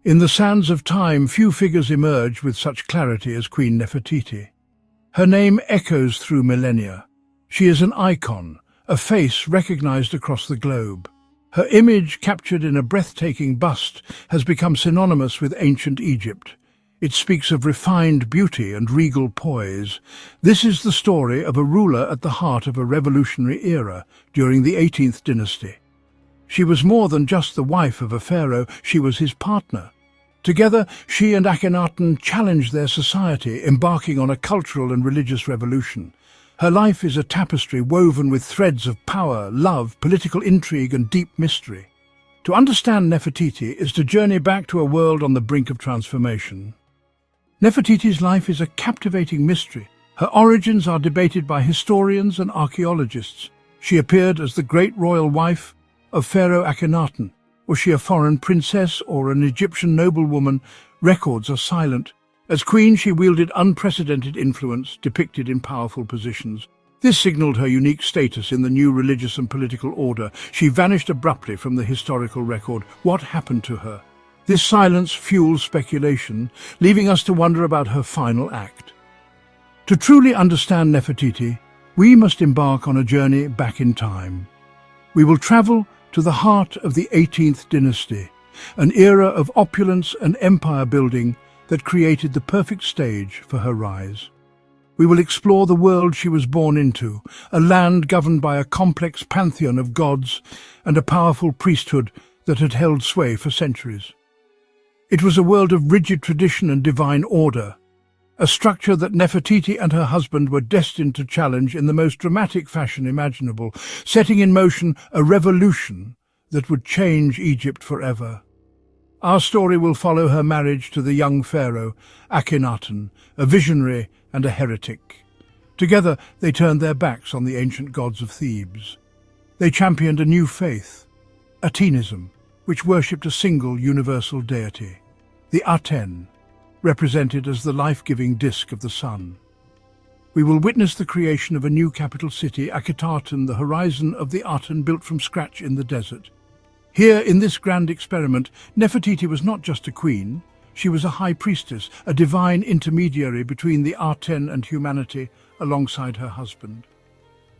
In the sands of time, few figures emerge with such clarity as Queen Nefertiti. Her name echoes through millennia. She is an icon, a face recognized across the globe. Her image, captured in a breathtaking bust, has become synonymous with ancient Egypt. It speaks of refined beauty and regal poise. This is the story of a ruler at the heart of a revolutionary era during the 18th dynasty. She was more than just the wife of a pharaoh, she was his partner. Together, she and Akhenaten challenged their society, embarking on a cultural and religious revolution. Her life is a tapestry woven with threads of power, love, political intrigue, and deep mystery. To understand Nefertiti is to journey back to a world on the brink of transformation. Nefertiti's life is a captivating mystery. Her origins are debated by historians and archaeologists. She appeared as the great royal wife of Pharaoh Akhenaten. Was she a foreign princess or an Egyptian noblewoman? Records are silent. As queen, she wielded unprecedented influence, depicted in powerful positions. This signaled her unique status in the new religious and political order. She vanished abruptly from the historical record. What happened to her? This silence fuels speculation, leaving us to wonder about her final act. To truly understand Nefertiti, we must embark on a journey back in time. We will travel to the heart of the 18th dynasty, an era of opulence and empire building that created the perfect stage for her rise. We will explore the world she was born into, a land governed by a complex pantheon of gods and a powerful priesthood that had held sway for centuries. It was a world of rigid tradition and divine order, a structure that Nefertiti and her husband were destined to challenge in the most dramatic fashion imaginable, setting in motion a revolution that would change Egypt forever. Our story will follow her marriage to the young pharaoh, Akhenaten, a visionary and a heretic. Together, they turned their backs on the ancient gods of Thebes. They championed a new faith, Atenism, which worshipped a single universal deity, the Aten, represented as the life-giving disk of the sun. We will witness the creation of a new capital city, Akhetaten, the horizon of the Aten built from scratch in the desert. Here, in this grand experiment, Nefertiti was not just a queen, she was a high priestess, a divine intermediary between the Aten and humanity, alongside her husband.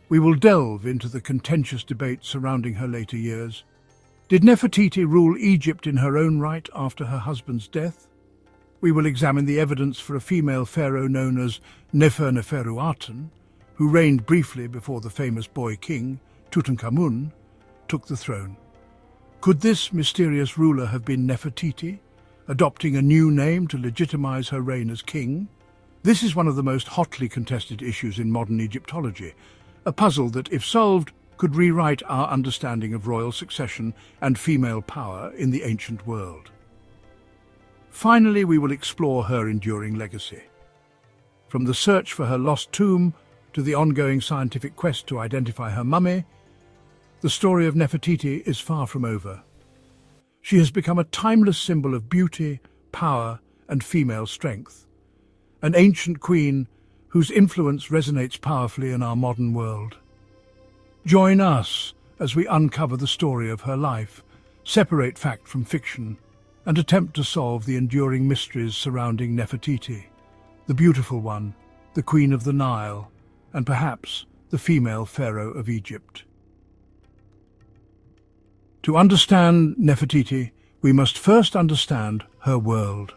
We will delve into the contentious debate surrounding her later years. Did Nefertiti rule Egypt in her own right after her husband's death? We will examine the evidence for a female pharaoh known as Neferneferuaten, who reigned briefly before the famous boy king, Tutankhamun, took the throne. Could this mysterious ruler have been Nefertiti, adopting a new name to legitimize her reign as king? This is one of the most hotly contested issues in modern Egyptology, a puzzle that, if solved, could rewrite our understanding of royal succession and female power in the ancient world. Finally, we will explore her enduring legacy. From the search for her lost tomb to the ongoing scientific quest to identify her mummy, the story of Nefertiti is far from over. She has become a timeless symbol of beauty, power, and female strength, an ancient queen whose influence resonates powerfully in our modern world. Join us as we uncover the story of her life, separate fact from fiction, and attempt to solve the enduring mysteries surrounding Nefertiti, the beautiful one, the Queen of the Nile, and perhaps the female pharaoh of Egypt. To understand Nefertiti, we must first understand her world.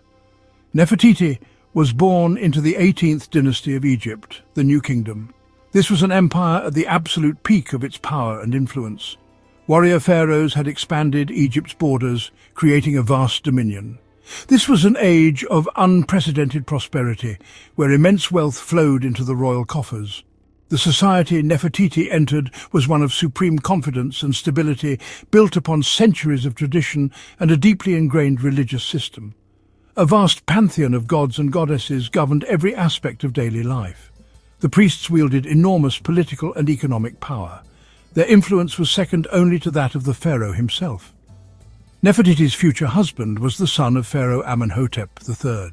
Nefertiti was born into the 18th dynasty of Egypt, the New Kingdom. This was an empire at the absolute peak of its power and influence. Warrior pharaohs had expanded Egypt's borders, creating a vast dominion. This was an age of unprecedented prosperity, where immense wealth flowed into the royal coffers. The society Nefertiti entered was one of supreme confidence and stability, built upon centuries of tradition and a deeply ingrained religious system. A vast pantheon of gods and goddesses governed every aspect of daily life. The priests wielded enormous political and economic power. Their influence was second only to that of the pharaoh himself. Nefertiti's future husband was the son of Pharaoh Amenhotep III.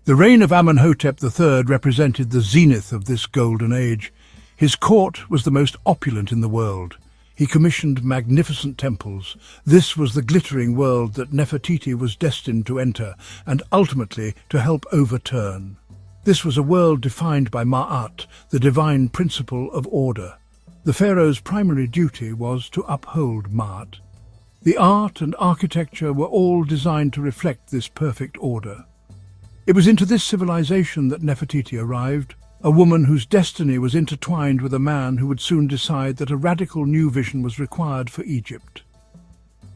The reign of Amenhotep III represented the zenith of this golden age. His court was the most opulent in the world. He commissioned magnificent temples. This was the glittering world that Nefertiti was destined to enter and ultimately to help overturn. This was a world defined by Ma'at, the divine principle of order. The pharaoh's primary duty was to uphold Ma'at. The art and architecture were all designed to reflect this perfect order. It was into this civilization that Nefertiti arrived, a woman whose destiny was intertwined with a man who would soon decide that a radical new vision was required for Egypt.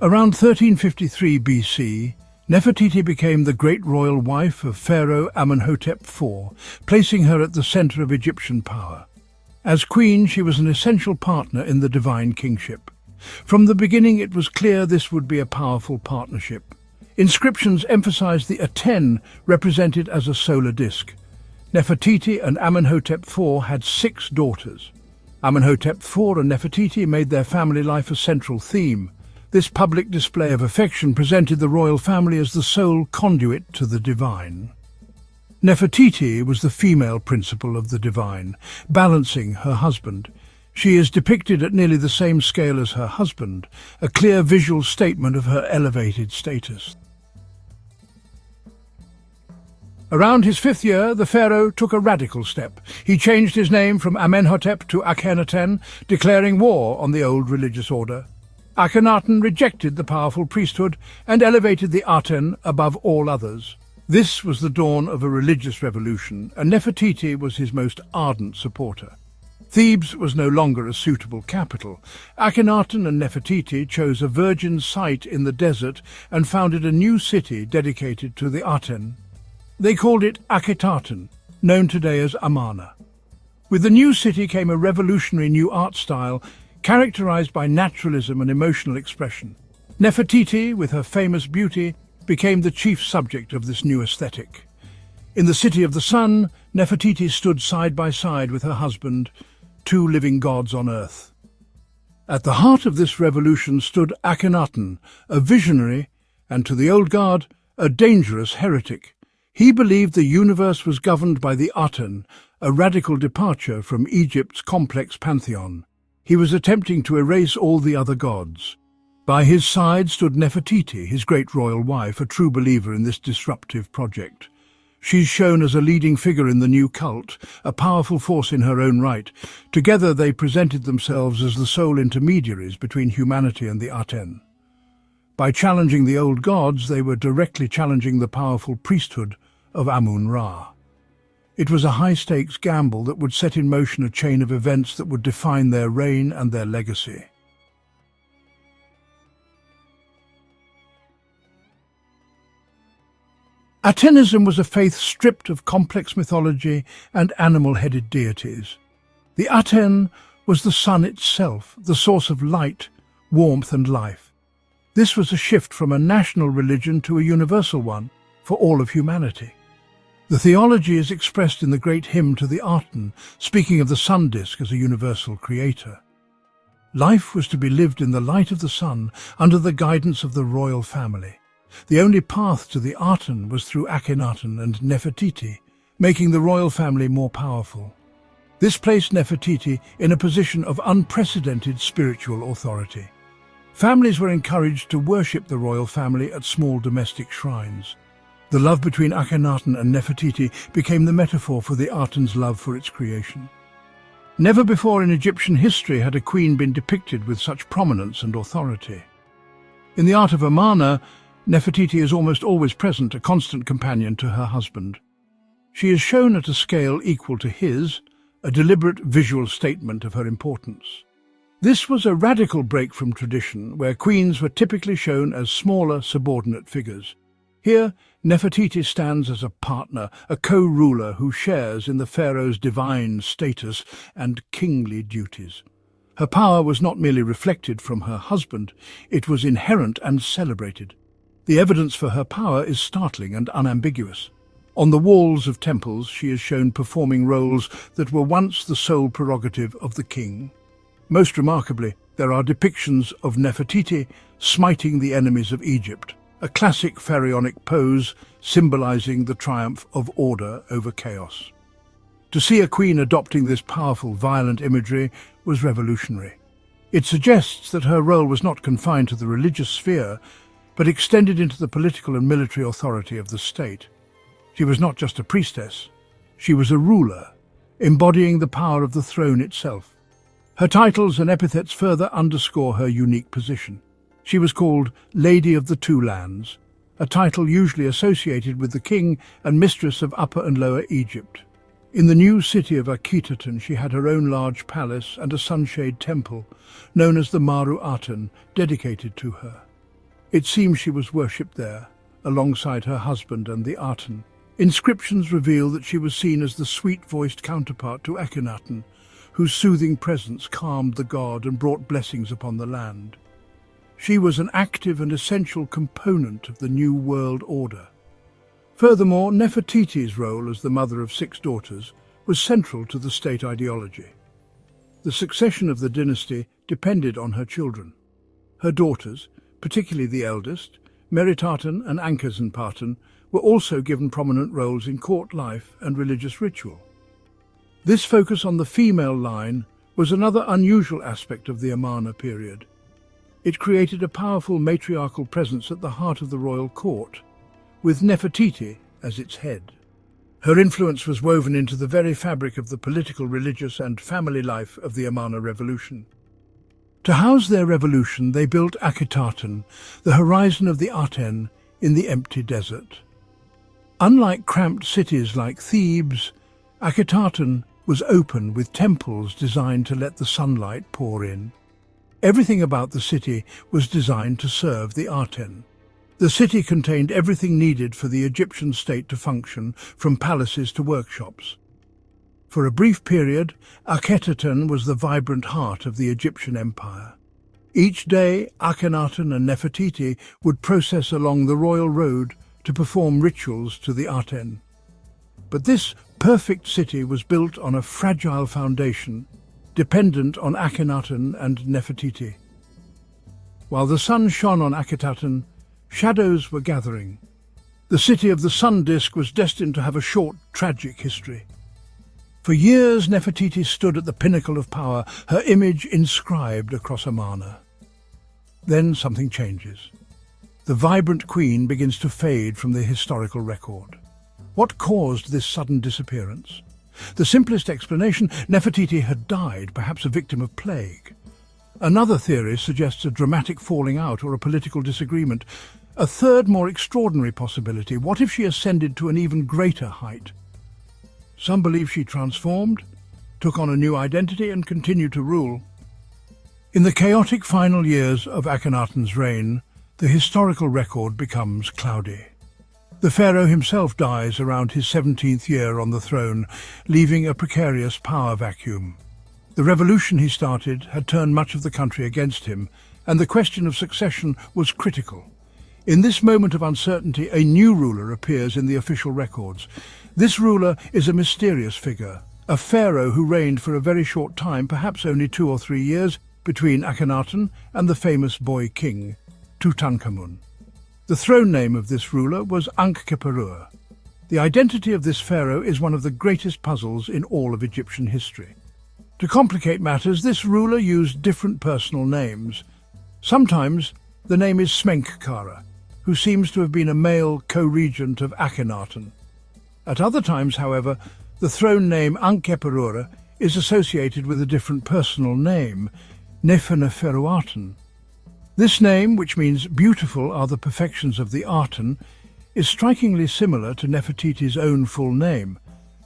Around 1353 BC, Nefertiti became the great royal wife of Pharaoh Amenhotep IV, placing her at the center of Egyptian power. As queen, she was an essential partner in the divine kingship. From the beginning, it was clear this would be a powerful partnership. Inscriptions emphasized the Aten, represented as a solar disk. Nefertiti and Amenhotep IV had 6 daughters. Amenhotep IV and Nefertiti made their family life a central theme. This public display of affection presented the royal family as the sole conduit to the divine. Nefertiti was the female principle of the divine, balancing her husband. She is depicted at nearly the same scale as her husband, a clear visual statement of her elevated status. Around his 5th year, the pharaoh took a radical step. He changed his name from Amenhotep to Akhenaten, declaring war on the old religious order. Akhenaten rejected the powerful priesthood and elevated the Aten above all others. This was the dawn of a religious revolution, and Nefertiti was his most ardent supporter. Thebes was no longer a suitable capital. Akhenaten and Nefertiti chose a virgin site in the desert and founded a new city dedicated to the Aten. They called it Akhetaten, known today as Amarna. With the new city came a revolutionary new art style, characterized by naturalism and emotional expression. Nefertiti, with her famous beauty, became the chief subject of this new aesthetic. In the City of the Sun, Nefertiti stood side by side with her husband, 2 living gods on earth. At the heart of this revolution stood Akhenaten, a visionary, and to the old guard, a dangerous heretic. He believed the universe was governed by the Aten, a radical departure from Egypt's complex pantheon. He was attempting to erase all the other gods. By his side stood Nefertiti, his great royal wife, a true believer in this disruptive project. She's shown as a leading figure in the new cult, a powerful force in her own right. Together they presented themselves as the sole intermediaries between humanity and the Aten. By challenging the old gods, they were directly challenging the powerful priesthood of Amun-Ra. It was a high-stakes gamble that would set in motion a chain of events that would define their reign and their legacy. Atenism was a faith stripped of complex mythology and animal-headed deities. The Aten was the sun itself, the source of light, warmth and life. This was a shift from a national religion to a universal one for all of humanity. The theology is expressed in the great hymn to the Aten, speaking of the sun disk as a universal creator. Life was to be lived in the light of the sun under the guidance of the royal family. The only path to the Aten was through Akhenaten and Nefertiti, making the royal family more powerful. This placed Nefertiti in a position of unprecedented spiritual authority. Families were encouraged to worship the royal family at small domestic shrines. The love between Akhenaten and Nefertiti became the metaphor for the Aten's love for its creation. Never before in Egyptian history had a queen been depicted with such prominence and authority. In the art of Amarna, Nefertiti is almost always present, a constant companion to her husband. She is shown at a scale equal to his, a deliberate visual statement of her importance. This was a radical break from tradition, where queens were typically shown as smaller, subordinate figures. Here, Nefertiti stands as a partner, a co-ruler who shares in the pharaoh's divine status and kingly duties. Her power was not merely reflected from her husband, it was inherent and celebrated. The evidence for her power is startling and unambiguous. On the walls of temples, she is shown performing roles that were once the sole prerogative of the king. Most remarkably, there are depictions of Nefertiti smiting the enemies of Egypt, a classic pharaonic pose symbolizing the triumph of order over chaos. To see a queen adopting this powerful, violent imagery was revolutionary. It suggests that her role was not confined to the religious sphere, but extended into the political and military authority of the state. She was not just a priestess, she was a ruler, embodying the power of the throne itself. Her titles and epithets further underscore her unique position. She was called Lady of the Two Lands, a title usually associated with the king and mistress of Upper and Lower Egypt. In the new city of Akhenaten, she had her own large palace and a sunshade temple, known as the Maru Aten, dedicated to her. It seems she was worshipped there, alongside her husband and the Aten. Inscriptions reveal that she was seen as the sweet-voiced counterpart to Akhenaten, whose soothing presence calmed the god and brought blessings upon the land. She was an active and essential component of the New World Order. Furthermore, Nefertiti's role as the mother of 6 daughters was central to the state ideology. The succession of the dynasty depended on her children. Her daughters, particularly the eldest, Meritaten and Ankhesenaten, were also given prominent roles in court life and religious ritual. This focus on the female line was another unusual aspect of the Amarna period. It created a powerful matriarchal presence at the heart of the royal court, with Nefertiti as its head. Her influence was woven into the very fabric of the political, religious and family life of the Amarna revolution. To house their revolution, they built Akhenaten, the horizon of the Aten, in the empty desert. Unlike cramped cities like Thebes, Akhenaten was open with temples designed to let the sunlight pour in. Everything about the city was designed to serve the Aten. The city contained everything needed for the Egyptian state to function, from palaces to workshops. For a brief period, Akhenaten was the vibrant heart of the Egyptian empire. Each day, Akhenaten and Nefertiti would process along the royal road to perform rituals to the Aten. But this perfect city was built on a fragile foundation, dependent on Akhenaten and Nefertiti. While the sun shone on Akhenaten, shadows were gathering. The city of the sun disk was destined to have a short, tragic history. For years, Nefertiti stood at the pinnacle of power, her image inscribed across Amarna. Then something changes. The vibrant queen begins to fade from the historical record. What caused this sudden disappearance? The simplest explanation: Nefertiti had died, perhaps a victim of plague. Another theory suggests a dramatic falling out or a political disagreement. A third, more extraordinary possibility: what if she ascended to an even greater height? Some believe she transformed, took on a new identity and continued to rule. In the chaotic final years of Akhenaten's reign, the historical record becomes cloudy. The pharaoh himself dies around his 17th year on the throne, leaving a precarious power vacuum. The revolution he started had turned much of the country against him, and the question of succession was critical. In this moment of uncertainty, a new ruler appears in the official records. This ruler is a mysterious figure, a pharaoh who reigned for a very short time, perhaps only 2 or 3 years, between Akhenaten and the famous boy king, Tutankhamun. The throne name of this ruler was Ankheperur. The identity of this pharaoh is one of the greatest puzzles in all of Egyptian history. To complicate matters, this ruler used different personal names. Sometimes the name is Smenkhkara, who seems to have been a male co-regent of Akhenaten. At other times, however, the throne name Ankheperur is associated with a different personal name, Neferneferuaten. This name, which means beautiful are the perfections of the Aten, is strikingly similar to Nefertiti's own full name,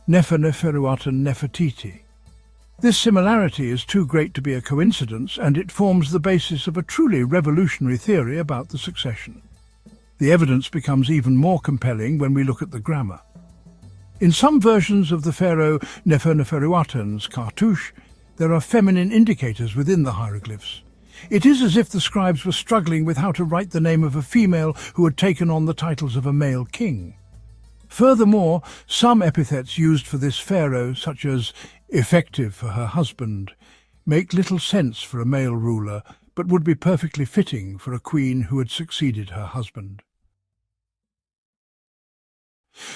Neferneferuaten Nefertiti. This similarity is too great to be a coincidence, and it forms the basis of a truly revolutionary theory about the succession. The evidence becomes even more compelling when we look at the grammar. In some versions of the pharaoh Neferneferuaten's cartouche, there are feminine indicators within the hieroglyphs. It is as if the scribes were struggling with how to write the name of a female who had taken on the titles of a male king. Furthermore, some epithets used for this pharaoh, such as effective for her husband, make little sense for a male ruler, but would be perfectly fitting for a queen who had succeeded her husband.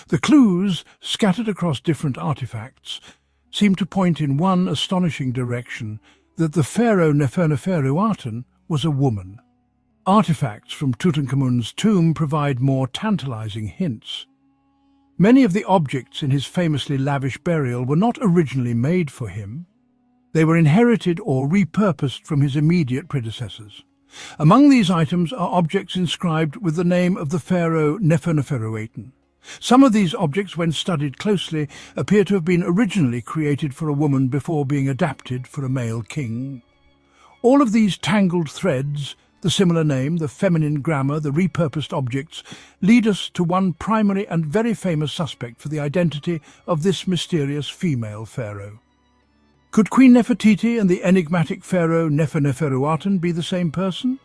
The clues, scattered across different artifacts, seem to point in one astonishing direction: that the Pharaoh Neferneferuaten was a woman. Artifacts from Tutankhamun's tomb provide more tantalizing hints. Many of the objects in his famously lavish burial were not originally made for him. They were inherited or repurposed from his immediate predecessors. Among these items are objects inscribed with the name of the Pharaoh Neferneferuaten. Some of these objects, when studied closely, appear to have been originally created for a woman before being adapted for a male king. All of these tangled threads, the similar name, the feminine grammar, the repurposed objects, lead us to one primary and very famous suspect for the identity of this mysterious female pharaoh. Could Queen Nefertiti and the enigmatic Pharaoh Neferneferuaten be the same person?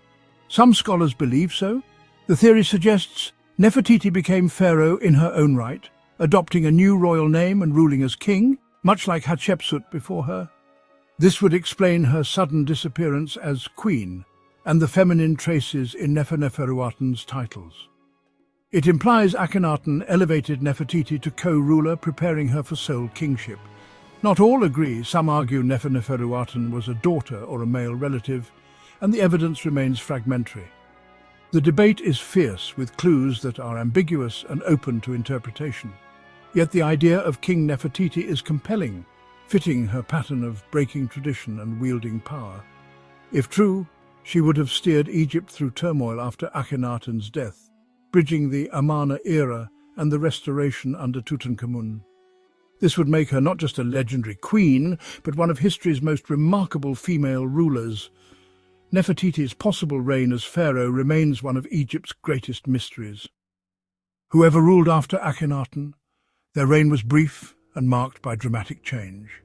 Some scholars believe so. The theory suggests Nefertiti became pharaoh in her own right, adopting a new royal name and ruling as king, much like Hatshepsut before her. This would explain her sudden disappearance as queen and the feminine traces in Neferneferuaten's titles. It implies Akhenaten elevated Nefertiti to co-ruler, preparing her for sole kingship. Not all agree. Some argue Neferneferuaten was a daughter or a male relative, and the evidence remains fragmentary. The debate is fierce, with clues that are ambiguous and open to interpretation. Yet the idea of King Nefertiti is compelling, fitting her pattern of breaking tradition and wielding power. If true, she would have steered Egypt through turmoil after Akhenaten's death, bridging the Amarna era and the restoration under Tutankhamun. This would make her not just a legendary queen, but one of history's most remarkable female rulers. Nefertiti's possible reign as pharaoh remains one of Egypt's greatest mysteries. Whoever ruled after Akhenaten, their reign was brief and marked by dramatic change.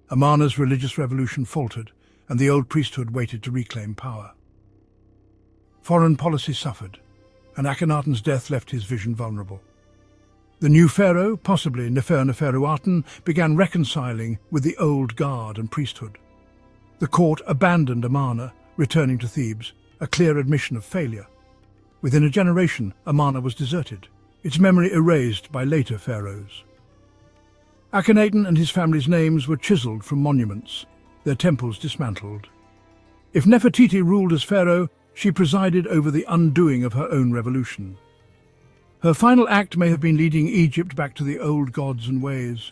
Amarna's religious revolution faltered, and the old priesthood waited to reclaim power. Foreign policy suffered, and Akhenaten's death left his vision vulnerable. The new pharaoh, possibly Neferneferuaten, began reconciling with the old guard and priesthood. The court abandoned Amarna, returning to Thebes, a clear admission of failure. Within a generation, Amarna was deserted, its memory erased by later pharaohs. Akhenaten and his family's names were chiseled from monuments, their temples dismantled. If Nefertiti ruled as pharaoh, she presided over the undoing of her own revolution. Her final act may have been leading Egypt back to the old gods and ways.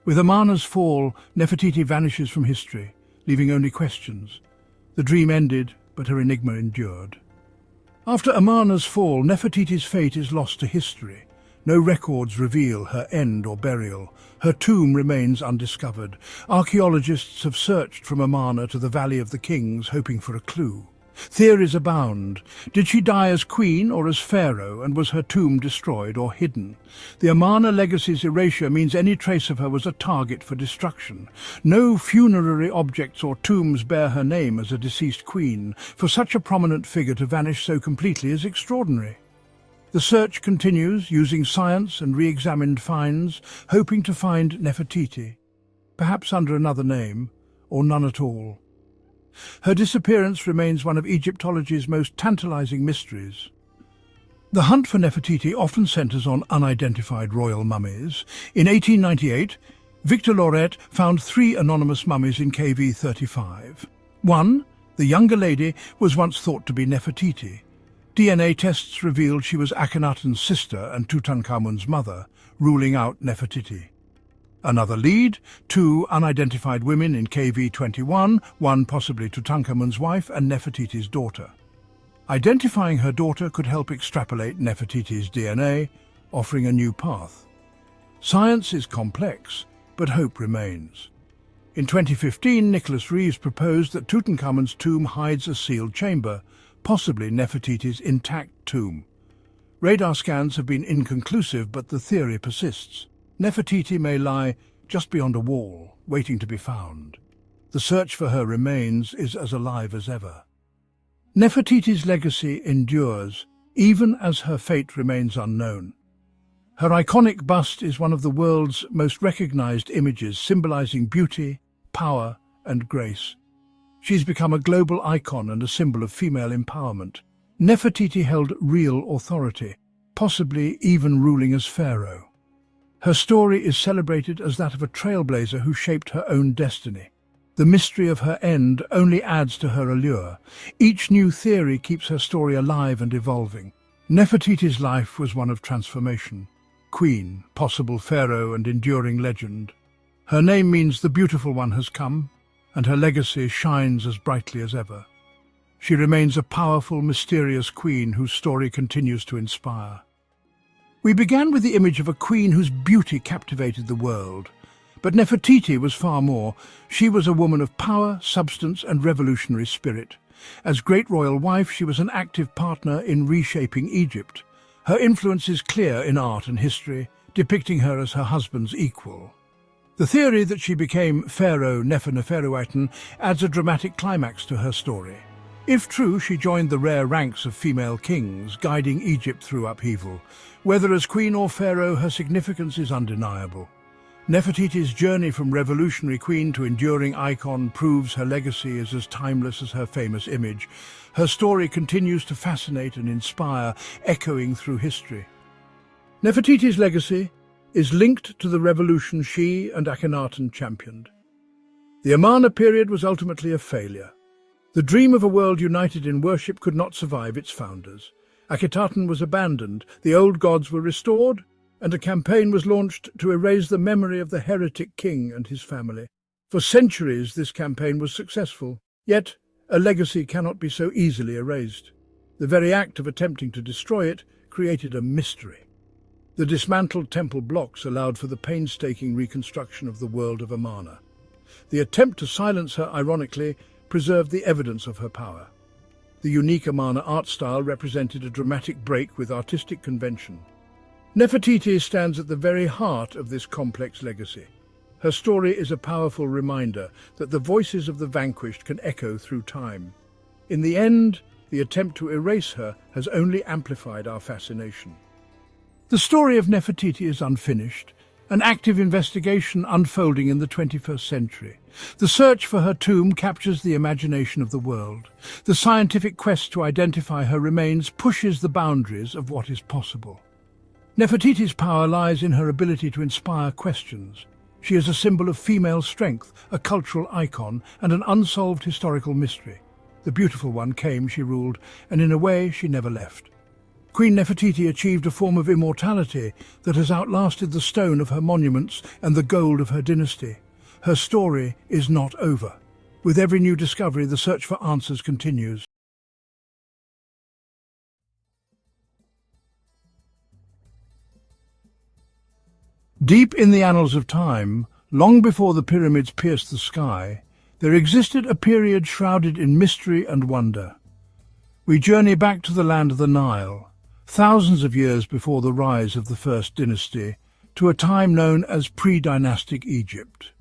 With Amarna's fall, Nefertiti vanishes from history, leaving only questions. The dream ended, but her enigma endured. After Amarna's fall, Nefertiti's fate is lost to history. No records reveal her end or burial. Her tomb remains undiscovered. Archaeologists have searched from Amarna to the Valley of the Kings, hoping for a clue. Theories abound. Did she die as queen or as pharaoh, and was her tomb destroyed or hidden? The Amarna legacy's erasure means any trace of her was a target for destruction. No funerary objects or tombs bear her name as a deceased queen. For such a prominent figure to vanish so completely is extraordinary. The search continues, using science and re-examined finds, hoping to find Nefertiti, perhaps under another name, or none at all. Her disappearance remains one of Egyptology's most tantalizing mysteries. The hunt for Nefertiti often centers on unidentified royal mummies. In 1898, Victor Loret found 3 anonymous mummies in KV 35. One, the younger lady, was once thought to be Nefertiti. DNA tests revealed she was Akhenaten's sister and Tutankhamun's mother, ruling out Nefertiti. Another lead, 2 unidentified women in KV 21, one possibly Tutankhamun's wife and Nefertiti's daughter. Identifying her daughter could help extrapolate Nefertiti's DNA, offering a new path. Science is complex, but hope remains. In 2015, Nicholas Reeves proposed that Tutankhamun's tomb hides a sealed chamber, possibly Nefertiti's intact tomb. Radar scans have been inconclusive, but the theory persists. Nefertiti may lie just beyond a wall, waiting to be found. The search for her remains is as alive as ever. Nefertiti's legacy endures, even as her fate remains unknown. Her iconic bust is one of the world's most recognized images, symbolizing beauty, power, and grace. She's become a global icon and a symbol of female empowerment. Nefertiti held real authority, possibly even ruling as pharaoh. Her story is celebrated as that of a trailblazer who shaped her own destiny. The mystery of her end only adds to her allure. Each new theory keeps her story alive and evolving. Nefertiti's life was one of transformation. Queen, possible pharaoh and enduring legend. Her name means the beautiful one has come, and her legacy shines as brightly as ever. She remains a powerful, mysterious queen whose story continues to inspire. We began with the image of a queen whose beauty captivated the world. But Nefertiti was far more. She was a woman of power, substance and revolutionary spirit. As great royal wife, she was an active partner in reshaping Egypt. Her influence is clear in art and history, depicting her as her husband's equal. The theory that she became Pharaoh Neferneferuaten adds a dramatic climax to her story. If true, she joined the rare ranks of female kings, guiding Egypt through upheaval. Whether as queen or pharaoh, her significance is undeniable. Nefertiti's journey from revolutionary queen to enduring icon proves her legacy is as timeless as her famous image. Her story continues to fascinate and inspire, echoing through history. Nefertiti's legacy is linked to the revolution she and Akhenaten championed. The Amarna period was ultimately a failure. The dream of a world united in worship could not survive its founders. Akhenaten was abandoned, the old gods were restored, and a campaign was launched to erase the memory of the heretic king and his family. For centuries this campaign was successful, yet a legacy cannot be so easily erased. The very act of attempting to destroy it created a mystery. The dismantled temple blocks allowed for the painstaking reconstruction of the world of Amarna. The attempt to silence her, ironically, preserved the evidence of her power. The unique Amarna art style represented a dramatic break with artistic convention. Nefertiti stands at the very heart of this complex legacy. Her story is a powerful reminder that the voices of the vanquished can echo through time. In the end, the attempt to erase her has only amplified our fascination. The story of Nefertiti is unfinished, an active investigation unfolding in the 21st century. The search for her tomb captures the imagination of the world. The scientific quest to identify her remains pushes the boundaries of what is possible. Nefertiti's power lies in her ability to inspire questions. She is a symbol of female strength, a cultural icon, and an unsolved historical mystery. The beautiful one came, she ruled, and in a way she never left. Queen Nefertiti achieved a form of immortality that has outlasted the stone of her monuments and the gold of her dynasty. Her story is not over. With every new discovery, the search for answers continues. Deep in the annals of time, long before the pyramids pierced the sky, there existed a period shrouded in mystery and wonder. We journey back to the land of the Nile, thousands of years before the rise of the First Dynasty, to a time known as Predynastic Egypt.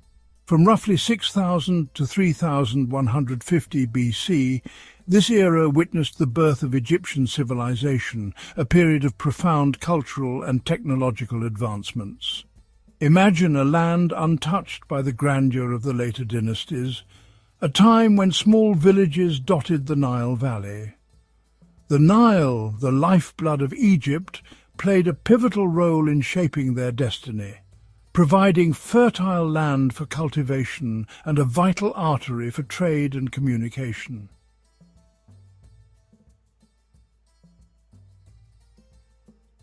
From roughly 6000 to 3150 BC, this era witnessed the birth of Egyptian civilization, a period of profound cultural and technological advancements. Imagine a land untouched by the grandeur of the later dynasties, a time when small villages dotted the Nile Valley. The Nile, the lifeblood of Egypt, played a pivotal role in shaping their destiny, providing fertile land for cultivation and a vital artery for trade and communication.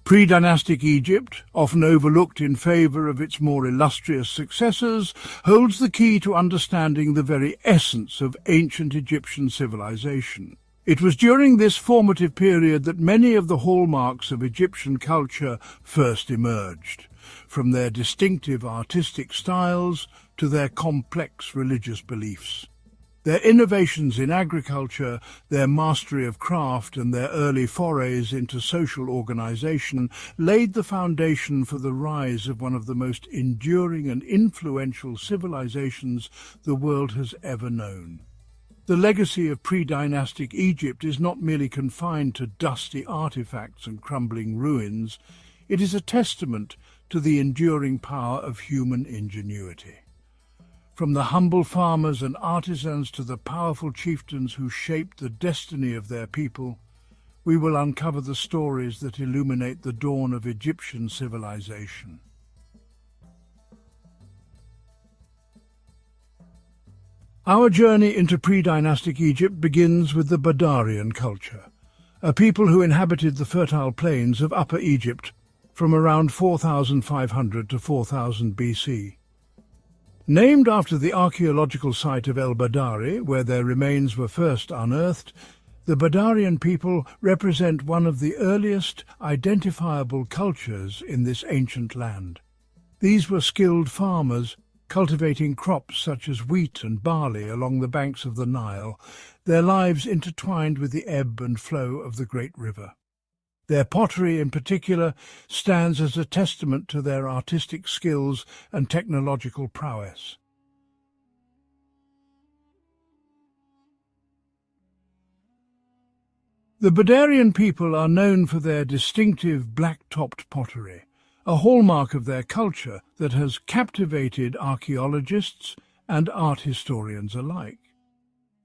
Predynastic Egypt, often overlooked in favour of its more illustrious successors, holds the key to understanding the very essence of ancient Egyptian civilization. It was during this formative period that many of the hallmarks of Egyptian culture first emerged, from their distinctive artistic styles to their complex religious beliefs. Their innovations in agriculture, their mastery of craft and their early forays into social organization laid the foundation for the rise of one of the most enduring and influential civilizations the world has ever known. The legacy of pre-dynastic Egypt is not merely confined to dusty artifacts and crumbling ruins. It is a testament to the enduring power of human ingenuity. From the humble farmers and artisans to the powerful chieftains who shaped the destiny of their people, we will uncover the stories that illuminate the dawn of Egyptian civilization. Our journey into pre-dynastic Egypt begins with the Badarian culture, a people who inhabited the fertile plains of Upper Egypt from around 4500 to 4000 BC. Named after the archaeological site of El Badari, where their remains were first unearthed, the Badarian people represent one of the earliest identifiable cultures in this ancient land. These were skilled farmers, cultivating crops such as wheat and barley along the banks of the Nile, their lives intertwined with the ebb and flow of the great river. Their pottery in particular stands as a testament to their artistic skills and technological prowess. The Badarian people are known for their distinctive black-topped pottery, a hallmark of their culture that has captivated archaeologists and art historians alike.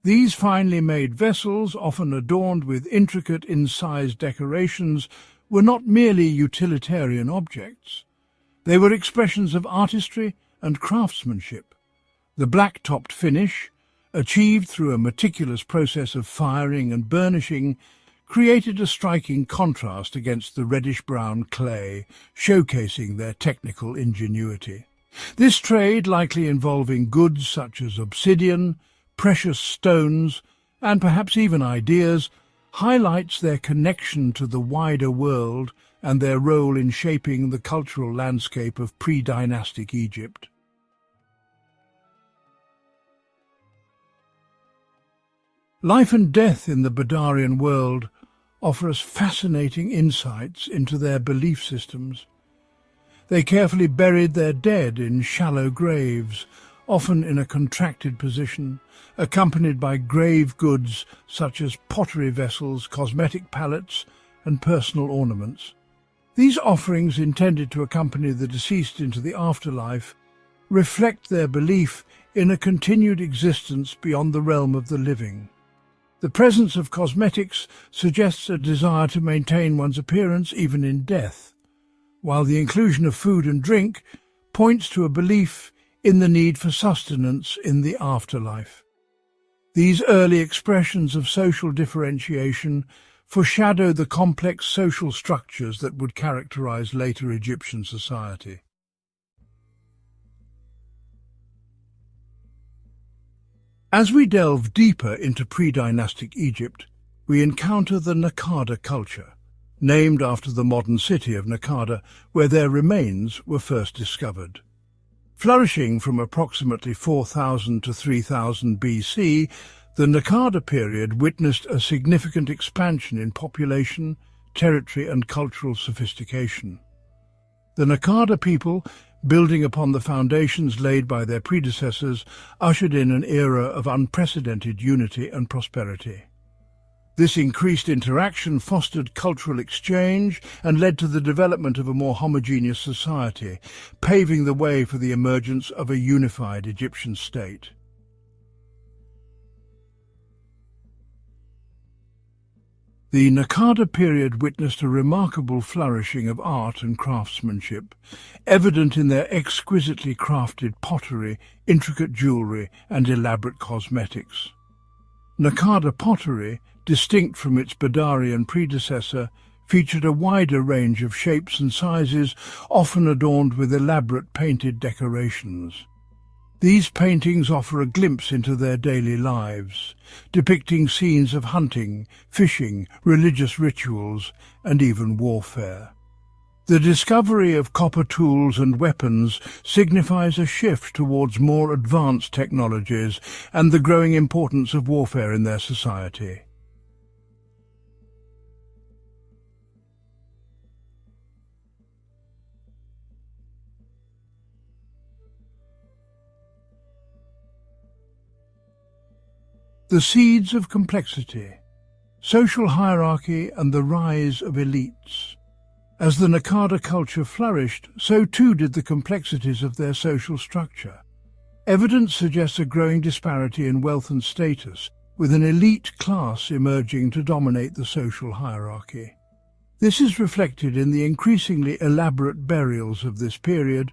These finely made vessels, often adorned with intricate incised decorations, were not merely utilitarian objects. They were expressions of artistry and craftsmanship. The black-topped finish, achieved through a meticulous process of firing and burnishing, created a striking contrast against the reddish-brown clay, showcasing their technical ingenuity. This trade, likely involving goods such as obsidian, precious stones, and perhaps even ideas, highlights their connection to the wider world and their role in shaping the cultural landscape of pre-dynastic Egypt. Life and death in the Badarian world offer us fascinating insights into their belief systems. They carefully buried their dead in shallow graves, often in a contracted position, accompanied by grave goods such as pottery vessels, cosmetic palettes, and personal ornaments. These offerings, intended to accompany the deceased into the afterlife, reflect their belief in a continued existence beyond the realm of the living. The presence of cosmetics suggests a desire to maintain one's appearance even in death, while the inclusion of food and drink points to a belief in the need for sustenance in the afterlife. These early expressions of social differentiation foreshadow the complex social structures that would characterize later Egyptian society. As we delve deeper into pre-dynastic Egypt, we encounter the Naqada culture, named after the modern city of Naqada, where their remains were first discovered. Flourishing from approximately 4000 to 3000 BC, the Naqada period witnessed a significant expansion in population, territory and cultural sophistication. The Naqada people, building upon the foundations laid by their predecessors, ushered in an era of unprecedented unity and prosperity. This increased interaction fostered cultural exchange and led to the development of a more homogeneous society, paving the way for the emergence of a unified Egyptian state. The Naqada period witnessed a remarkable flourishing of art and craftsmanship, evident in their exquisitely crafted pottery, intricate jewellery and elaborate cosmetics. Naqada pottery, distinct from its Badarian predecessor, featured a wider range of shapes and sizes, often adorned with elaborate painted decorations. These paintings offer a glimpse into their daily lives, depicting scenes of hunting, fishing, religious rituals, and even warfare. The discovery of copper tools and weapons signifies a shift towards more advanced technologies and the growing importance of warfare in their society. The seeds of complexity, social hierarchy and the rise of elites. As the Naqada culture flourished, so too did the complexities of their social structure. Evidence suggests a growing disparity in wealth and status, with an elite class emerging to dominate the social hierarchy. This is reflected in the increasingly elaborate burials of this period,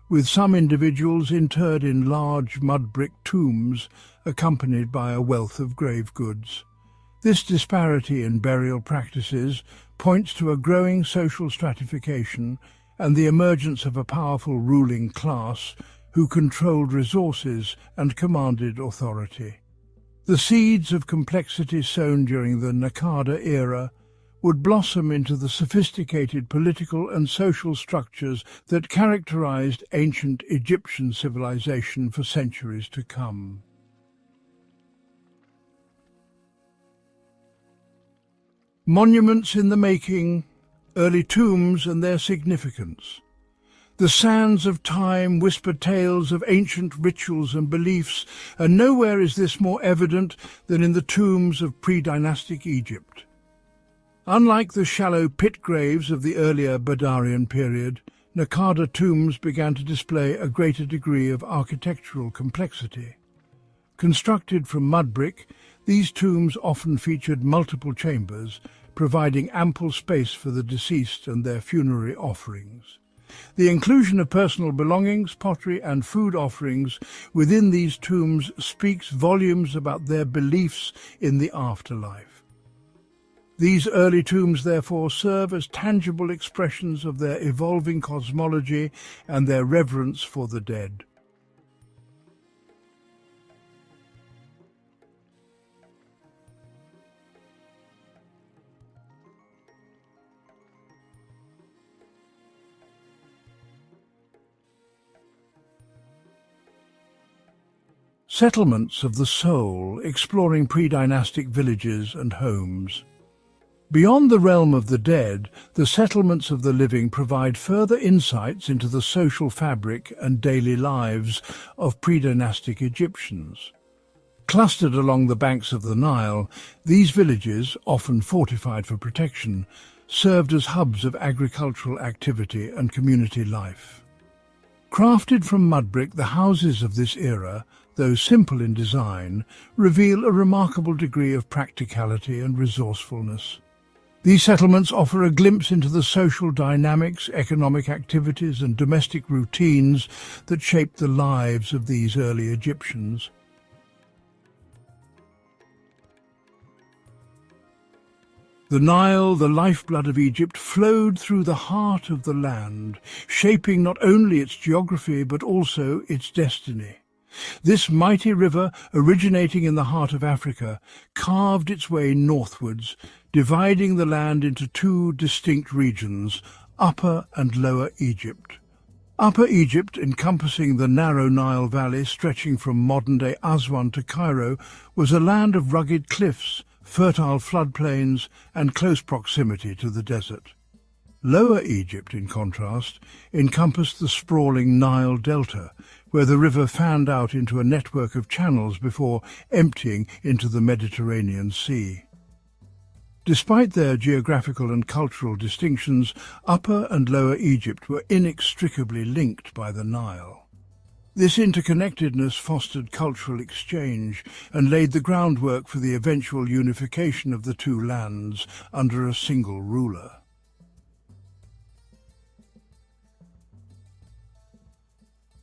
with some individuals interred in large mud-brick tombs accompanied by a wealth of grave goods. This disparity in burial practices points to a growing social stratification and the emergence of a powerful ruling class who controlled resources and commanded authority. The seeds of complexity sown during the Naqada era would blossom into the sophisticated political and social structures that characterized ancient Egyptian civilization for centuries to come. Monuments in the making, early tombs and their significance. The sands of time whisper tales of ancient rituals and beliefs, and nowhere is this more evident than in the tombs of pre-dynastic Egypt. Unlike the shallow pit graves of the earlier Badarian period, Naqada tombs began to display a greater degree of architectural complexity. Constructed from mud brick, these tombs often featured multiple chambers, providing ample space for the deceased and their funerary offerings. The inclusion of personal belongings, pottery and food offerings within these tombs speaks volumes about their beliefs in the afterlife. These early tombs, therefore, serve as tangible expressions of their evolving cosmology and their reverence for the dead. Settlements of the soul, exploring pre-dynastic villages and homes. Beyond the realm of the dead, the settlements of the living provide further insights into the social fabric and daily lives of pre-dynastic Egyptians. Clustered along the banks of the Nile, these villages, often fortified for protection, served as hubs of agricultural activity and community life. Crafted from mud brick, the houses of this era, though simple in design, reveal a remarkable degree of practicality and resourcefulness. These settlements offer a glimpse into the social dynamics, economic activities and domestic routines that shaped the lives of these early Egyptians. The Nile, the lifeblood of Egypt, flowed through the heart of the land, shaping not only its geography but also its destiny. This mighty river, originating in the heart of Africa, carved its way northwards, dividing the land into two distinct regions, Upper and Lower Egypt. Upper Egypt, encompassing the narrow Nile Valley stretching from modern-day Aswan to Cairo, was a land of rugged cliffs, fertile floodplains and close proximity to the desert. Lower Egypt, in contrast, encompassed the sprawling Nile Delta, where the river fanned out into a network of channels before emptying into the Mediterranean Sea. Despite their geographical and cultural distinctions, Upper and Lower Egypt were inextricably linked by the Nile. This interconnectedness fostered cultural exchange and laid the groundwork for the eventual unification of the two lands under a single ruler.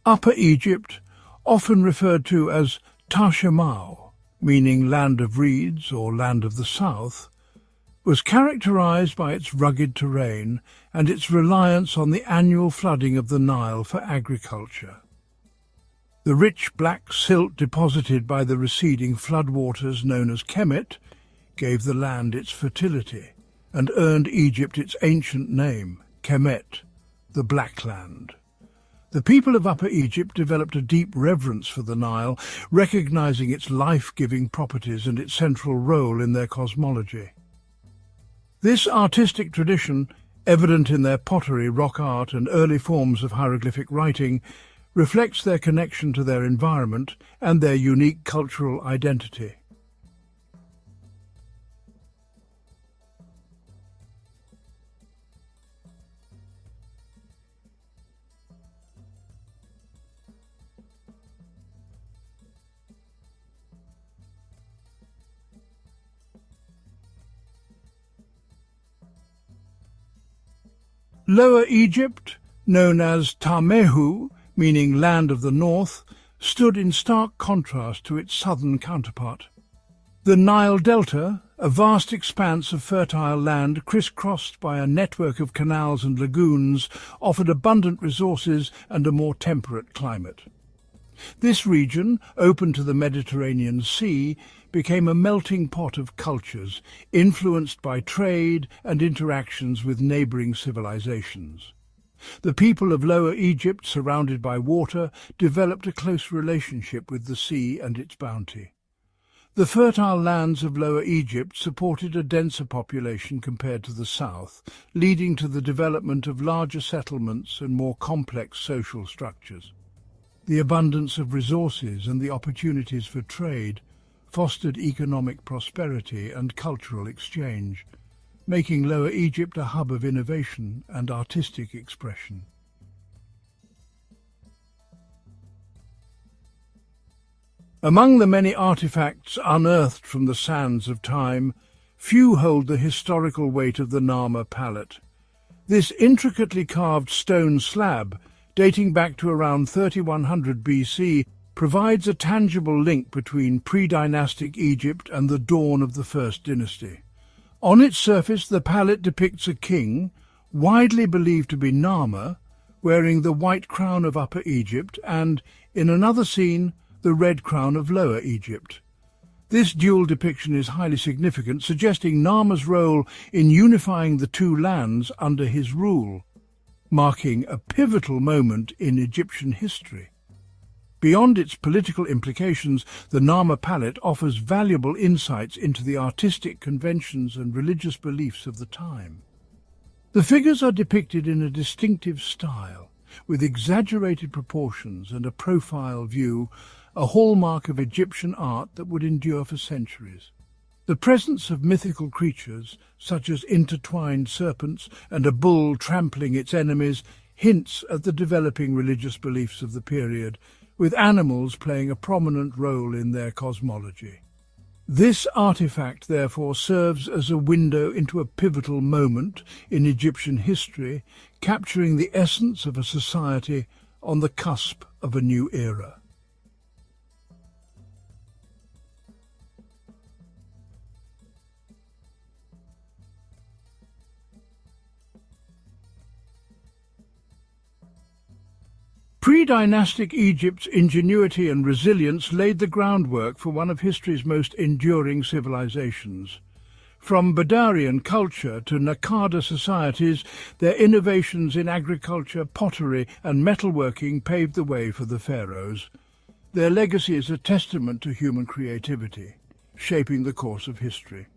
Upper Egypt, often referred to as Tashamau, meaning land of reeds or land of the south, was characterized by its rugged terrain and its reliance on the annual flooding of the Nile for agriculture. The rich black silt deposited by the receding floodwaters known as Kemet gave the land its fertility and earned Egypt its ancient name, Kemet, the Black Land. The people of Upper Egypt developed a deep reverence for the Nile, recognizing its life-giving properties and its central role in their cosmology. This artistic tradition, evident in their pottery, rock art and early forms of hieroglyphic writing, reflects their connection to their environment and their unique cultural identity. Lower Egypt, known as Tamehu, meaning land of the north, stood in stark contrast to its southern counterpart. The Nile Delta, a vast expanse of fertile land crisscrossed by a network of canals and lagoons, offered abundant resources and a more temperate climate. This region, open to the Mediterranean Sea, became a melting pot of cultures, influenced by trade and interactions with neighbouring civilizations. The people of Lower Egypt, surrounded by water, developed a close relationship with the sea and its bounty. The fertile lands of Lower Egypt supported a denser population compared to the south, leading to the development of larger settlements and more complex social structures. The abundance of resources and the opportunities for trade fostered economic prosperity and cultural exchange, making Lower Egypt a hub of innovation and artistic expression. Among the many artifacts unearthed from the sands of time, few hold the historical weight of the Narmer palette. This intricately carved stone slab, dating back to around 3100 BC, provides a tangible link between pre-dynastic Egypt and the dawn of the First Dynasty. On its surface, the palette depicts a king, widely believed to be Narmer, wearing the white crown of Upper Egypt, and, in another scene, the red crown of Lower Egypt. This dual depiction is highly significant, suggesting Narmer's role in unifying the two lands under his rule, marking a pivotal moment in Egyptian history. Beyond its political implications, the Narmer palette offers valuable insights into the artistic conventions and religious beliefs of the time. The figures are depicted in a distinctive style, with exaggerated proportions and a profile view, a hallmark of Egyptian art that would endure for centuries. The presence of mythical creatures, such as intertwined serpents and a bull trampling its enemies, hints at the developing religious beliefs of the period, with animals playing a prominent role in their cosmology. This artifact, therefore, serves as a window into a pivotal moment in Egyptian history, capturing the essence of a society on the cusp of a new era. Pre-dynastic Egypt's ingenuity and resilience laid the groundwork for one of history's most enduring civilizations. From Badarian culture to Naqada societies, their innovations in agriculture, pottery and metalworking paved the way for the pharaohs. Their legacy is a testament to human creativity, shaping the course of history.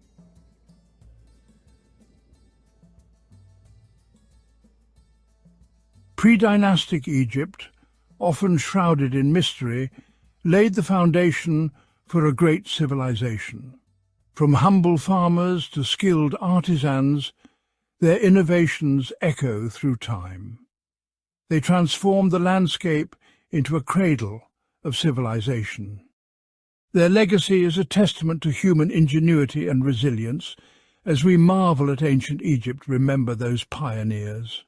Pre-dynastic Egypt, often shrouded in mystery, laid the foundation for a great civilization. From humble farmers to skilled artisans, their innovations echo through time. They transformed the landscape into a cradle of civilization. Their legacy is a testament to human ingenuity and resilience. As we marvel at ancient Egypt, remember those pioneers.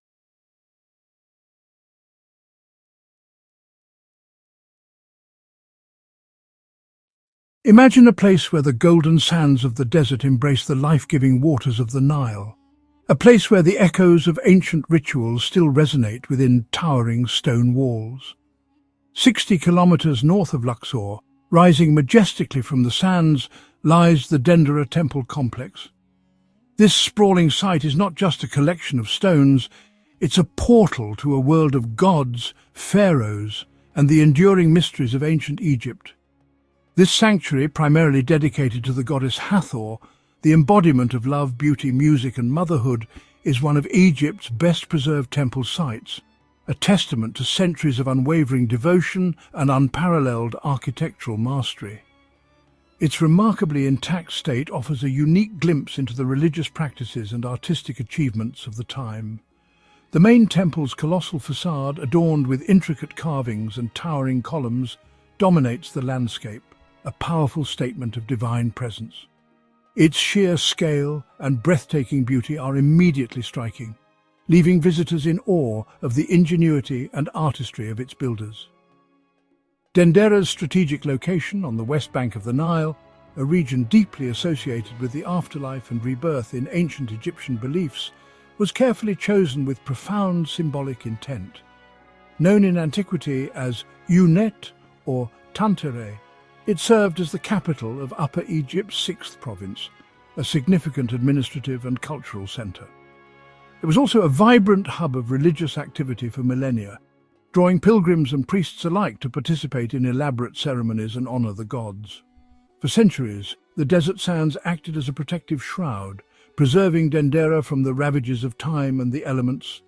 Imagine a place where the golden sands of the desert embrace the life-giving waters of the Nile, a place where the echoes of ancient rituals still resonate within towering stone walls. 60 kilometers north of Luxor, rising majestically from the sands, lies the Dendera temple complex. This sprawling site is not just a collection of stones, it's a portal to a world of gods, pharaohs, and the enduring mysteries of ancient Egypt. This sanctuary, primarily dedicated to the goddess Hathor, the embodiment of love, beauty, music and motherhood, is one of Egypt's best-preserved temple sites, a testament to centuries of unwavering devotion and unparalleled architectural mastery. Its remarkably intact state offers a unique glimpse into the religious practices and artistic achievements of the time. The main temple's colossal facade, adorned with intricate carvings and towering columns, dominates the landscape, a powerful statement of divine presence. Its sheer scale and breathtaking beauty are immediately striking. leaving visitors in awe of the ingenuity and artistry of its builders. Dendera's strategic location on the west bank of the Nile, a region deeply associated with the afterlife and rebirth in ancient Egyptian beliefs, was carefully chosen with profound symbolic intent. Known in antiquity as Unet or Tantere, it served as the capital of Upper Egypt's 6th province, a significant administrative and cultural centre. It was also a vibrant hub of religious activity for millennia, drawing pilgrims and priests alike to participate in elaborate ceremonies and honour the gods. For centuries, the desert sands acted as a protective shroud, preserving Dendera from the ravages of time and the elements.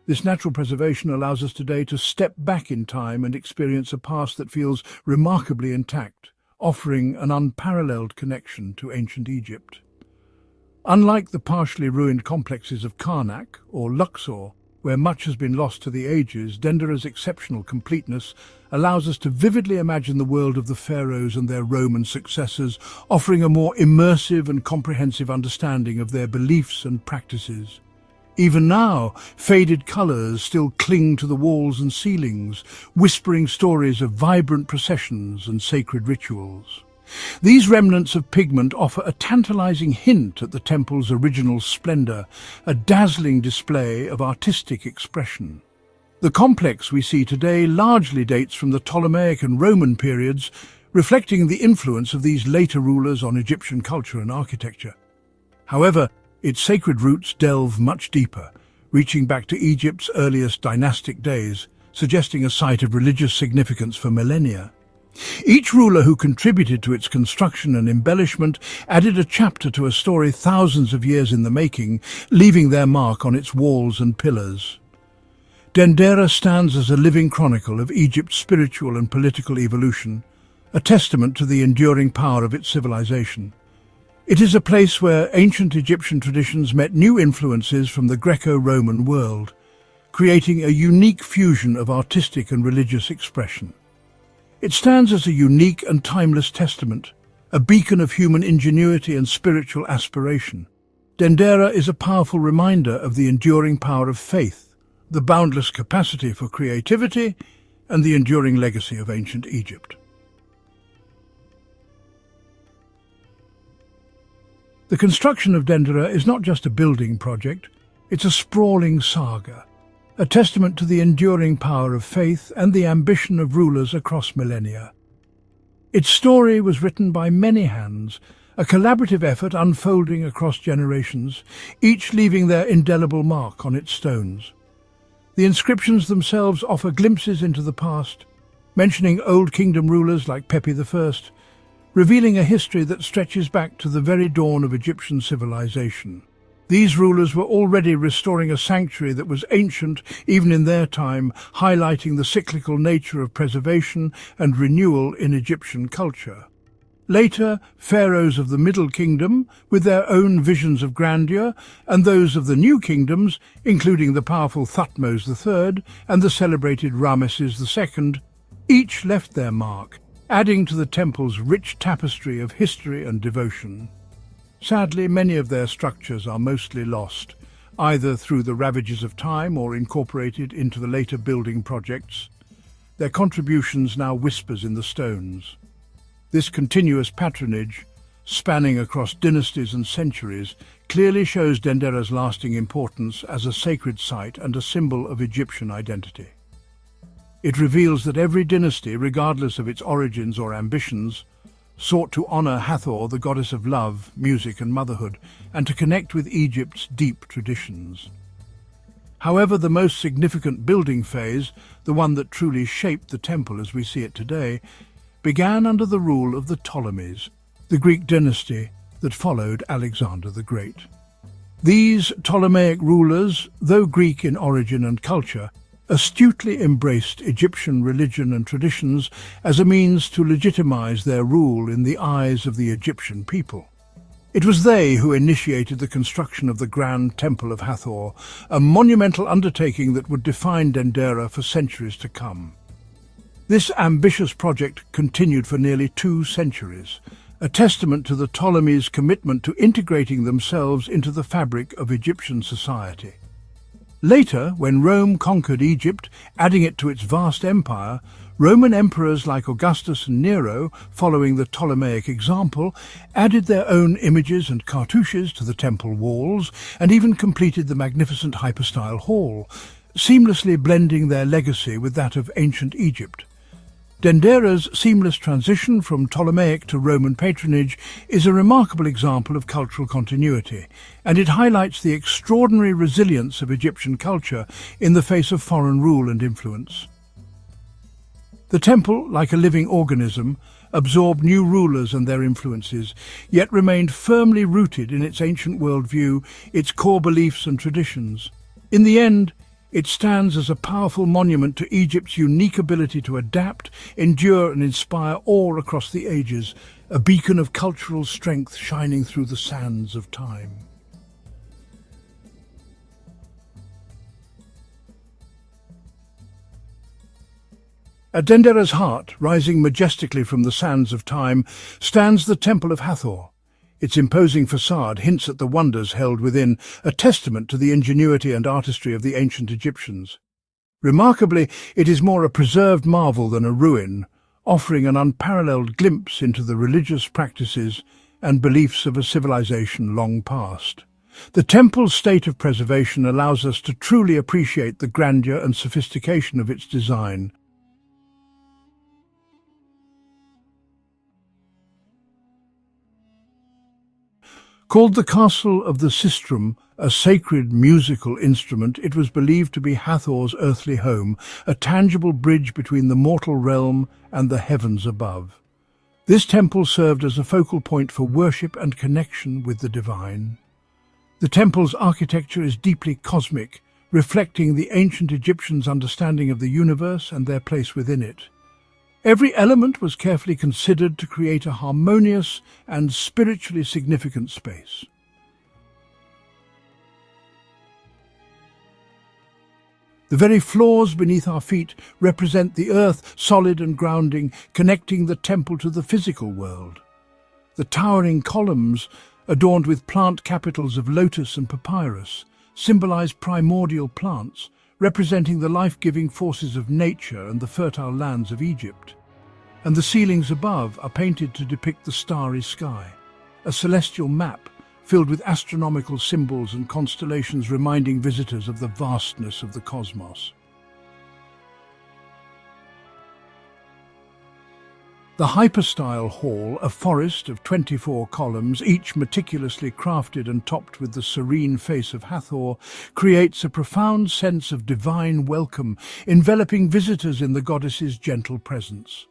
This natural preservation allows us today to step back in time and experience a past that feels remarkably intact, offering an unparalleled connection to ancient Egypt. Unlike the partially ruined complexes of Karnak or Luxor, where much has been lost to the ages, Dendera's exceptional completeness allows us to vividly imagine the world of the pharaohs and their Roman successors, offering a more immersive and comprehensive understanding of their beliefs and practices. Even now, faded colours still cling to the walls and ceilings, whispering stories of vibrant processions and sacred rituals. These remnants of pigment offer a tantalizing hint at the temple's original splendor, a dazzling display of artistic expression. The complex we see today largely dates from the Ptolemaic and Roman periods, reflecting the influence of these later rulers on Egyptian culture and architecture. However, its sacred roots delve much deeper, reaching back to Egypt's earliest dynastic days, suggesting a site of religious significance for millennia. Each ruler who contributed to its construction and embellishment added a chapter to a story thousands of years in the making, leaving their mark on its walls and pillars. Dendera stands as a living chronicle of Egypt's spiritual and political evolution, a testament to the enduring power of its civilization. It is a place where ancient Egyptian traditions met new influences from the Greco-Roman world, creating a unique fusion of artistic and religious expression. It stands as a unique and timeless testament, a beacon of human ingenuity and spiritual aspiration. Dendera is a powerful reminder of the enduring power of faith, the boundless capacity for creativity, and the enduring legacy of ancient Egypt. The construction of Dendera is not just a building project, it's a sprawling saga, a testament to the enduring power of faith and the ambition of rulers across millennia. Its story was written by many hands, a collaborative effort unfolding across generations, each leaving their indelible mark on its stones. The inscriptions themselves offer glimpses into the past, mentioning Old Kingdom rulers like Pepi I, revealing a history that stretches back to the very dawn of Egyptian civilization. These rulers were already restoring a sanctuary that was ancient even in their time, highlighting the cyclical nature of preservation and renewal in Egyptian culture. Later, pharaohs of the Middle Kingdom, with their own visions of grandeur, and those of the New Kingdoms, including the powerful Thutmose III and the celebrated Ramesses II, each left their mark, adding to the temple's rich tapestry of history and devotion. Sadly, many of their structures are mostly lost, either through the ravages of time or incorporated into the later building projects. Their contributions now whispers in the stones. This continuous patronage, spanning across dynasties and centuries, clearly shows Dendera's lasting importance as a sacred site and a symbol of Egyptian identity. It reveals that every dynasty, regardless of its origins or ambitions, sought to honor Hathor, the goddess of love, music and motherhood, and to connect with Egypt's deep traditions. However, the most significant building phase, the one that truly shaped the temple as we see it today, began under the rule of the Ptolemies, the Greek dynasty that followed Alexander the Great. These Ptolemaic rulers, though Greek in origin and culture, astutely embraced Egyptian religion and traditions as a means to legitimize their rule in the eyes of the Egyptian people. It was they who initiated the construction of the Grand Temple of Hathor, a monumental undertaking that would define Dendera for centuries to come. This ambitious project continued for nearly 2 centuries, a testament to the Ptolemies' commitment to integrating themselves into the fabric of Egyptian society. Later, when Rome conquered Egypt, adding it to its vast empire, Roman emperors like Augustus and Nero, following the Ptolemaic example, added their own images and cartouches to the temple walls and even completed the magnificent hypostyle hall, seamlessly blending their legacy with that of ancient Egypt. Dendera's seamless transition from Ptolemaic to Roman patronage is a remarkable example of cultural continuity, and it highlights the extraordinary resilience of Egyptian culture in the face of foreign rule and influence. The temple, like a living organism, absorbed new rulers and their influences, yet remained firmly rooted in its ancient worldview, its core beliefs and traditions. In the end, it stands as a powerful monument to Egypt's unique ability to adapt, endure and inspire awe across the ages, a beacon of cultural strength shining through the sands of time. At Dendera's heart, rising majestically from the sands of time, stands the Temple of Hathor. Its imposing facade hints at the wonders held within, a testament to the ingenuity and artistry of the ancient Egyptians. Remarkably, it is more a preserved marvel than a ruin, offering an unparalleled glimpse into the religious practices and beliefs of a civilization long past. The temple's state of preservation allows us to truly appreciate the grandeur and sophistication of its design. Called the Castle of the Sistrum, a sacred musical instrument, it was believed to be Hathor's earthly home, a tangible bridge between the mortal realm and the heavens above. This temple served as a focal point for worship and connection with the divine. The temple's architecture is deeply cosmic, reflecting the ancient Egyptians' understanding of the universe and their place within it. Every element was carefully considered to create a harmonious and spiritually significant space. The very floors beneath our feet represent the earth, solid and grounding, connecting the temple to the physical world. The towering columns, adorned with plant capitals of lotus and papyrus, symbolize primordial plants, representing the life-giving forces of nature and the fertile lands of Egypt. And the ceilings above are painted to depict the starry sky, a celestial map filled with astronomical symbols and constellations reminding visitors of the vastness of the cosmos. The hypostyle hall, a forest of 24 columns, each meticulously crafted and topped with the serene face of Hathor, creates a profound sense of divine welcome, enveloping visitors in the goddess's gentle presence.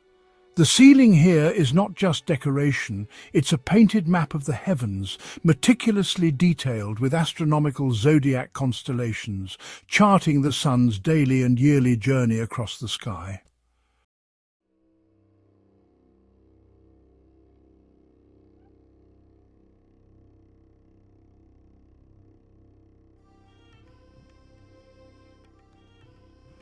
The ceiling here is not just decoration, it's a painted map of the heavens, meticulously detailed with astronomical zodiac constellations, charting the sun's daily and yearly journey across the sky.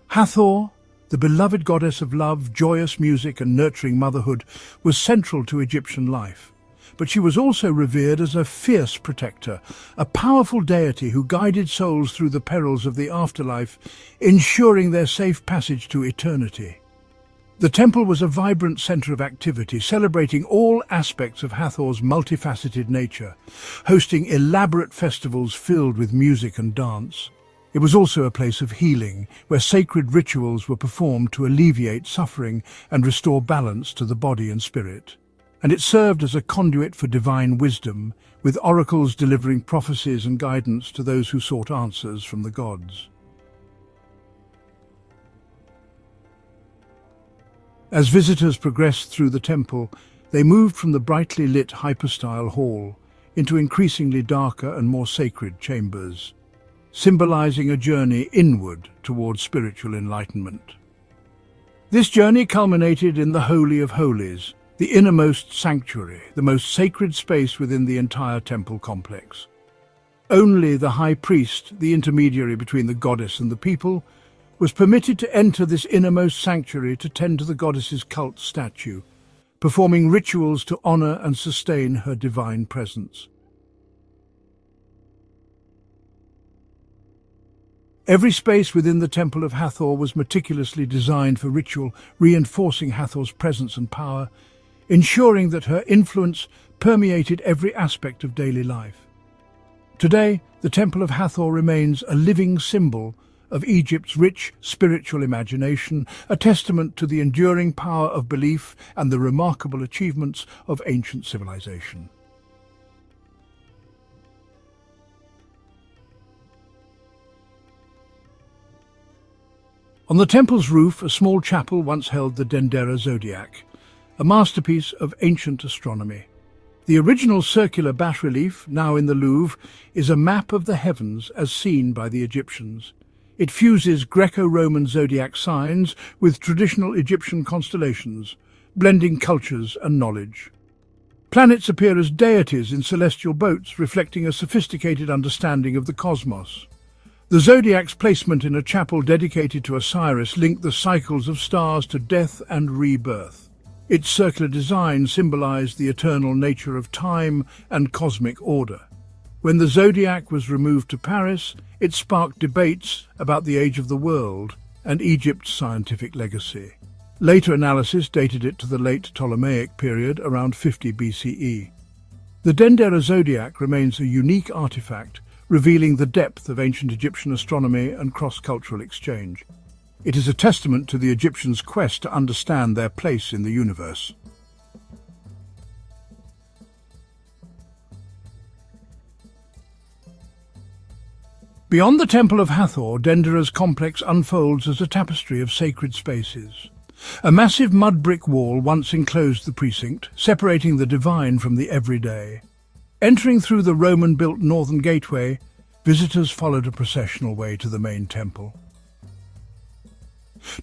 Hathor, the beloved goddess of love, joyous music and nurturing motherhood, was central to Egyptian life. But she was also revered as a fierce protector, a powerful deity who guided souls through the perils of the afterlife, ensuring their safe passage to eternity. The temple was a vibrant center of activity, celebrating all aspects of Hathor's multifaceted nature, hosting elaborate festivals filled with music and dance. It was also a place of healing, where sacred rituals were performed to alleviate suffering and restore balance to the body and spirit. And it served as a conduit for divine wisdom, with oracles delivering prophecies and guidance to those who sought answers from the gods. As visitors progressed through the temple, they moved from the brightly lit hypostyle hall into increasingly darker and more sacred chambers, symbolizing a journey inward towards spiritual enlightenment. This journey culminated in the Holy of Holies, the innermost sanctuary, the most sacred space within the entire temple complex. Only the high priest, the intermediary between the goddess and the people, was permitted to enter this innermost sanctuary to tend to the goddess's cult statue, performing rituals to honor and sustain her divine presence. Every space within the Temple of Hathor was meticulously designed for ritual, reinforcing Hathor's presence and power, ensuring that her influence permeated every aspect of daily life. Today, the Temple of Hathor remains a living symbol of Egypt's rich spiritual imagination, a testament to the enduring power of belief and the remarkable achievements of ancient civilization. On the temple's roof, a small chapel once held the Dendera Zodiac, a masterpiece of ancient astronomy. The original circular bas-relief, now in the Louvre, is a map of the heavens as seen by the Egyptians. It fuses Greco-Roman zodiac signs with traditional Egyptian constellations, blending cultures and knowledge. Planets appear as deities in celestial boats, reflecting a sophisticated understanding of the cosmos. The zodiac's placement in a chapel dedicated to Osiris linked the cycles of stars to death and rebirth. Its circular design symbolized the eternal nature of time and cosmic order. When the zodiac was removed to Paris, it sparked debates about the age of the world and Egypt's scientific legacy. Later analysis dated it to the late Ptolemaic period, around 50 BCE. The Dendera zodiac remains a unique artifact, revealing the depth of ancient Egyptian astronomy and cross-cultural exchange. It is a testament to the Egyptians' quest to understand their place in the universe. Beyond the Temple of Hathor, Dendera's complex unfolds as a tapestry of sacred spaces. A massive mud brick wall once enclosed the precinct, separating the divine from the everyday. Entering through the Roman-built northern gateway, visitors followed a processional way to the main temple.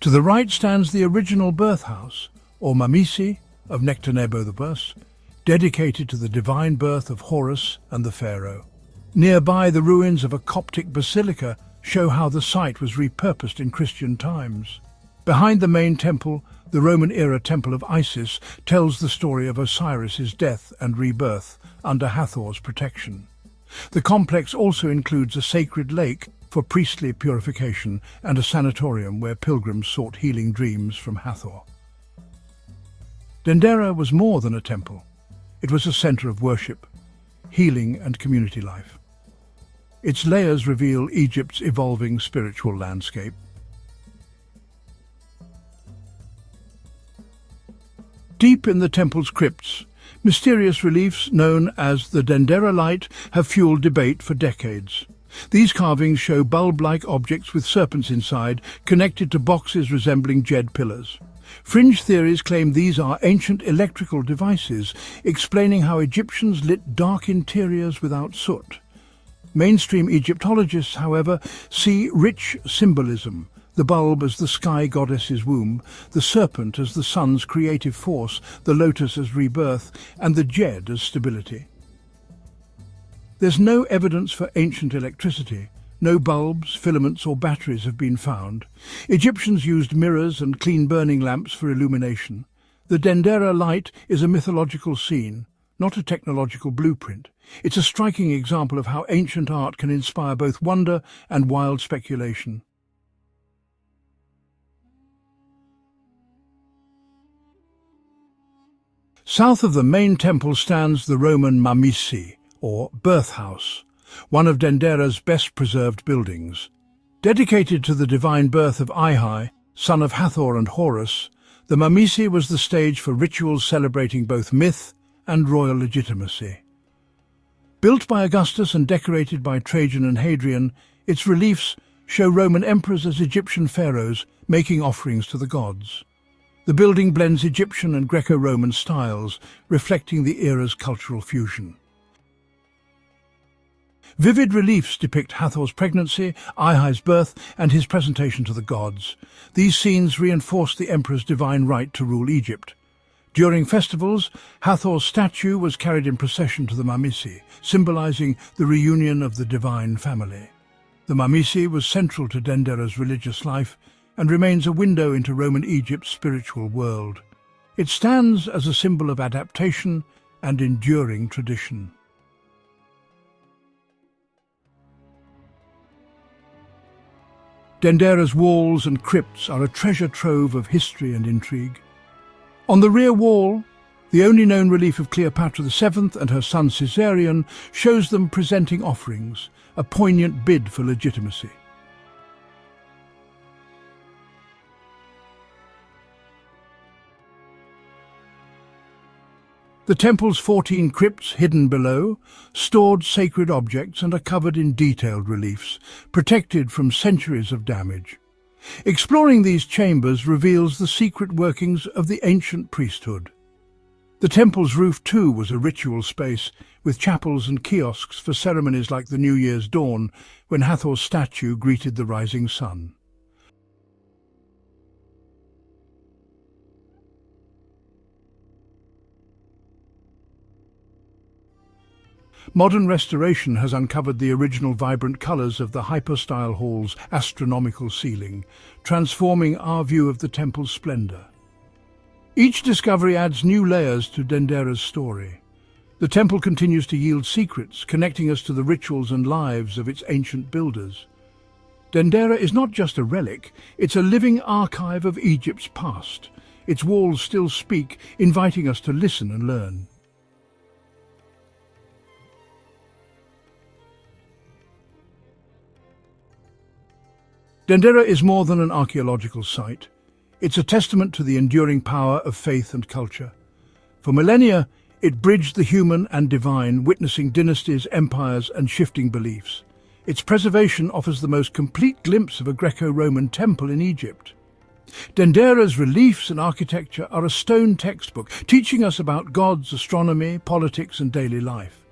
To the right stands the original birthhouse, or Mamisi, of Nectanebo I, dedicated to the divine birth of Horus and the pharaoh. Nearby, the ruins of a Coptic basilica show how the site was repurposed in Christian times. Behind the main temple, the Roman-era Temple of Isis tells the story of Osiris's death and rebirth under Hathor's protection. The complex also includes a sacred lake for priestly purification and a sanatorium where pilgrims sought healing dreams from Hathor. Dendera was more than a temple. It was a center of worship, healing and community life. Its layers reveal Egypt's evolving spiritual landscape. Deep in the temple's crypts, mysterious reliefs known as the Dendera Light have fueled debate for decades. These carvings show bulb-like objects with serpents inside, connected to boxes resembling jade pillars. Fringe theories claim these are ancient electrical devices, explaining how Egyptians lit dark interiors without soot. Mainstream Egyptologists, however, see rich symbolism: the bulb as the sky goddess's womb, the serpent as the sun's creative force, the lotus as rebirth, and the jade as stability. There's no evidence for ancient electricity. No bulbs, filaments or batteries have been found. Egyptians used mirrors and clean-burning lamps for illumination. The Dendera light is a mythological scene, not a technological blueprint. It's a striking example of how ancient art can inspire both wonder and wild speculation. South of the main temple stands the Roman Mamisi, or birthhouse, one of Dendera's best-preserved buildings. Dedicated to the divine birth of Ai, son of Hathor and Horus, the Mamisi was the stage for rituals celebrating both myth and royal legitimacy. Built by Augustus and decorated by Trajan and Hadrian, its reliefs show Roman emperors as Egyptian pharaohs making offerings to the gods. The building blends Egyptian and Greco-Roman styles, reflecting the era's cultural fusion. Vivid reliefs depict Hathor's pregnancy, Ai's birth, and his presentation to the gods. These scenes reinforce the emperor's divine right to rule Egypt. During festivals, Hathor's statue was carried in procession to the Mamisi, symbolizing the reunion of the divine family. The Mamisi was central to Dendera's religious life and remains a window into Roman Egypt's spiritual world. It stands as a symbol of adaptation and enduring tradition. Dendera's walls and crypts are a treasure trove of history and intrigue. On the rear wall, the only known relief of Cleopatra VII and her son Caesarion shows them presenting offerings, a poignant bid for legitimacy. The temple's 14 crypts hidden below stored sacred objects and are covered in detailed reliefs, protected from centuries of damage. Exploring these chambers reveals the secret workings of the ancient priesthood. The temple's roof too was a ritual space, with chapels and kiosks for ceremonies like the New Year's dawn, when Hathor's statue greeted the rising sun. Modern restoration has uncovered the original vibrant colours of the hypostyle hall's astronomical ceiling, transforming our view of the temple's splendour. Each discovery adds new layers to Dendera's story. The temple continues to yield secrets, connecting us to the rituals and lives of its ancient builders. Dendera is not just a relic, it's a living archive of Egypt's past. Its walls still speak, inviting us to listen and learn. Dendera is more than an archaeological site. It's a testament to the enduring power of faith and culture. For millennia, it bridged the human and divine, witnessing dynasties, empires, and shifting beliefs. Its preservation offers the most complete glimpse of a Greco-Roman temple in Egypt. Dendera's reliefs and architecture are a stone textbook, teaching us about gods, astronomy, politics, and daily life.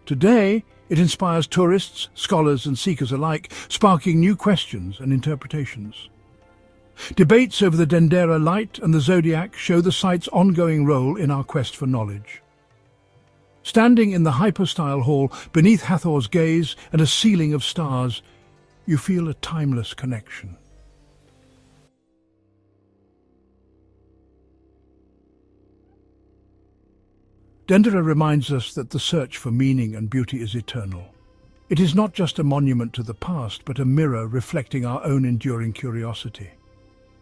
Today, it inspires tourists, scholars and seekers alike, sparking new questions and interpretations. Debates over the Dendera light and the Zodiac show the site's ongoing role in our quest for knowledge. Standing in the hypostyle hall, beneath Hathor's gaze and a ceiling of stars, you feel a timeless connection. Dendera reminds us that the search for meaning and beauty is eternal. It is not just a monument to the past, but a mirror reflecting our own enduring curiosity.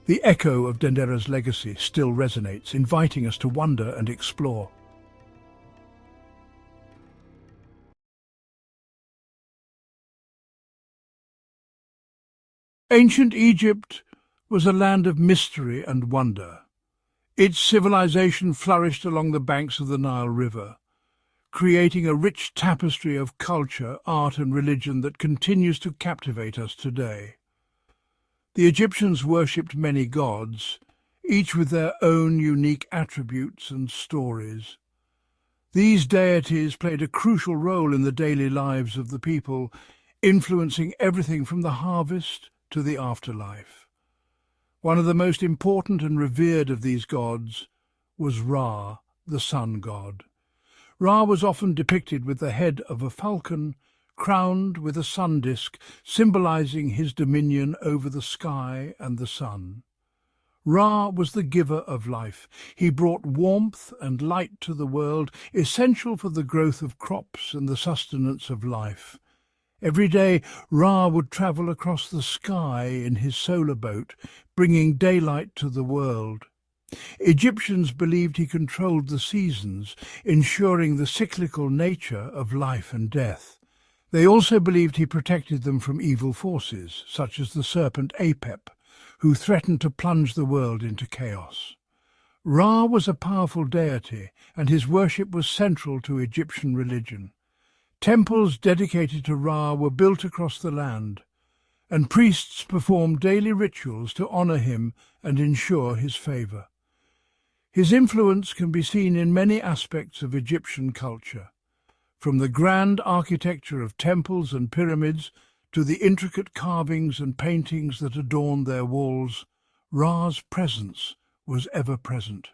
The echo of Dendera's legacy still resonates, inviting us to wonder and explore. Ancient Egypt was a land of mystery and wonder. Its civilization flourished along the banks of the Nile River, creating a rich tapestry of culture, art and religion that continues to captivate us today. The Egyptians worshipped many gods, each with their own unique attributes and stories. These deities played a crucial role in the daily lives of the people, influencing everything from the harvest to the afterlife. One of the most important and revered of these gods was Ra, the sun god. Ra was often depicted with the head of a falcon, crowned with a sun disk, symbolizing his dominion over the sky and the sun. Ra was the giver of life. He brought warmth and light to the world, essential for the growth of crops and the sustenance of life. Every day, Ra would travel across the sky in his solar boat, bringing daylight to the world. Egyptians believed he controlled the seasons, ensuring the cyclical nature of life and death. They also believed he protected them from evil forces, such as the serpent Apep, who threatened to plunge the world into chaos. Ra was a powerful deity, and his worship was central to Egyptian religion. Temples dedicated to Ra were built across the land, and priests performed daily rituals to honor him and ensure his favor. His influence can be seen in many aspects of Egyptian culture, from the grand architecture of temples and pyramids to the intricate carvings and paintings that adorned their walls. Ra's presence was ever present.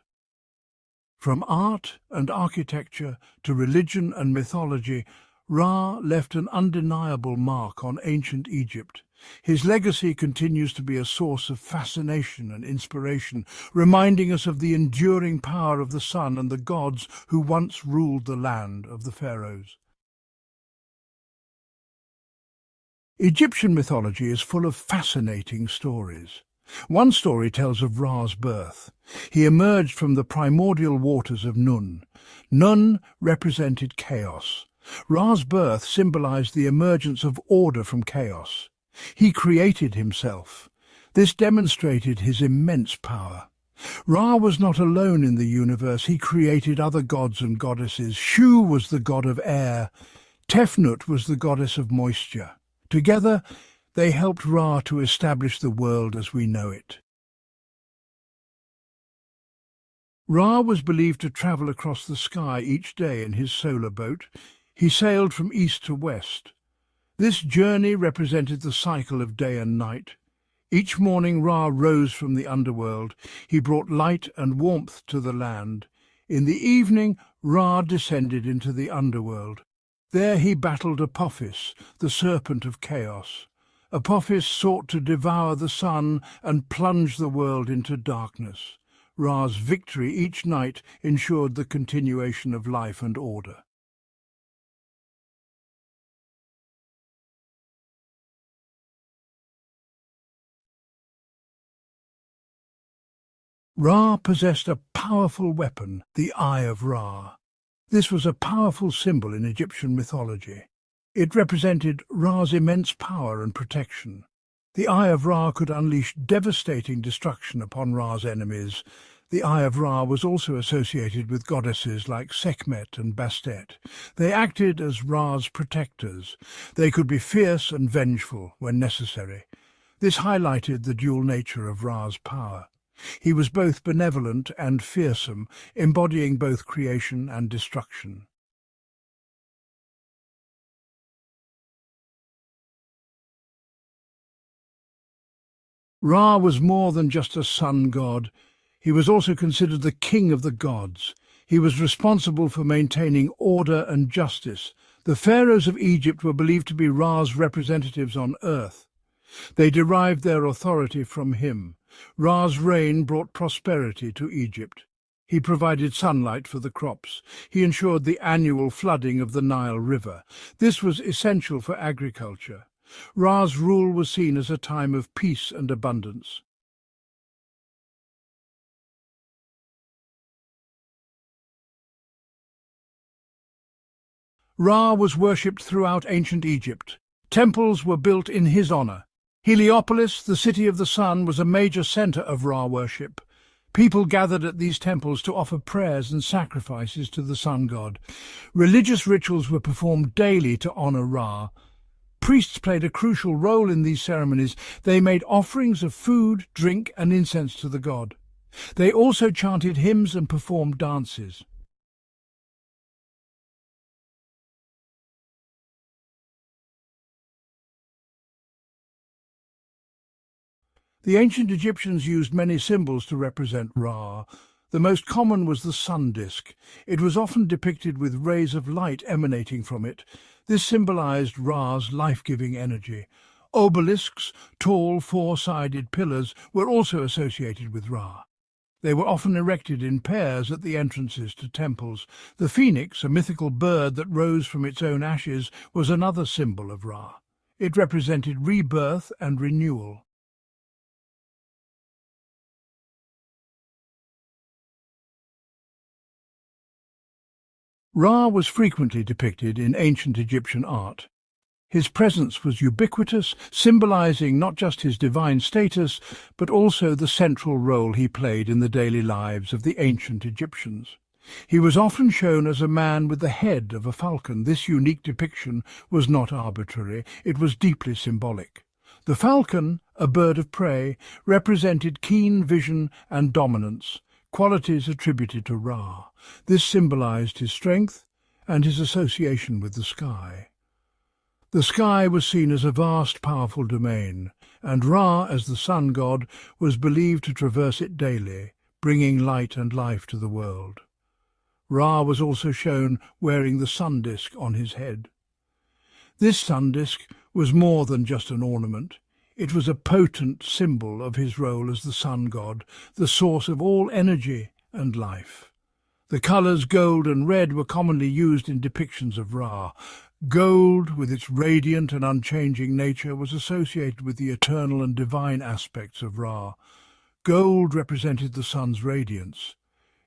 From art and architecture to religion and mythology, Ra left an undeniable mark on ancient Egypt. His legacy continues to be a source of fascination and inspiration, reminding us of the enduring power of the sun and the gods who once ruled the land of the pharaohs. Egyptian mythology is full of fascinating stories. One story tells of Ra's birth. He emerged from the primordial waters of Nun. Nun represented chaos. Ra's birth symbolized the emergence of order from chaos. He created himself. This demonstrated his immense power. Ra was not alone in the universe. He created other gods and goddesses. Shu was the god of air. Tefnut was the goddess of moisture. Together, they helped Ra to establish the world as we know it. Ra was believed to travel across the sky each day in his solar boat. He sailed from east to west. This journey represented the cycle of day and night. Each morning Ra rose from the underworld. He brought light and warmth to the land. In the evening, Ra descended into the underworld. There he battled Apophis, the serpent of chaos. Apophis sought to devour the sun and plunge the world into darkness. Ra's victory each night ensured the continuation of life and order. Ra possessed a powerful weapon, the Eye of Ra. This was a powerful symbol in Egyptian mythology. It represented Ra's immense power and protection. The Eye of Ra could unleash devastating destruction upon Ra's enemies. The Eye of Ra was also associated with goddesses like Sekhmet and Bastet. They acted as Ra's protectors. They could be fierce and vengeful when necessary. This highlighted the dual nature of Ra's power. He was both benevolent and fearsome, embodying both creation and destruction. Ra was more than just a sun god. He was also considered the king of the gods. He was responsible for maintaining order and justice. The pharaohs of Egypt were believed to be Ra's representatives on earth. They derived their authority from him. Ra's reign brought prosperity to Egypt. He provided sunlight for the crops. He ensured the annual flooding of the Nile River. This was essential for agriculture. Ra's rule was seen as a time of peace and abundance. Ra was worshipped throughout ancient Egypt. Temples were built in his honor. Heliopolis, the city of the sun, was a major center of Ra worship. People gathered at these temples to offer prayers and sacrifices to the sun god. Religious rituals were performed daily to honor Ra. Priests played a crucial role in these ceremonies. They made offerings of food, drink, and incense to the god. They also chanted hymns and performed dances. The ancient Egyptians used many symbols to represent Ra. The most common was the sun disk. It was often depicted with rays of light emanating from it. This symbolized Ra's life-giving energy. Obelisks, tall four-sided pillars, were also associated with Ra. They were often erected in pairs at the entrances to temples. The phoenix, a mythical bird that rose from its own ashes, was another symbol of Ra. It represented rebirth and renewal. Ra was frequently depicted in ancient Egyptian art. His presence was ubiquitous, symbolizing not just his divine status, but also the central role he played in the daily lives of the ancient Egyptians. He was often shown as a man with the head of a falcon. This unique depiction was not arbitrary, it was deeply symbolic. The falcon, a bird of prey, represented keen vision and dominance, qualities attributed to Ra. This symbolized his strength and his association with the sky. The sky was seen as a vast, powerful domain, and Ra, as the sun god, was believed to traverse it daily, bringing light and life to the world. Ra was also shown wearing the sun disk on his head. This sun disk was more than just an ornament. It was a potent symbol of his role as the sun god, the source of all energy and life. The colours gold and red were commonly used in depictions of Ra. Gold, with its radiant and unchanging nature, was associated with the eternal and divine aspects of Ra. Gold represented the sun's radiance.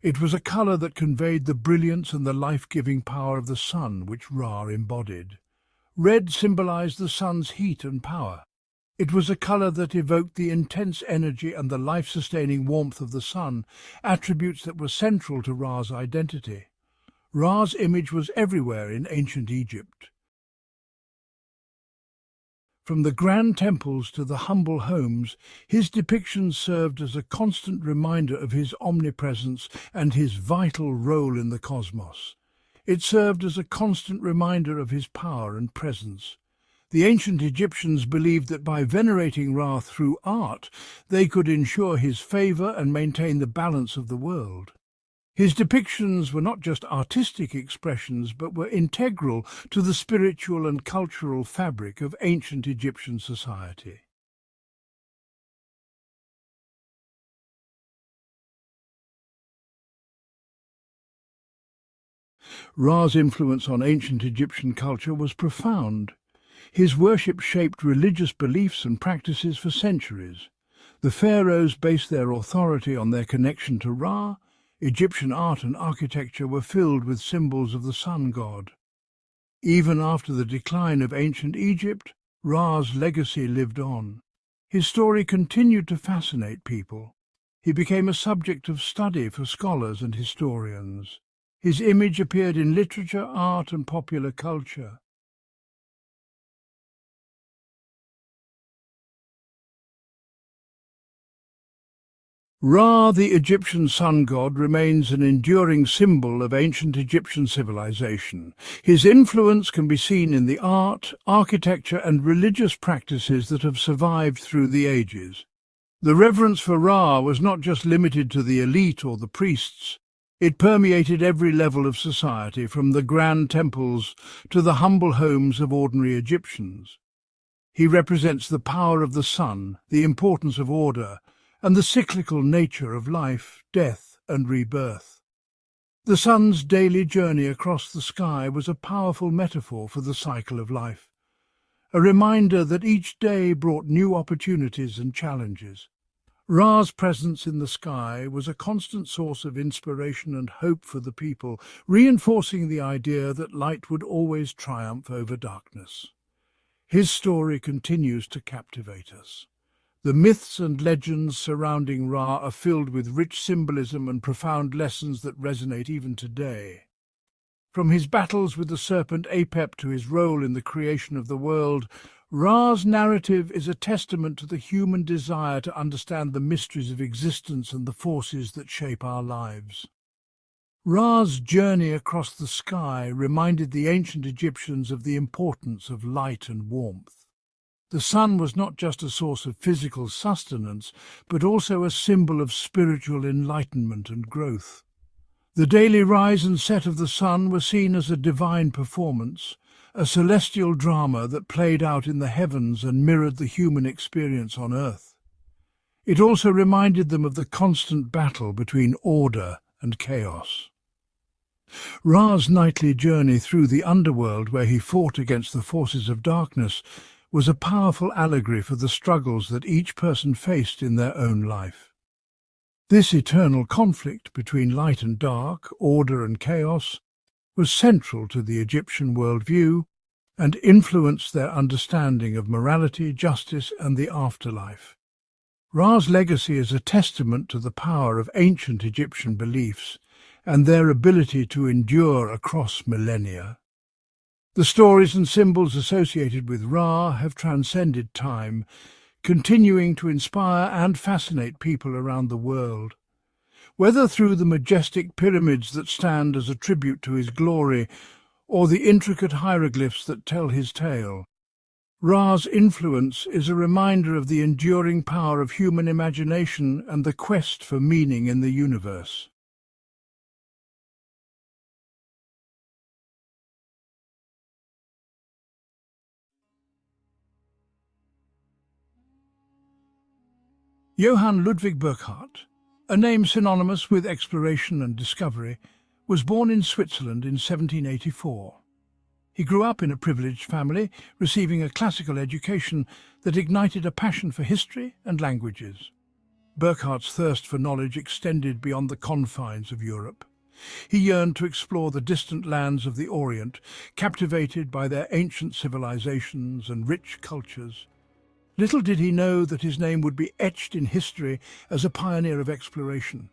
It was a colour that conveyed the brilliance and the life-giving power of the sun, which Ra embodied. Red symbolized the sun's heat and power. It was a colour that evoked the intense energy and the life-sustaining warmth of the sun, attributes that were central to Ra's identity. Ra's image was everywhere in ancient Egypt. From the grand temples to the humble homes, his depictions served as a constant reminder of his omnipresence and his vital role in the cosmos. It served as a constant reminder of his power and presence. The ancient Egyptians believed that by venerating Ra through art, they could ensure his favour and maintain the balance of the world. His depictions were not just artistic expressions, but were integral to the spiritual and cultural fabric of ancient Egyptian society. Ra's influence on ancient Egyptian culture was profound. His worship shaped religious beliefs and practices for centuries. The pharaohs based their authority on their connection to Ra. Egyptian art and architecture were filled with symbols of the sun god. Even after the decline of ancient Egypt, Ra's legacy lived on. His story continued to fascinate people. He became a subject of study for scholars and historians. His image appeared in literature, art, and popular culture. Ra, the Egyptian sun god, remains an enduring symbol of ancient Egyptian civilization. His influence can be seen in the art, architecture, and religious practices that have survived through the ages. The reverence for Ra was not just limited to the elite or the priests. It permeated every level of society, from the grand temples to the humble homes of ordinary Egyptians. He represents the power of the sun, the importance of order, and the cyclical nature of life, death, and rebirth. The sun's daily journey across the sky was a powerful metaphor for the cycle of life, a reminder that each day brought new opportunities and challenges. Ra's presence in the sky was a constant source of inspiration and hope for the people, reinforcing the idea that light would always triumph over darkness. His story continues to captivate us. The myths and legends surrounding Ra are filled with rich symbolism and profound lessons that resonate even today. From his battles with the serpent Apep to his role in the creation of the world, Ra's narrative is a testament to the human desire to understand the mysteries of existence and the forces that shape our lives. Ra's journey across the sky reminded the ancient Egyptians of the importance of light and warmth. The sun was not just a source of physical sustenance, but also a symbol of spiritual enlightenment and growth. The daily rise and set of the sun were seen as a divine performance, a celestial drama that played out in the heavens and mirrored the human experience on earth. It also reminded them of the constant battle between order and chaos. Ra's nightly journey through the underworld, where he fought against the forces of darkness, was a powerful allegory for the struggles that each person faced in their own life. This eternal conflict between light and dark, order and chaos, was central to the Egyptian worldview and influenced their understanding of morality, justice, and the afterlife. Ra's legacy is a testament to the power of ancient Egyptian beliefs and their ability to endure across millennia. The stories and symbols associated with Ra have transcended time, continuing to inspire and fascinate people around the world. Whether through the majestic pyramids that stand as a tribute to his glory, or the intricate hieroglyphs that tell his tale, Ra's influence is a reminder of the enduring power of human imagination and the quest for meaning in the universe. Johann Ludwig Burckhardt, a name synonymous with exploration and discovery, was born in Switzerland in 1784. He grew up in a privileged family, receiving a classical education that ignited a passion for history and languages. Burckhardt's thirst for knowledge extended beyond the confines of Europe. He yearned to explore the distant lands of the Orient, captivated by their ancient civilizations and rich cultures. Little did he know that his name would be etched in history as a pioneer of exploration,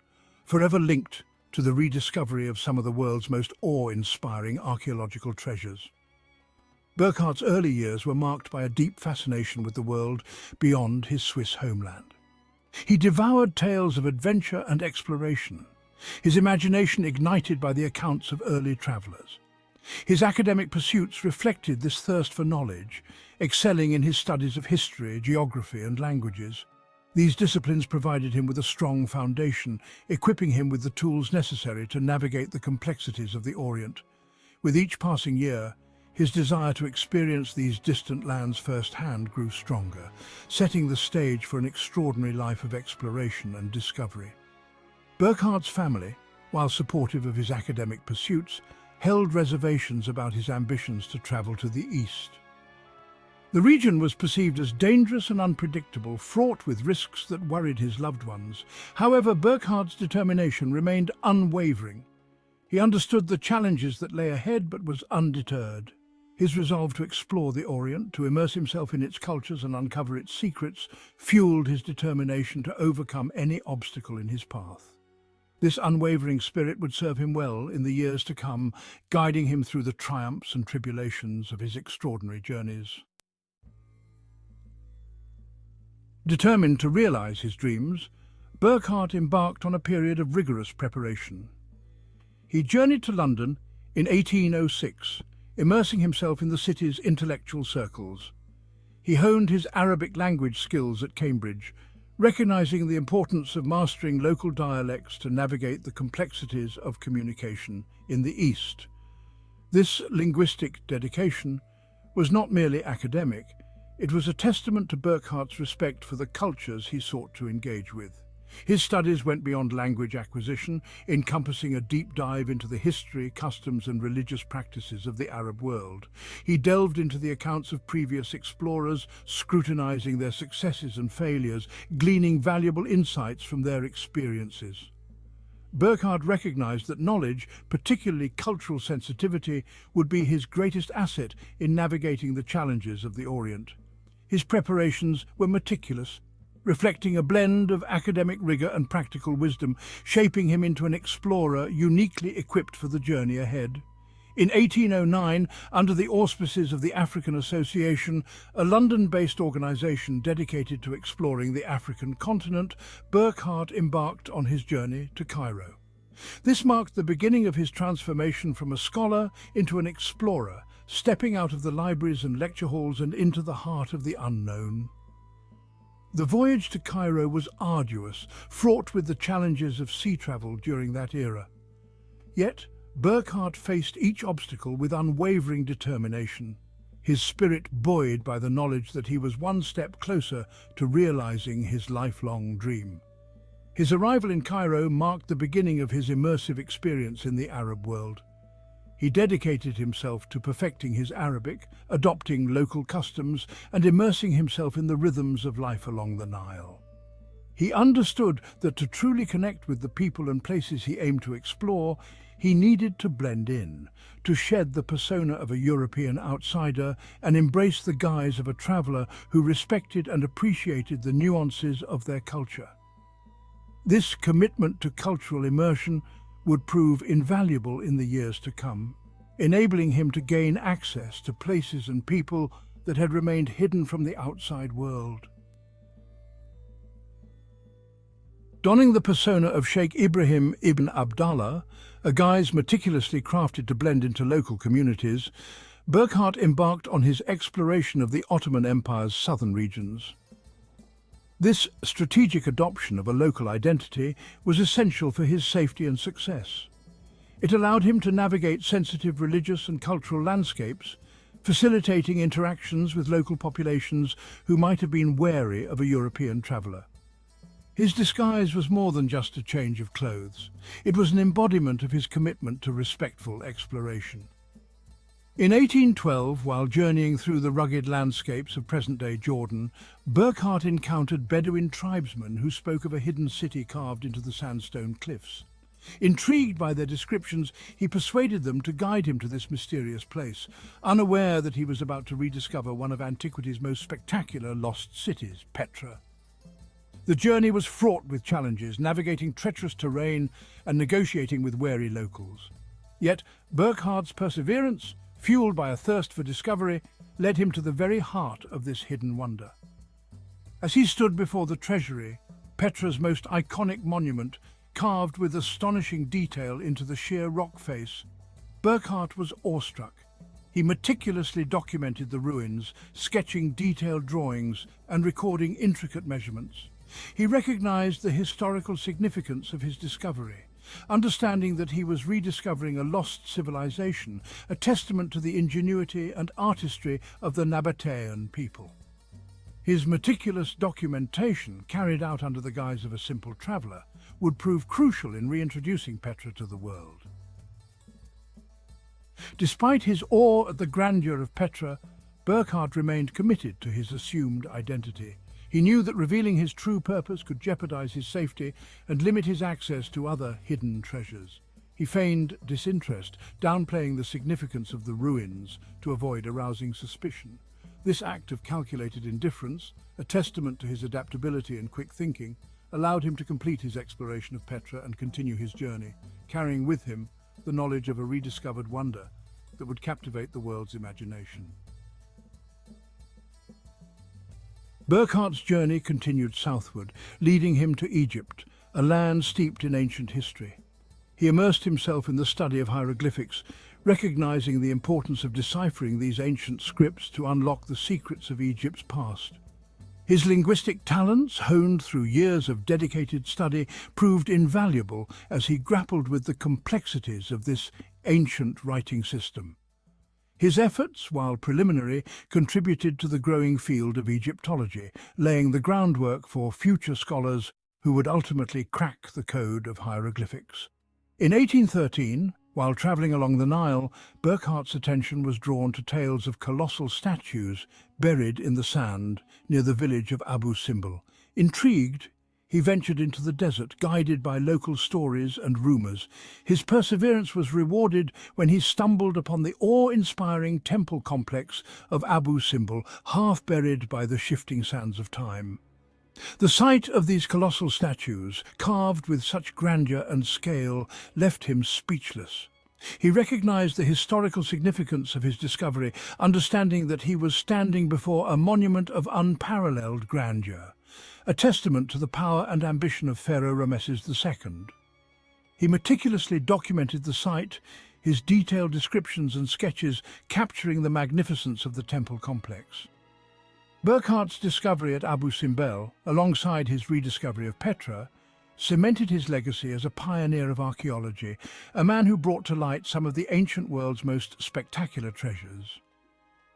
forever linked to the rediscovery of some of the world's most awe-inspiring archaeological treasures. Burckhardt's early years were marked by a deep fascination with the world beyond his Swiss homeland. He devoured tales of adventure and exploration, his imagination ignited by the accounts of early travellers. His academic pursuits reflected this thirst for knowledge, excelling in his studies of history, geography and languages. These disciplines provided him with a strong foundation, equipping him with the tools necessary to navigate the complexities of the Orient. With each passing year, his desire to experience these distant lands firsthand grew stronger, setting the stage for an extraordinary life of exploration and discovery. Burckhardt's family, while supportive of his academic pursuits, held reservations about his ambitions to travel to the east. The region was perceived as dangerous and unpredictable, fraught with risks that worried his loved ones. However, Burckhardt's determination remained unwavering. He understood the challenges that lay ahead but was undeterred. His resolve to explore the Orient, to immerse himself in its cultures and uncover its secrets, fueled his determination to overcome any obstacle in his path. This unwavering spirit would serve him well in the years to come, guiding him through the triumphs and tribulations of his extraordinary journeys. Determined to realize his dreams, Burckhardt embarked on a period of rigorous preparation. He journeyed to London in 1806, immersing himself in the city's intellectual circles. He honed his Arabic language skills at Cambridge, recognizing the importance of mastering local dialects to navigate the complexities of communication in the East. This linguistic dedication was not merely academic, it was a testament to Burckhardt's respect for the cultures he sought to engage with. His studies went beyond language acquisition, encompassing a deep dive into the history, customs and religious practices of the Arab world. He delved into the accounts of previous explorers, scrutinizing their successes and failures, gleaning valuable insights from their experiences. Burckhardt recognized that knowledge, particularly cultural sensitivity, would be his greatest asset in navigating the challenges of the Orient. His preparations were meticulous, reflecting a blend of academic rigor and practical wisdom, shaping him into an explorer uniquely equipped for the journey ahead. In 1809, under the auspices of the African Association, a London-based organization dedicated to exploring the African continent, Burckhardt embarked on his journey to Cairo. This marked the beginning of his transformation from a scholar into an explorer, stepping out of the libraries and lecture halls and into the heart of the unknown. The voyage to Cairo was arduous, fraught with the challenges of sea travel during that era. Yet, Burckhardt faced each obstacle with unwavering determination, his spirit buoyed by the knowledge that he was one step closer to realizing his lifelong dream. His arrival in Cairo marked the beginning of his immersive experience in the Arab world. He dedicated himself to perfecting his Arabic, adopting local customs, and immersing himself in the rhythms of life along the Nile. He understood that to truly connect with the people and places he aimed to explore, he needed to blend in, to shed the persona of a European outsider and embrace the guise of a traveler who respected and appreciated the nuances of their culture. This commitment to cultural immersion would prove invaluable in the years to come, enabling him to gain access to places and people that had remained hidden from the outside world. Donning the persona of Sheikh Ibrahim ibn Abdallah, a guise meticulously crafted to blend into local communities, Burckhardt embarked on his exploration of the Ottoman Empire's southern regions. This strategic adoption of a local identity was essential for his safety and success. It allowed him to navigate sensitive religious and cultural landscapes, facilitating interactions with local populations who might have been wary of a European traveller. His disguise was more than just a change of clothes. It was an embodiment of his commitment to respectful exploration. In 1812, while journeying through the rugged landscapes of present-day Jordan, Burckhardt encountered Bedouin tribesmen who spoke of a hidden city carved into the sandstone cliffs. Intrigued by their descriptions, he persuaded them to guide him to this mysterious place, unaware that he was about to rediscover one of antiquity's most spectacular lost cities, Petra. The journey was fraught with challenges, navigating treacherous terrain and negotiating with wary locals. Yet Burckhardt's perseverance, fueled by a thirst for discovery, led him to the very heart of this hidden wonder. As he stood before the treasury, Petra's most iconic monument, carved with astonishing detail into the sheer rock face, Burckhardt was awestruck. He meticulously documented the ruins, sketching detailed drawings and recording intricate measurements. He recognized the historical significance of his discovery, understanding that he was rediscovering a lost civilization, a testament to the ingenuity and artistry of the Nabatean people. His meticulous documentation, carried out under the guise of a simple traveler, would prove crucial in reintroducing Petra to the world. Despite his awe at the grandeur of Petra, Burckhardt remained committed to his assumed identity. He knew that revealing his true purpose could jeopardize his safety and limit his access to other hidden treasures. He feigned disinterest, downplaying the significance of the ruins to avoid arousing suspicion. This act of calculated indifference, a testament to his adaptability and quick thinking, allowed him to complete his exploration of Petra and continue his journey, carrying with him the knowledge of a rediscovered wonder that would captivate the world's imagination. Burckhardt's journey continued southward, leading him to Egypt, a land steeped in ancient history. He immersed himself in the study of hieroglyphics, recognizing the importance of deciphering these ancient scripts to unlock the secrets of Egypt's past. His linguistic talents, honed through years of dedicated study, proved invaluable as he grappled with the complexities of this ancient writing system. His efforts, while preliminary, contributed to the growing field of Egyptology, laying the groundwork for future scholars who would ultimately crack the code of hieroglyphics. In 1813, while travelling along the Nile, Burckhardt's attention was drawn to tales of colossal statues buried in the sand near the village of Abu Simbel. Intrigued, he ventured into the desert, guided by local stories and rumours. His perseverance was rewarded when he stumbled upon the awe-inspiring temple complex of Abu Simbel, half buried by the shifting sands of time. The sight of these colossal statues, carved with such grandeur and scale, left him speechless. He recognized the historical significance of his discovery, understanding that he was standing before a monument of unparalleled grandeur, a testament to the power and ambition of Pharaoh Ramesses II. He meticulously documented the site, his detailed descriptions and sketches capturing the magnificence of the temple complex. Burckhardt's discovery at Abu Simbel, alongside his rediscovery of Petra, cemented his legacy as a pioneer of archaeology, a man who brought to light some of the ancient world's most spectacular treasures.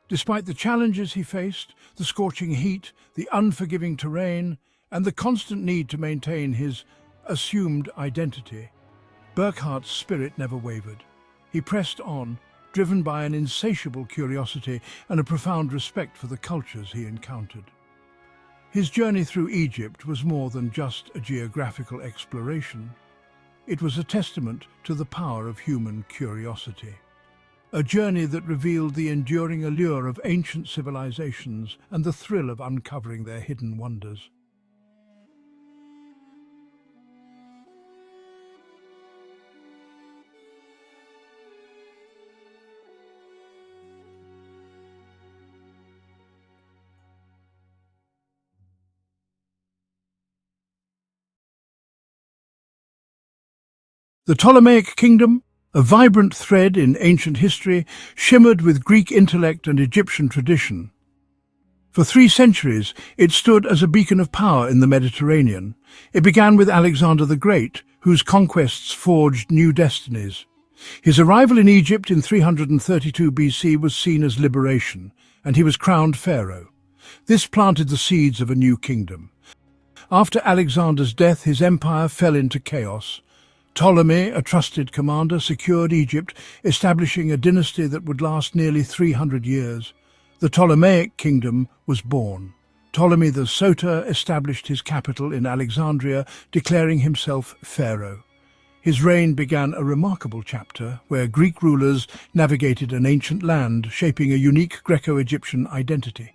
Despite the challenges he faced, the scorching heat, the unforgiving terrain, and the constant need to maintain his assumed identity, Burckhardt's spirit never wavered. He pressed on, driven by an insatiable curiosity and a profound respect for the cultures he encountered. His journey through Egypt was more than just a geographical exploration. It was a testament to the power of human curiosity. A journey that revealed the enduring allure of ancient civilizations and the thrill of uncovering their hidden wonders. The Ptolemaic Kingdom, a vibrant thread in ancient history, shimmered with Greek intellect and Egyptian tradition. For 3 centuries, it stood as a beacon of power in the Mediterranean. It began with Alexander the Great, whose conquests forged new destinies. His arrival in Egypt in 332 BC was seen as liberation, and he was crowned pharaoh. This planted the seeds of a new kingdom. After Alexander's death, his empire fell into chaos. Ptolemy, a trusted commander, secured Egypt, establishing a dynasty that would last nearly 300 years. The Ptolemaic Kingdom was born. Ptolemy the Soter established his capital in Alexandria, declaring himself pharaoh. His reign began a remarkable chapter where Greek rulers navigated an ancient land, shaping a unique Greco-Egyptian identity.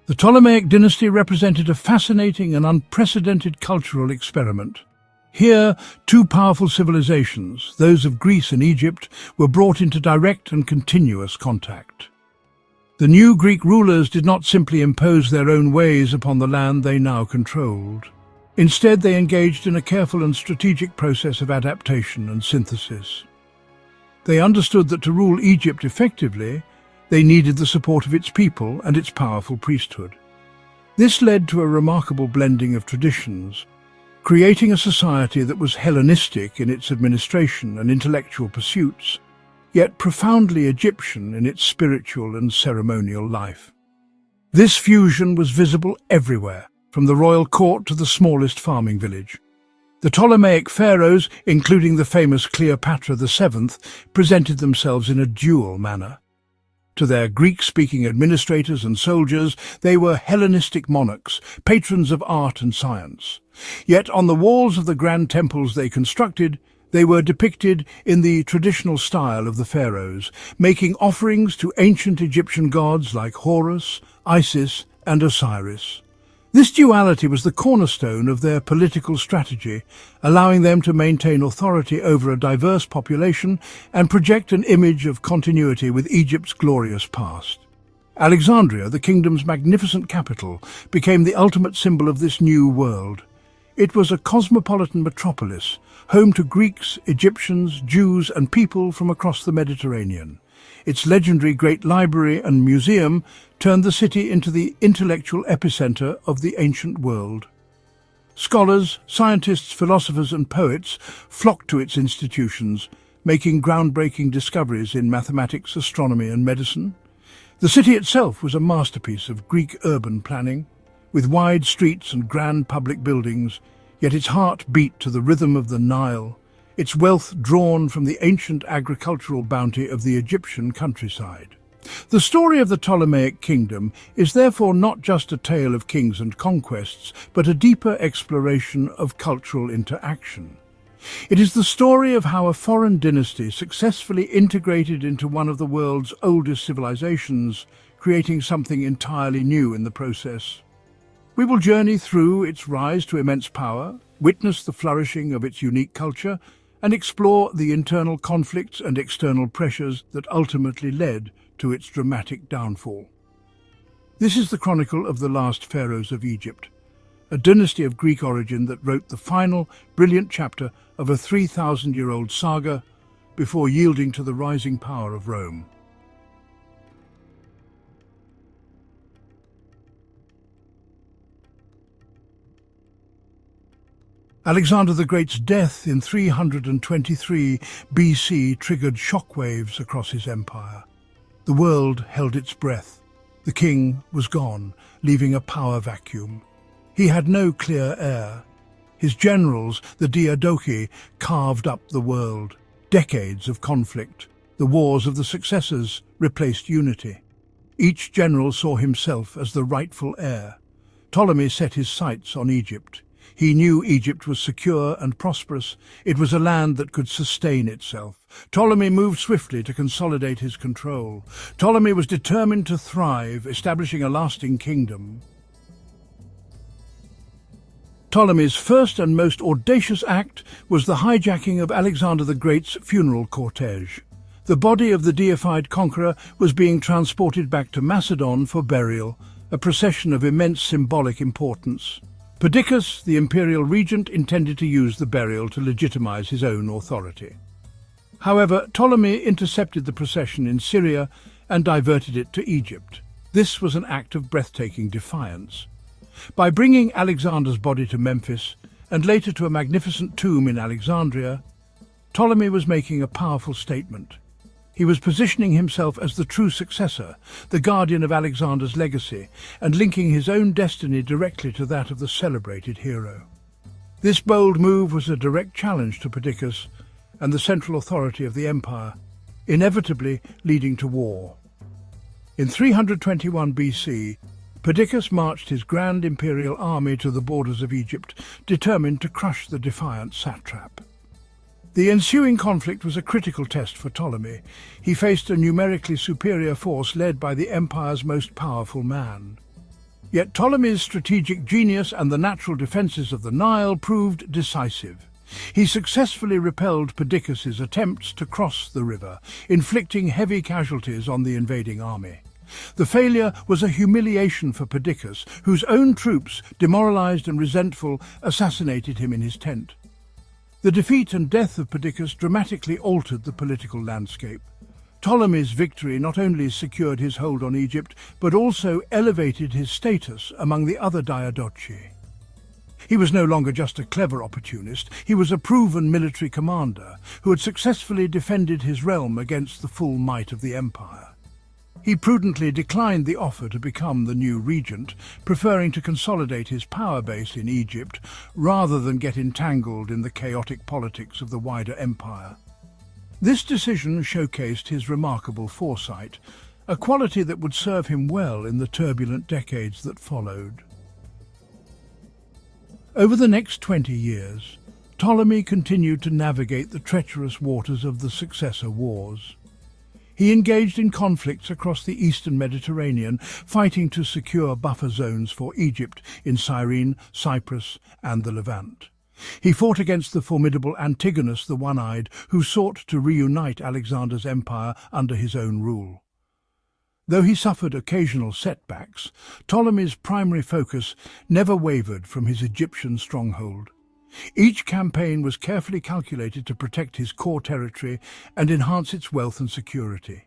The Ptolemaic dynasty represented a fascinating and unprecedented cultural experiment. Here, two powerful civilizations, those of Greece and Egypt, were brought into direct and continuous contact. The new Greek rulers did not simply impose their own ways upon the land they now controlled. Instead, they engaged in a careful and strategic process of adaptation and synthesis. They understood that to rule Egypt effectively, they needed the support of its people and its powerful priesthood. This led to a remarkable blending of traditions, creating a society that was Hellenistic in its administration and intellectual pursuits, yet profoundly Egyptian in its spiritual and ceremonial life. This fusion was visible everywhere, from the royal court to the smallest farming village. The Ptolemaic pharaohs, including the famous Cleopatra VII, presented themselves in a dual manner. To their Greek-speaking administrators and soldiers, they were Hellenistic monarchs, patrons of art and science. Yet on the walls of the grand temples they constructed, they were depicted in the traditional style of the pharaohs, making offerings to ancient Egyptian gods like Horus, Isis, and Osiris. This duality was the cornerstone of their political strategy, allowing them to maintain authority over a diverse population and project an image of continuity with Egypt's glorious past. Alexandria, the kingdom's magnificent capital, became the ultimate symbol of this new world. It was a cosmopolitan metropolis, home to Greeks, Egyptians, Jews, and people from across the Mediterranean. Its legendary Great Library and Museum turned the city into the intellectual epicenter of the ancient world. Scholars, scientists, philosophers, and poets flocked to its institutions, making groundbreaking discoveries in mathematics, astronomy, and medicine. The city itself was a masterpiece of Greek urban planning, with wide streets and grand public buildings, yet its heart beat to the rhythm of the Nile, its wealth drawn from the ancient agricultural bounty of the Egyptian countryside. The story of the Ptolemaic Kingdom is therefore not just a tale of kings and conquests, but a deeper exploration of cultural interaction. It is the story of how a foreign dynasty successfully integrated into one of the world's oldest civilizations, creating something entirely new in the process. We will journey through its rise to immense power, witness the flourishing of its unique culture, and explore the internal conflicts and external pressures that ultimately led to its dramatic downfall. This is the chronicle of the last pharaohs of Egypt, a dynasty of Greek origin that wrote the final, brilliant chapter of a 3,000-year-old saga before yielding to the rising power of Rome. Alexander the Great's death in 323 BC triggered shockwaves across his empire. The world held its breath. The king was gone, leaving a power vacuum. He had no clear heir. His generals, the Diadochi, carved up the world. Decades of conflict, the wars of the successors, replaced unity. Each general saw himself as the rightful heir. Ptolemy set his sights on Egypt. He knew Egypt was secure and prosperous. It was a land that could sustain itself. Ptolemy moved swiftly to consolidate his control. Ptolemy was determined to thrive, establishing a lasting kingdom. Ptolemy's first and most audacious act was the hijacking of Alexander the Great's funeral cortege. The body of the deified conqueror was being transported back to Macedon for burial, a procession of immense symbolic importance. Perdiccas, the imperial regent, intended to use the burial to legitimize his own authority. However, Ptolemy intercepted the procession in Syria and diverted it to Egypt. This was an act of breathtaking defiance. By bringing Alexander's body to Memphis and later to a magnificent tomb in Alexandria, Ptolemy was making a powerful statement. He was positioning himself as the true successor, the guardian of Alexander's legacy, and linking his own destiny directly to that of the celebrated hero. This bold move was a direct challenge to Perdiccas and the central authority of the empire, inevitably leading to war. In 321 BC, Perdiccas marched his grand imperial army to the borders of Egypt, determined to crush the defiant satrap. The ensuing conflict was a critical test for Ptolemy. He faced a numerically superior force led by the empire's most powerful man. Yet Ptolemy's strategic genius and the natural defences of the Nile proved decisive. He successfully repelled Perdiccas' attempts to cross the river, inflicting heavy casualties on the invading army. The failure was a humiliation for Perdiccas, whose own troops, demoralized and resentful, assassinated him in his tent. The defeat and death of Perdiccas dramatically altered the political landscape. Ptolemy's victory not only secured his hold on Egypt, but also elevated his status among the other Diadochi. He was no longer just a clever opportunist, he was a proven military commander who had successfully defended his realm against the full might of the empire. He prudently declined the offer to become the new regent, preferring to consolidate his power base in Egypt rather than get entangled in the chaotic politics of the wider empire. This decision showcased his remarkable foresight, a quality that would serve him well in the turbulent decades that followed. Over the next 20 years, Ptolemy continued to navigate the treacherous waters of the successor wars. He engaged in conflicts across the eastern Mediterranean, fighting to secure buffer zones for Egypt in Cyrene, Cyprus, and the Levant. He fought against the formidable Antigonus the One-Eyed, who sought to reunite Alexander's empire under his own rule. Though he suffered occasional setbacks, Ptolemy's primary focus never wavered from his Egyptian stronghold. Each campaign was carefully calculated to protect his core territory and enhance its wealth and security.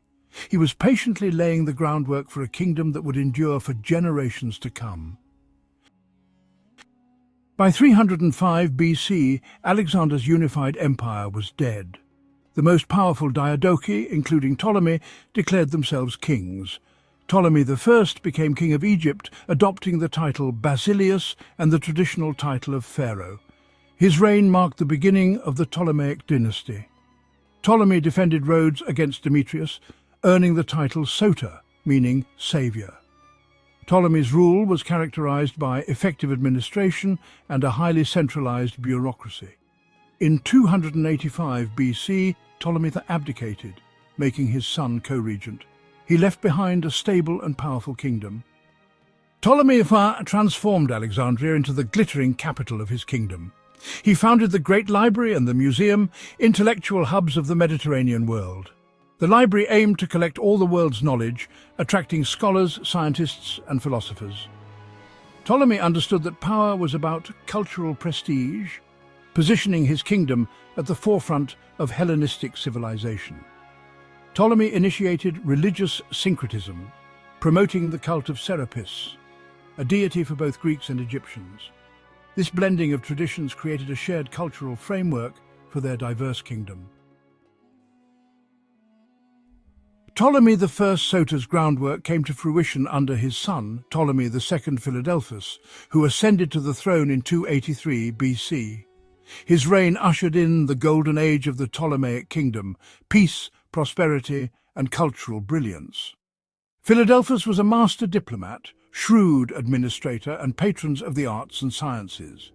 He was patiently laying the groundwork for a kingdom that would endure for generations to come. By 305 BC, Alexander's unified empire was dead. The most powerful Diadochi, including Ptolemy, declared themselves kings. Ptolemy I became king of Egypt, adopting the title Basilius and the traditional title of Pharaoh. His reign marked the beginning of the Ptolemaic Dynasty. Ptolemy defended Rhodes against Demetrius, earning the title Soter, meaning saviour. Ptolemy's rule was characterized by effective administration and a highly centralized bureaucracy. In 285 BC, Ptolemy abdicated, making his son co-regent. He left behind a stable and powerful kingdom. Ptolemy transformed Alexandria into the glittering capital of his kingdom. He founded the Great Library and the Museum, intellectual hubs of the Mediterranean world. The library aimed to collect all the world's knowledge, attracting scholars, scientists, and philosophers. Ptolemy understood that power was about cultural prestige, positioning his kingdom at the forefront of Hellenistic civilization. Ptolemy initiated religious syncretism, promoting the cult of Serapis, a deity for both Greeks and Egyptians. This blending of traditions created a shared cultural framework for their diverse kingdom. Ptolemy I Soter's groundwork came to fruition under his son, Ptolemy II Philadelphus, who ascended to the throne in 283 BC. His reign ushered in the golden age of the Ptolemaic Kingdom, peace, prosperity, and cultural brilliance. Philadelphus was a master diplomat, shrewd administrator, and patron of the arts and sciences.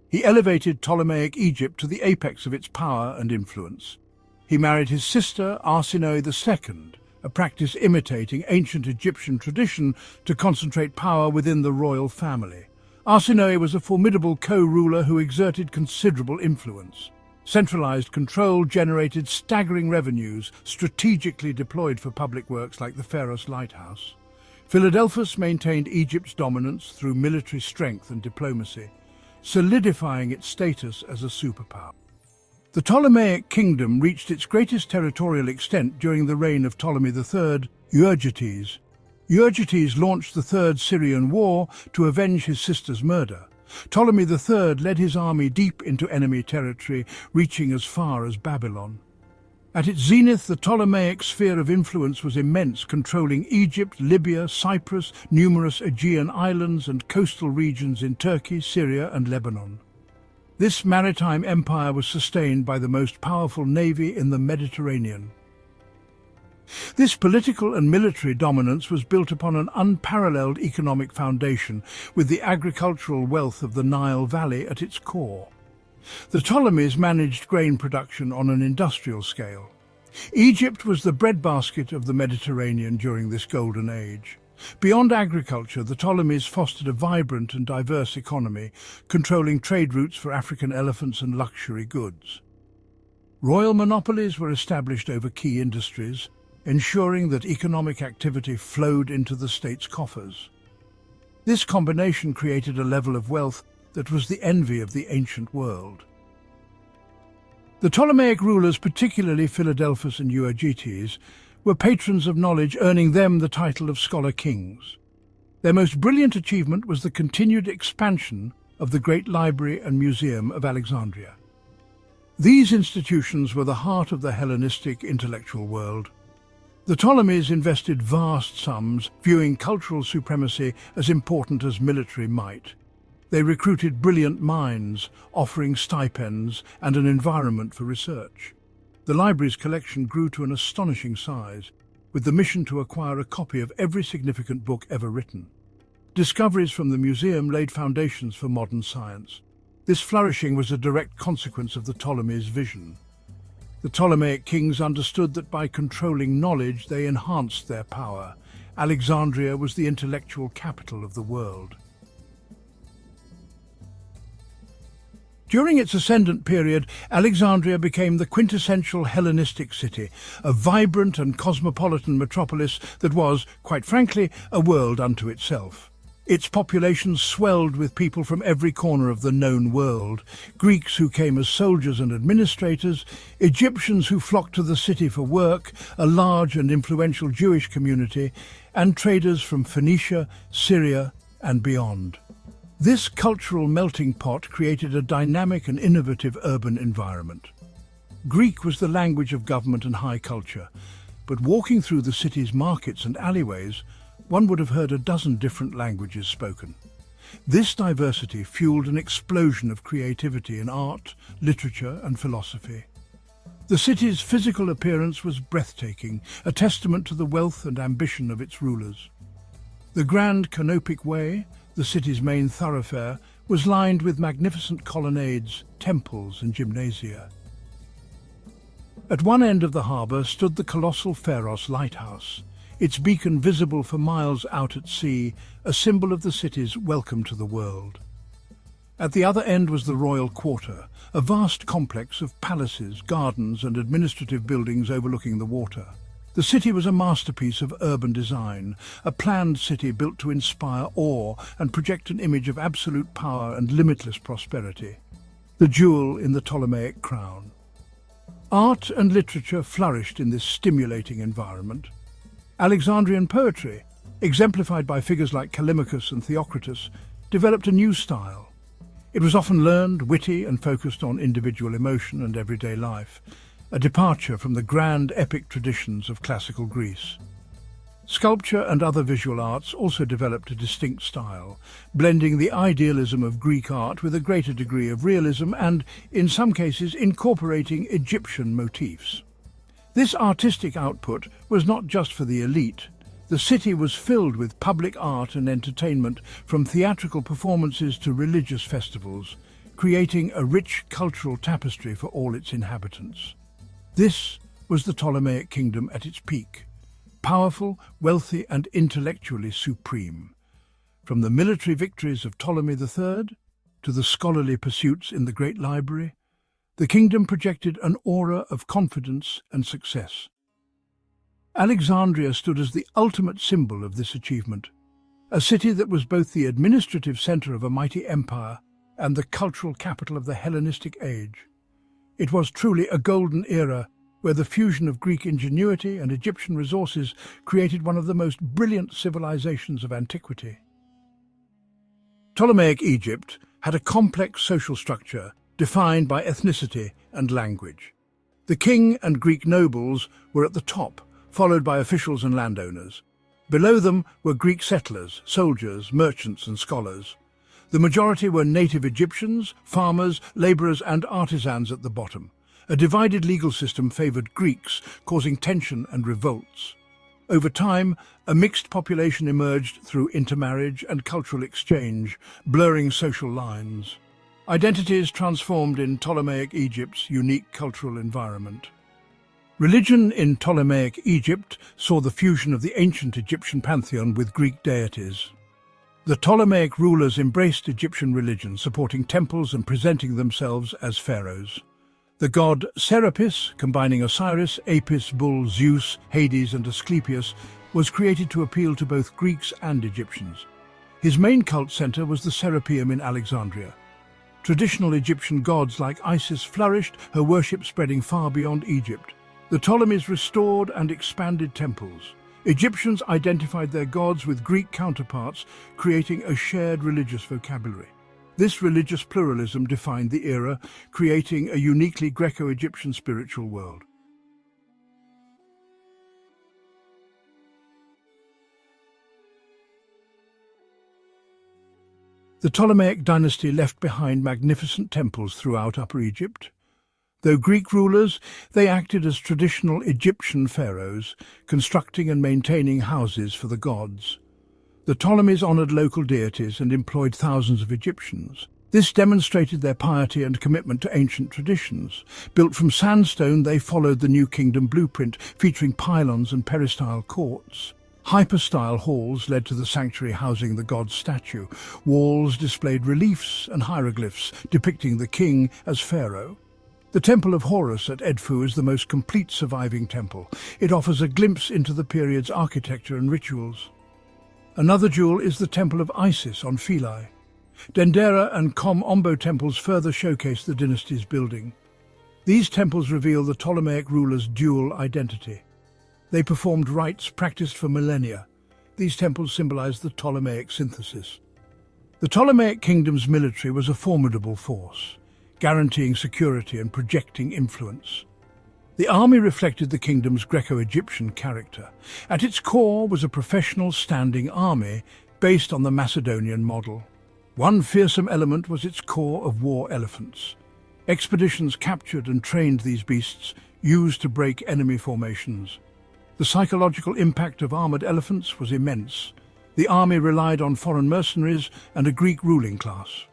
He elevated Ptolemaic Egypt to the apex of its power and influence. He married his sister, Arsinoe II, a practice imitating ancient Egyptian tradition to concentrate power within the royal family. Arsinoe was a formidable co-ruler who exerted considerable influence. Centralized control generated staggering revenues strategically deployed for public works like the Pharos Lighthouse. Philadelphus maintained Egypt's dominance through military strength and diplomacy, solidifying its status as a superpower. The Ptolemaic Kingdom reached its greatest territorial extent during the reign of Ptolemy III, Euergetes. Euergetes launched the Third Syrian War to avenge his sister's murder. Ptolemy III led his army deep into enemy territory, reaching as far as Babylon. At its zenith, the Ptolemaic sphere of influence was immense, controlling Egypt, Libya, Cyprus, numerous Aegean islands and coastal regions in Turkey, Syria and Lebanon. This maritime empire was sustained by the most powerful navy in the Mediterranean. This political and military dominance was built upon an unparalleled economic foundation, with the agricultural wealth of the Nile Valley at its core. The Ptolemies managed grain production on an industrial scale. Egypt was the breadbasket of the Mediterranean during this golden age. Beyond agriculture, the Ptolemies fostered a vibrant and diverse economy, controlling trade routes for African elephants and luxury goods. Royal monopolies were established over key industries, ensuring that economic activity flowed into the state's coffers. This combination created a level of wealth that was the envy of the ancient world. The Ptolemaic rulers, particularly Philadelphus and Euergetes, were patrons of knowledge, earning them the title of scholar kings. Their most brilliant achievement was the continued expansion of the Great Library and Museum of Alexandria. These institutions were the heart of the Hellenistic intellectual world. The Ptolemies invested vast sums, viewing cultural supremacy as important as military might. They recruited brilliant minds, offering stipends and an environment for research. The library's collection grew to an astonishing size, with the mission to acquire a copy of every significant book ever written. Discoveries from the museum laid foundations for modern science. This flourishing was a direct consequence of the Ptolemies' vision. The Ptolemaic kings understood that by controlling knowledge they enhanced their power. Alexandria was the intellectual capital of the world. During its ascendant period, Alexandria became the quintessential Hellenistic city, a vibrant and cosmopolitan metropolis that was, quite frankly, a world unto itself. Its population swelled with people from every corner of the known world: Greeks who came as soldiers and administrators, Egyptians who flocked to the city for work, a large and influential Jewish community, and traders from Phoenicia, Syria, and beyond. This cultural melting pot created a dynamic and innovative urban environment. Greek was the language of government and high culture, but walking through the city's markets and alleyways, one would have heard a dozen different languages spoken. This diversity fueled an explosion of creativity in art, literature, and philosophy. The city's physical appearance was breathtaking, a testament to the wealth and ambition of its rulers. The Grand Canopic Way, the city's main thoroughfare, was lined with magnificent colonnades, temples, and gymnasia. At one end of the harbour stood the colossal Pharos lighthouse, its beacon visible for miles out at sea, a symbol of the city's welcome to the world. At the other end was the Royal Quarter, a vast complex of palaces, gardens, and administrative buildings overlooking the water. The city was a masterpiece of urban design, a planned city built to inspire awe and project an image of absolute power and limitless prosperity, the jewel in the Ptolemaic crown. Art and literature flourished in this stimulating environment. Alexandrian poetry, exemplified by figures like Callimachus and Theocritus, developed a new style. It was often learned, witty, and focused on individual emotion and everyday life, a departure from the grand epic traditions of classical Greece. Sculpture and other visual arts also developed a distinct style, blending the idealism of Greek art with a greater degree of realism and, in some cases, incorporating Egyptian motifs. This artistic output was not just for the elite. The city was filled with public art and entertainment, from theatrical performances to religious festivals, creating a rich cultural tapestry for all its inhabitants. This was the Ptolemaic Kingdom at its peak, powerful, wealthy, and intellectually supreme. From the military victories of Ptolemy III to the scholarly pursuits in the Great Library, the kingdom projected an aura of confidence and success. Alexandria stood as the ultimate symbol of this achievement, a city that was both the administrative centre of a mighty empire and the cultural capital of the Hellenistic age. It was truly a golden era where the fusion of Greek ingenuity and Egyptian resources created one of the most brilliant civilizations of antiquity. Ptolemaic Egypt had a complex social structure defined by ethnicity and language. The king and Greek nobles were at the top, followed by officials and landowners. Below them were Greek settlers, soldiers, merchants and scholars. The majority were native Egyptians, farmers, labourers and artisans at the bottom. A divided legal system favoured Greeks, causing tension and revolts. Over time, a mixed population emerged through intermarriage and cultural exchange, blurring social lines. Identities transformed in Ptolemaic Egypt's unique cultural environment. Religion in Ptolemaic Egypt saw the fusion of the ancient Egyptian pantheon with Greek deities. The Ptolemaic rulers embraced Egyptian religion, supporting temples and presenting themselves as pharaohs. The god Serapis, combining Osiris, Apis, Bull, Zeus, Hades and Asclepius, was created to appeal to both Greeks and Egyptians. His main cult centre was the Serapeum in Alexandria. Traditional Egyptian gods like Isis flourished, her worship spreading far beyond Egypt. The Ptolemies restored and expanded temples. Egyptians identified their gods with Greek counterparts, creating a shared religious vocabulary. This religious pluralism defined the era, creating a uniquely Greco-Egyptian spiritual world. The Ptolemaic dynasty left behind magnificent temples throughout Upper Egypt. Though Greek rulers, they acted as traditional Egyptian pharaohs, constructing and maintaining houses for the gods. The Ptolemies honoured local deities and employed thousands of Egyptians. This demonstrated their piety and commitment to ancient traditions. Built from sandstone, they followed the New Kingdom blueprint, featuring pylons and peristyle courts. Hypostyle halls led to the sanctuary housing the god's statue. Walls displayed reliefs and hieroglyphs depicting the king as pharaoh. The Temple of Horus at Edfu is the most complete surviving temple. It offers a glimpse into the period's architecture and rituals. Another jewel is the Temple of Isis on Philae. Dendera and Kom Ombo temples further showcase the dynasty's building. These temples reveal the Ptolemaic rulers' dual identity. They performed rites practiced for millennia. These temples symbolize the Ptolemaic synthesis. The Ptolemaic kingdom's military was a formidable force, guaranteeing security and projecting influence. The army reflected the kingdom's Greco-Egyptian character. At its core was a professional standing army based on the Macedonian model. One fearsome element was its corps of war elephants. Expeditions captured and trained these beasts, used to break enemy formations. The psychological impact of armoured elephants was immense. The army relied on foreign mercenaries and a Greek ruling class.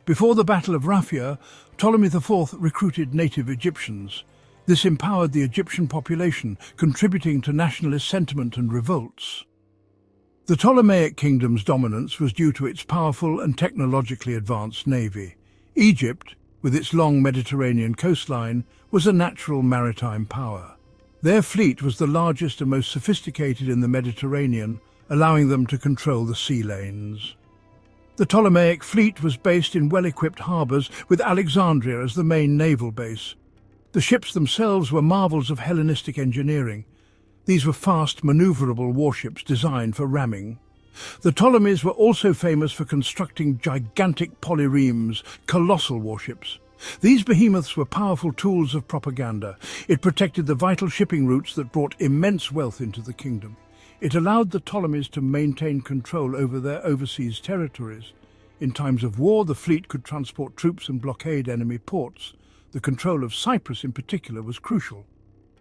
Before the Battle of Raphia, Ptolemy IV recruited native Egyptians. This empowered the Egyptian population, contributing to nationalist sentiment and revolts. The Ptolemaic kingdom's dominance was due to its powerful and technologically advanced navy. Egypt, with its long Mediterranean coastline, was a natural maritime power. Their fleet was the largest and most sophisticated in the Mediterranean, allowing them to control the sea lanes. The Ptolemaic fleet was based in well-equipped harbours, with Alexandria as the main naval base. The ships themselves were marvels of Hellenistic engineering. These were fast, manoeuvrable warships designed for ramming. The Ptolemies were also famous for constructing gigantic polyremes, colossal warships. These behemoths were powerful tools of propaganda. It protected the vital shipping routes that brought immense wealth into the kingdom. It allowed the Ptolemies to maintain control over their overseas territories. In times of war, the fleet could transport troops and blockade enemy ports. The control of Cyprus in particular was crucial.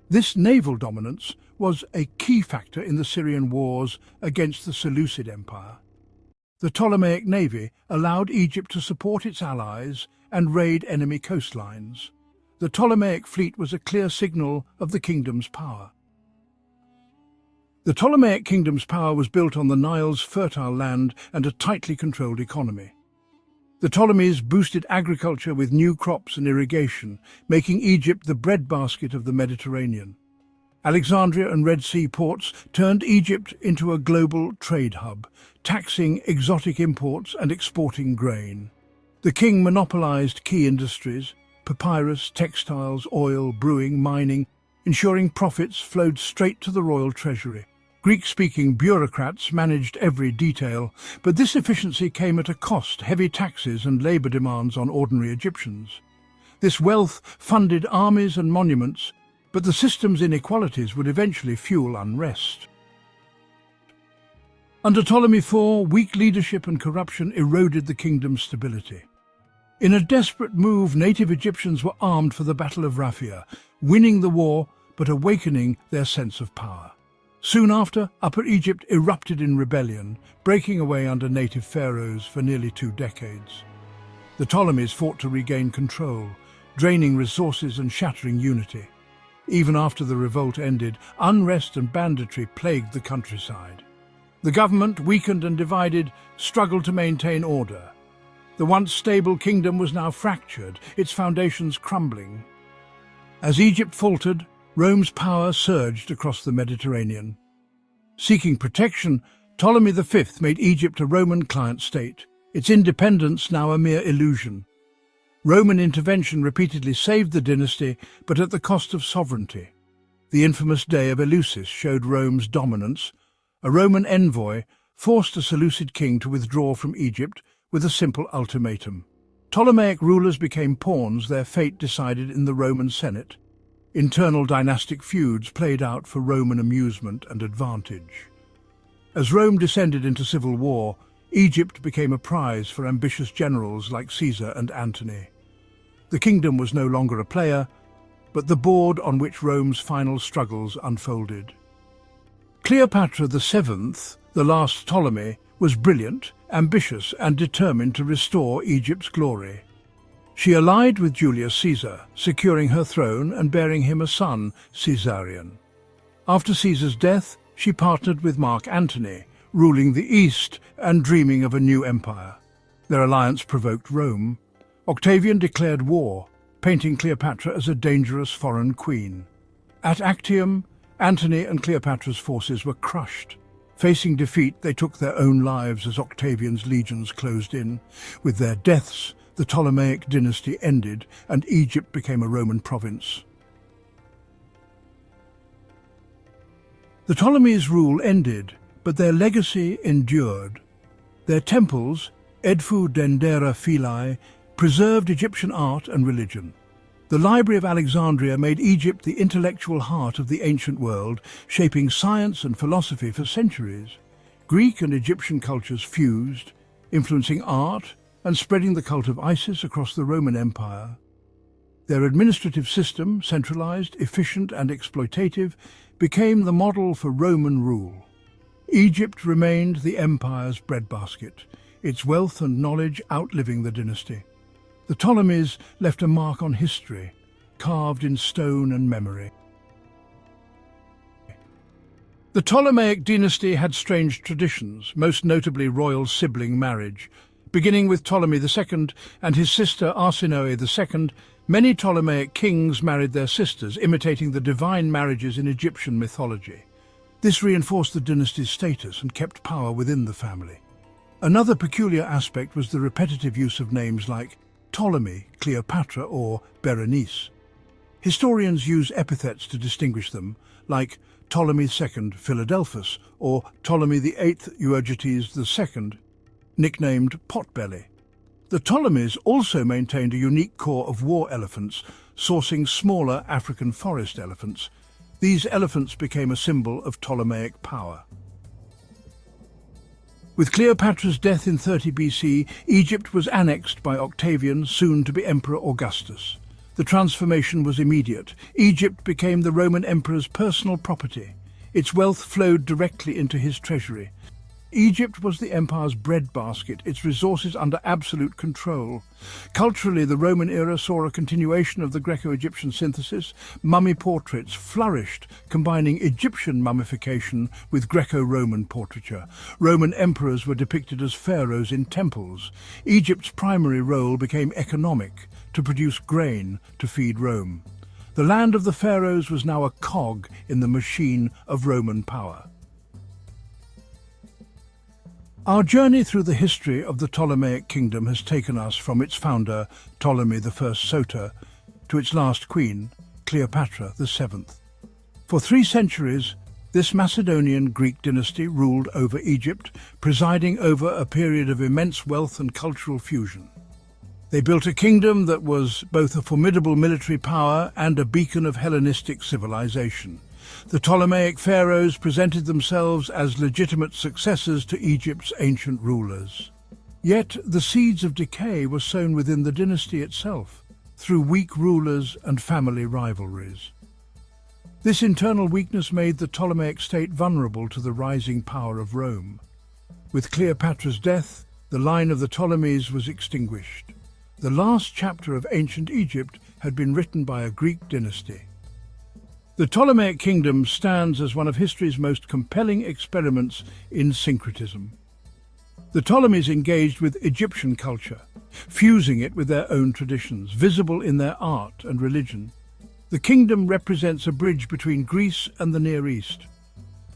This naval dominance was a key factor in the Syrian wars against the Seleucid Empire. The Ptolemaic navy allowed Egypt to support its allies and raid enemy coastlines. The Ptolemaic fleet was a clear signal of the kingdom's power. The Ptolemaic kingdom's power was built on the Nile's fertile land and a tightly controlled economy. The Ptolemies boosted agriculture with new crops and irrigation, making Egypt the breadbasket of the Mediterranean. Alexandria and Red Sea ports turned Egypt into a global trade hub, taxing exotic imports and exporting grain. The king monopolized key industries: papyrus, textiles, oil, brewing, mining, ensuring profits flowed straight to the royal treasury. Greek-speaking bureaucrats managed every detail, but this efficiency came at a cost: heavy taxes and labor demands on ordinary Egyptians. This wealth funded armies and monuments, But the system's inequalities would eventually fuel unrest. Under Ptolemy IV, weak leadership and corruption eroded the kingdom's stability. In a desperate move, native Egyptians were armed for the Battle of Raphia, winning the war but awakening their sense of power. Soon after, Upper Egypt erupted in rebellion, breaking away under native pharaohs for nearly 2 decades. The Ptolemies fought to regain control, draining resources and shattering unity. Even after the revolt ended, unrest and banditry plagued the countryside. The government, weakened and divided, struggled to maintain order. The once stable kingdom was now fractured, its foundations crumbling. As Egypt faltered, Rome's power surged across the Mediterranean. Seeking protection, Ptolemy V made Egypt a Roman client state, its independence now a mere illusion. Roman intervention repeatedly saved the dynasty, but at the cost of sovereignty. The infamous Day of Eleusis showed Rome's dominance. A Roman envoy forced a Seleucid king to withdraw from Egypt with a simple ultimatum. Ptolemaic rulers became pawns, their fate decided in the Roman Senate. Internal dynastic feuds played out for Roman amusement and advantage. As Rome descended into civil war, Egypt became a prize for ambitious generals like Caesar and Antony. The kingdom was no longer a player, but the board on which Rome's final struggles unfolded. Cleopatra VII, the last Ptolemy, was brilliant, ambitious, and determined to restore Egypt's glory. She allied with Julius Caesar, securing her throne and bearing him a son, Caesarion. After Caesar's death, she partnered with Mark Antony, ruling the East and dreaming of a new empire. Their alliance provoked Rome. Octavian declared war, painting Cleopatra as a dangerous foreign queen. At Actium, Antony and Cleopatra's forces were crushed. Facing defeat, they took their own lives as Octavian's legions closed in. With their deaths, the Ptolemaic dynasty ended and Egypt became a Roman province. The Ptolemies' rule ended, but their legacy endured. Their temples, Edfu Dendera Philae, preserved Egyptian art and religion. The Library of Alexandria made Egypt the intellectual heart of the ancient world, shaping science and philosophy for centuries. Greek and Egyptian cultures fused, influencing art and spreading the cult of Isis across the Roman Empire. Their administrative system, centralized, efficient and exploitative, became the model for Roman rule. Egypt remained the empire's breadbasket, its wealth and knowledge outliving the dynasty. The Ptolemies left a mark on history, carved in stone and memory. The Ptolemaic dynasty had strange traditions, most notably royal sibling marriage. Beginning with Ptolemy II and his sister Arsinoe II, many Ptolemaic kings married their sisters, imitating the divine marriages in Egyptian mythology. This reinforced the dynasty's status and kept power within the family. Another peculiar aspect was the repetitive use of names like Ptolemy, Cleopatra, or Berenice. Historians use epithets to distinguish them, like Ptolemy II Philadelphus or Ptolemy VIII Euergetes II, nicknamed Potbelly. The Ptolemies also maintained a unique core of war elephants, sourcing smaller African forest elephants. These elephants became a symbol of Ptolemaic power. With Cleopatra's death in 30 BC, Egypt was annexed by Octavian, soon to be Emperor Augustus. The transformation was immediate. Egypt became the Roman emperor's personal property. Its wealth flowed directly into his treasury. Egypt was the empire's breadbasket, its resources under absolute control. Culturally, the Roman era saw a continuation of the Greco-Egyptian synthesis. Mummy portraits flourished, combining Egyptian mummification with Greco-Roman portraiture. Roman emperors were depicted as pharaohs in temples. Egypt's primary role became economic, to produce grain to feed Rome. The land of the pharaohs was now a cog in the machine of Roman power. Our journey through the history of the Ptolemaic Kingdom has taken us from its founder, Ptolemy I Soter, to its last queen, Cleopatra VII. For 3 centuries, this Macedonian Greek dynasty ruled over Egypt, presiding over a period of immense wealth and cultural fusion. They built a kingdom that was both a formidable military power and a beacon of Hellenistic civilization. The Ptolemaic pharaohs presented themselves as legitimate successors to Egypt's ancient rulers. Yet the seeds of decay were sown within the dynasty itself, through weak rulers and family rivalries. This internal weakness made the Ptolemaic state vulnerable to the rising power of Rome. With Cleopatra's death, the line of the Ptolemies was extinguished. The last chapter of ancient Egypt had been written by a Greek dynasty. The Ptolemaic Kingdom stands as one of history's most compelling experiments in syncretism. The Ptolemies engaged with Egyptian culture, fusing it with their own traditions, visible in their art and religion. The kingdom represents a bridge between Greece and the Near East.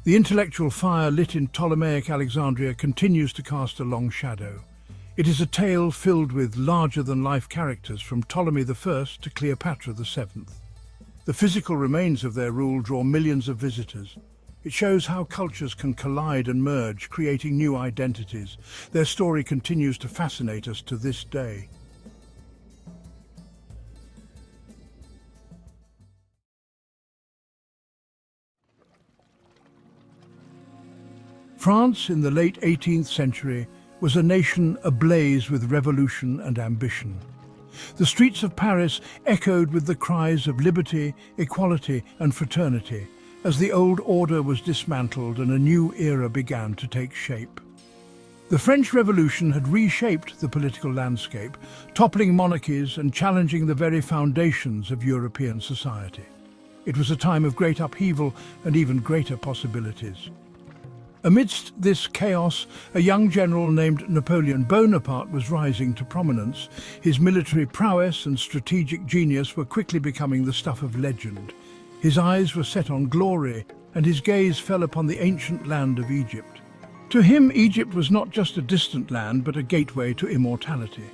The intellectual fire lit in Ptolemaic Alexandria continues to cast a long shadow. It is a tale filled with larger-than-life characters from Ptolemy I to Cleopatra VII. The physical remains of their rule draw millions of visitors. It shows how cultures can collide and merge, creating new identities. Their story continues to fascinate us to this day. France in the late 18th century was a nation ablaze with revolution and ambition. The streets of Paris echoed with the cries of liberty, equality and fraternity as the old order was dismantled and a new era began to take shape. The French Revolution had reshaped the political landscape, toppling monarchies and challenging the very foundations of European society. It was a time of great upheaval and even greater possibilities. Amidst this chaos, a young general named Napoleon Bonaparte was rising to prominence. His military prowess and strategic genius were quickly becoming the stuff of legend. His eyes were set on glory, and his gaze fell upon the ancient land of Egypt. To him, Egypt was not just a distant land, but a gateway to immortality.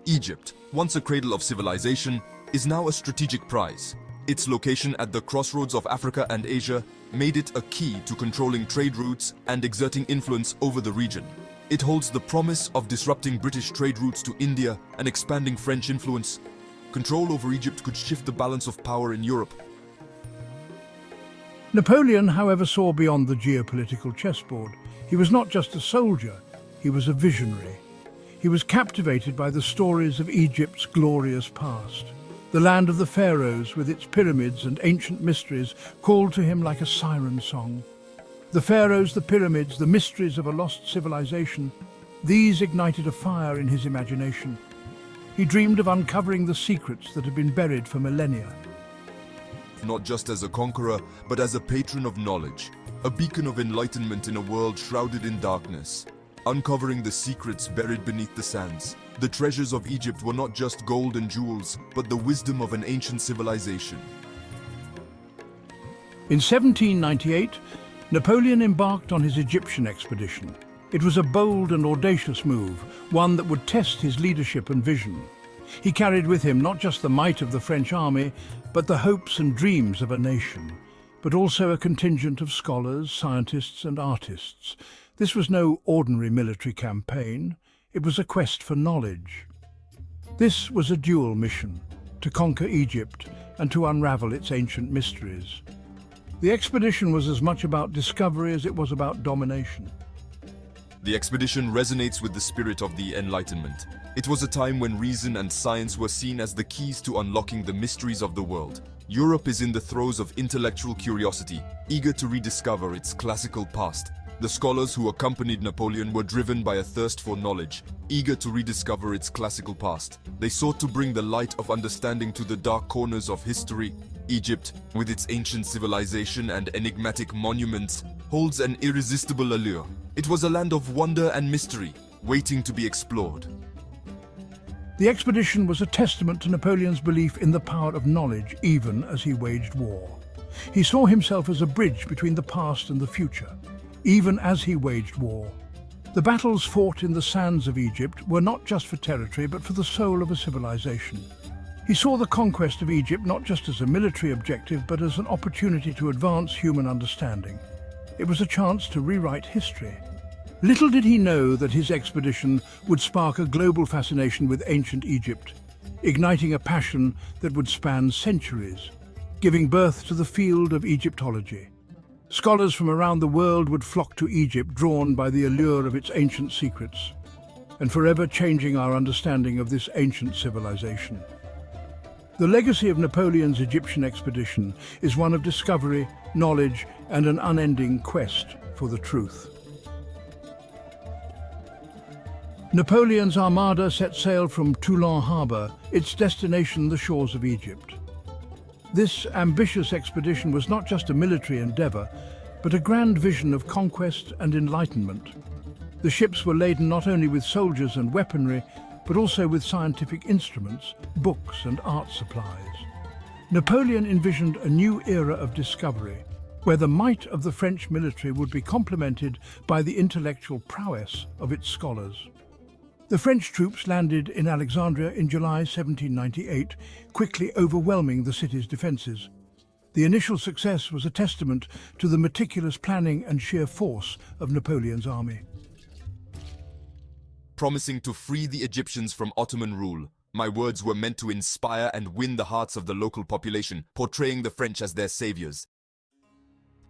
Egypt, once a cradle of civilization, is now a strategic prize. Its location at the crossroads of Africa and Asia made it a key to controlling trade routes and exerting influence over the region. It holds the promise of disrupting British trade routes to India and expanding French influence. Control over Egypt could shift the balance of power in Europe. Napoleon, however, saw beyond the geopolitical chessboard. He was not just a soldier, he was a visionary. He was captivated by the stories of Egypt's glorious past. The land of the pharaohs, with its pyramids and ancient mysteries, called to him like a siren song. The pharaohs, the pyramids, the mysteries of a lost civilization, these ignited a fire in his imagination. He dreamed of uncovering the secrets that had been buried for millennia. Not just as a conqueror, but as a patron of knowledge, a beacon of enlightenment in a world shrouded in darkness. Uncovering the secrets buried beneath the sands. The treasures of Egypt were not just gold and jewels, but the wisdom of an ancient civilization. In 1798, Napoleon embarked on his Egyptian expedition. It was a bold and audacious move, one that would test his leadership and vision. He carried with him not just the might of the French army, but the hopes and dreams of a nation, but also a contingent of scholars, scientists and artists. This was no ordinary military campaign. It was a quest for knowledge. This was a dual mission, to conquer Egypt and to unravel its ancient mysteries. The expedition was as much about discovery as it was about domination. The expedition resonates with the spirit of the Enlightenment. It was a time when reason and science were seen as the keys to unlocking the mysteries of the world. Europe is in the throes of intellectual curiosity, eager to rediscover its classical past. The scholars who accompanied Napoleon were driven by a thirst for knowledge, eager to rediscover its classical past. They sought to bring the light of understanding to the dark corners of history. Egypt, with its ancient civilization and enigmatic monuments, holds an irresistible allure. It was a land of wonder and mystery, waiting to be explored. The expedition was a testament to Napoleon's belief in the power of knowledge, even as he waged war. He saw himself as a bridge between the past and the future. Even as he waged war. The battles fought in the sands of Egypt were not just for territory, but for the soul of a civilization. He saw the conquest of Egypt not just as a military objective, but as an opportunity to advance human understanding. It was a chance to rewrite history. Little did he know that his expedition would spark a global fascination with ancient Egypt, igniting a passion that would span centuries, giving birth to the field of Egyptology. Scholars from around the world would flock to Egypt, drawn by the allure of its ancient secrets, and forever changing our understanding of this ancient civilization. The legacy of Napoleon's Egyptian expedition is one of discovery, knowledge, and an unending quest for the truth. Napoleon's armada set sail from Toulon harbour, its destination the shores of Egypt. This ambitious expedition was not just a military endeavour, but a grand vision of conquest and enlightenment. The ships were laden not only with soldiers and weaponry, but also with scientific instruments, books and art supplies. Napoleon envisioned a new era of discovery, where the might of the French military would be complemented by the intellectual prowess of its scholars. The French troops landed in Alexandria in July 1798, quickly overwhelming the city's defences. The initial success was a testament to the meticulous planning and sheer force of Napoleon's army. Promising to free the Egyptians from Ottoman rule, my words were meant to inspire and win the hearts of the local population, portraying the French as their saviors.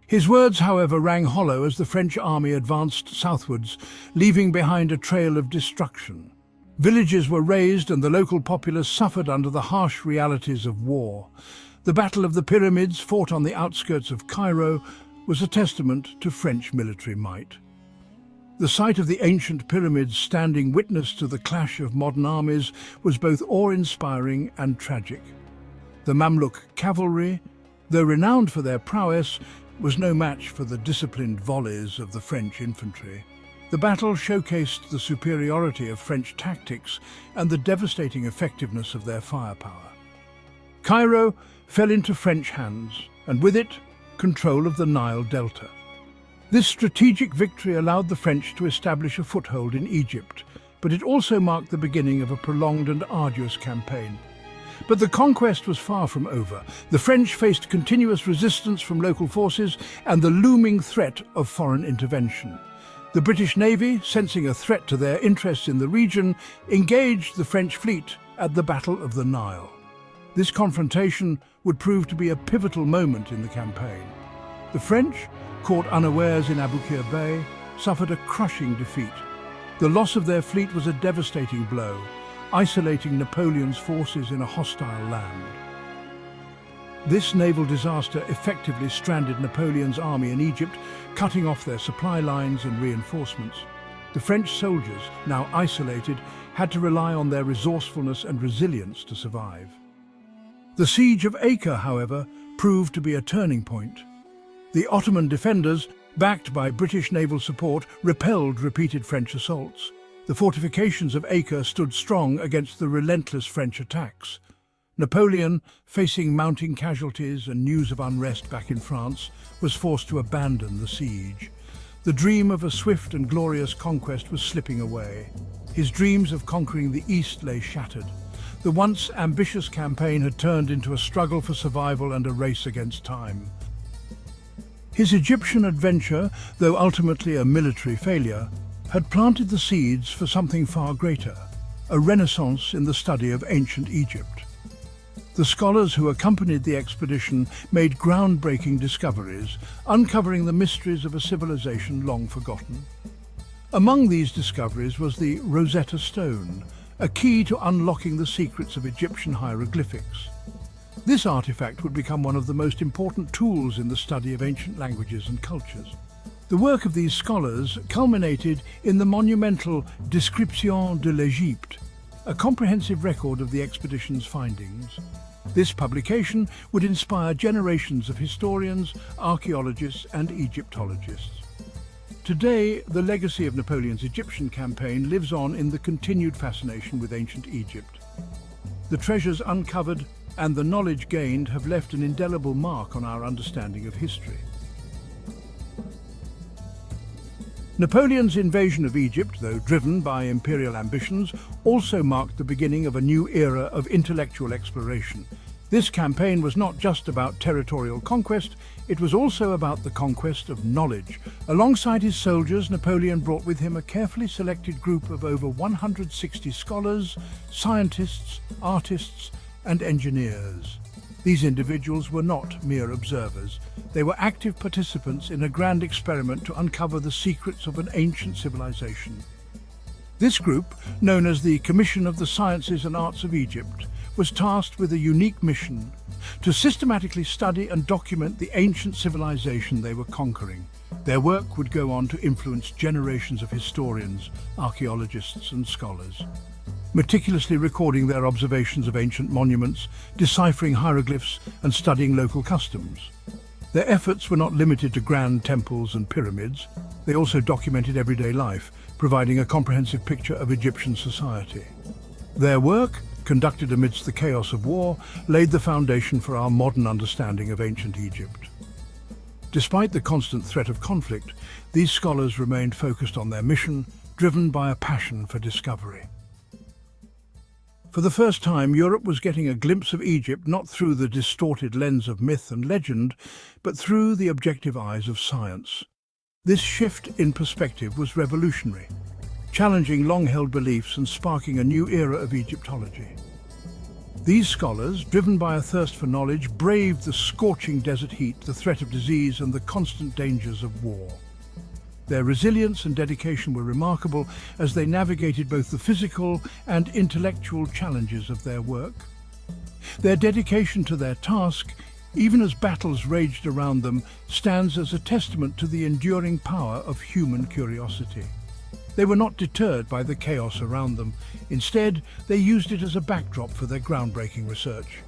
His words, however, rang hollow as the French army advanced southwards, leaving behind a trail of destruction. Villages were razed and the local populace suffered under the harsh realities of war. The Battle of the Pyramids, fought on the outskirts of Cairo, was a testament to French military might. The sight of the ancient pyramids standing witness to the clash of modern armies was both awe-inspiring and tragic. The Mamluk cavalry, though renowned for their prowess, was no match for the disciplined volleys of the French infantry. The battle showcased the superiority of French tactics and the devastating effectiveness of their firepower. Cairo fell into French hands, and with it, control of the Nile Delta. This strategic victory allowed the French to establish a foothold in Egypt, but it also marked the beginning of a prolonged and arduous campaign. But the conquest was far from over. The French faced continuous resistance from local forces and the looming threat of foreign intervention. The British Navy, sensing a threat to their interests in the region, engaged the French fleet at the Battle of the Nile. This confrontation would prove to be a pivotal moment in the campaign. The French, caught unawares in Aboukir Bay, suffered a crushing defeat. The loss of their fleet was a devastating blow, isolating Napoleon's forces in a hostile land. This naval disaster effectively stranded Napoleon's army in Egypt, cutting off their supply lines and reinforcements. The French soldiers, now isolated, had to rely on their resourcefulness and resilience to survive. The siege of Acre, however, proved to be a turning point. The Ottoman defenders, backed by British naval support, repelled repeated French assaults. The fortifications of Acre stood strong against the relentless French attacks. Napoleon, facing mounting casualties and news of unrest back in France, was forced to abandon the siege. The dream of a swift and glorious conquest was slipping away. His dreams of conquering the East lay shattered. The once ambitious campaign had turned into a struggle for survival and a race against time. His Egyptian adventure, though ultimately a military failure, had planted the seeds for something far greater, a renaissance in the study of ancient Egypt. The scholars who accompanied the expedition made groundbreaking discoveries, uncovering the mysteries of a civilization long forgotten. Among these discoveries was the Rosetta Stone, a key to unlocking the secrets of Egyptian hieroglyphics. This artifact would become one of the most important tools in the study of ancient languages and cultures. The work of these scholars culminated in the monumental Description de l'Égypte, a comprehensive record of the expedition's findings. This publication would inspire generations of historians, archaeologists, and Egyptologists. Today, the legacy of Napoleon's Egyptian campaign lives on in the continued fascination with ancient Egypt. The treasures uncovered and the knowledge gained have left an indelible mark on our understanding of history. Napoleon's invasion of Egypt, though driven by imperial ambitions, also marked the beginning of a new era of intellectual exploration. This campaign was not just about territorial conquest, it was also about the conquest of knowledge. Alongside his soldiers, Napoleon brought with him a carefully selected group of over 160 scholars, scientists, artists, and engineers. These individuals were not mere observers. They were active participants in a grand experiment to uncover the secrets of an ancient civilization. This group, known as the Commission of the Sciences and Arts of Egypt, was tasked with a unique mission to systematically study and document the ancient civilization they were conquering. Their work would go on to influence generations of historians, archaeologists, and scholars, meticulously recording their observations of ancient monuments, deciphering hieroglyphs, and studying local customs. Their efforts were not limited to grand temples and pyramids. They also documented everyday life, providing a comprehensive picture of Egyptian society. Their work, conducted amidst the chaos of war, laid the foundation for our modern understanding of ancient Egypt. Despite the constant threat of conflict, these scholars remained focused on their mission, driven by a passion for discovery. For the first time, Europe was getting a glimpse of Egypt not through the distorted lens of myth and legend, but through the objective eyes of science. This shift in perspective was revolutionary, challenging long-held beliefs and sparking a new era of Egyptology. These scholars, driven by a thirst for knowledge, braved the scorching desert heat, the threat of disease, and the constant dangers of war. Their resilience and dedication were remarkable as they navigated both the physical and intellectual challenges of their work. Their dedication to their task, even as battles raged around them, stands as a testament to the enduring power of human curiosity. They were not deterred by the chaos around them. Instead, they used it as a backdrop for their groundbreaking research.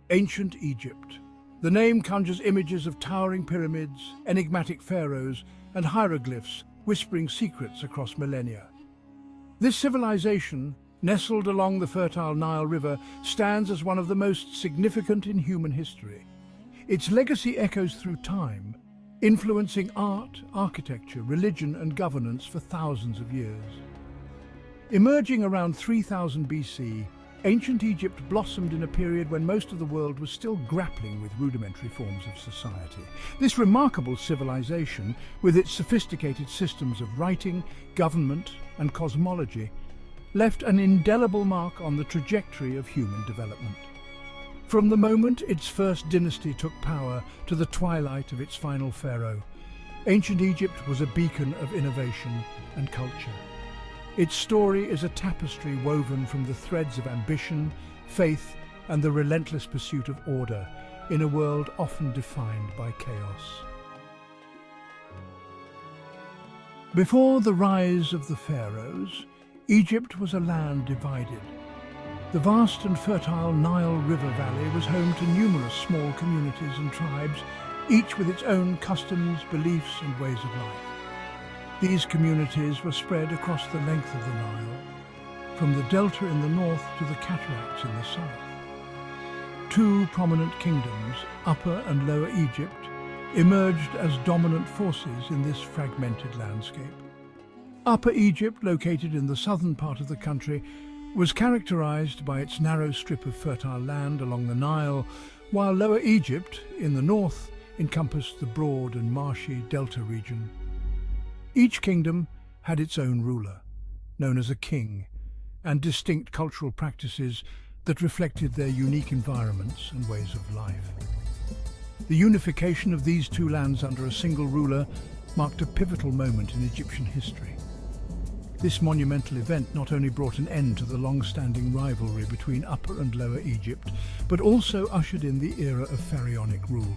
Ancient Egypt. The name conjures images of towering pyramids, enigmatic pharaohs, and hieroglyphs whispering secrets across millennia. This civilization, nestled along the fertile Nile River, stands as one of the most significant in human history. Its legacy echoes through time, influencing art, architecture, religion, and governance for thousands of years. Emerging around 3000 BC, ancient Egypt blossomed in a period when most of the world was still grappling with rudimentary forms of society. This remarkable civilization, with its sophisticated systems of writing, government, and cosmology, left an indelible mark on the trajectory of human development. From the moment its first dynasty took power to the twilight of its final pharaoh, ancient Egypt was a beacon of innovation and culture. Its story is a tapestry woven from the threads of ambition, faith, and the relentless pursuit of order in a world often defined by chaos. Before the rise of the pharaohs, Egypt was a land divided. The vast and fertile Nile River Valley was home to numerous small communities and tribes, each with its own customs, beliefs, and ways of life. These communities were spread across the length of the Nile, from the delta in the north to the cataracts in the south. Two prominent kingdoms, Upper and Lower Egypt, emerged as dominant forces in this fragmented landscape. Upper Egypt, located in the southern part of the country, was characterized by its narrow strip of fertile land along the Nile, while Lower Egypt, in the north, encompassed the broad and marshy delta region. Each kingdom had its own ruler, known as a king, and distinct cultural practices that reflected their unique environments and ways of life. The unification of these two lands under a single ruler marked a pivotal moment in Egyptian history. This monumental event not only brought an end to the long-standing rivalry between Upper and Lower Egypt, but also ushered in the era of pharaonic rule.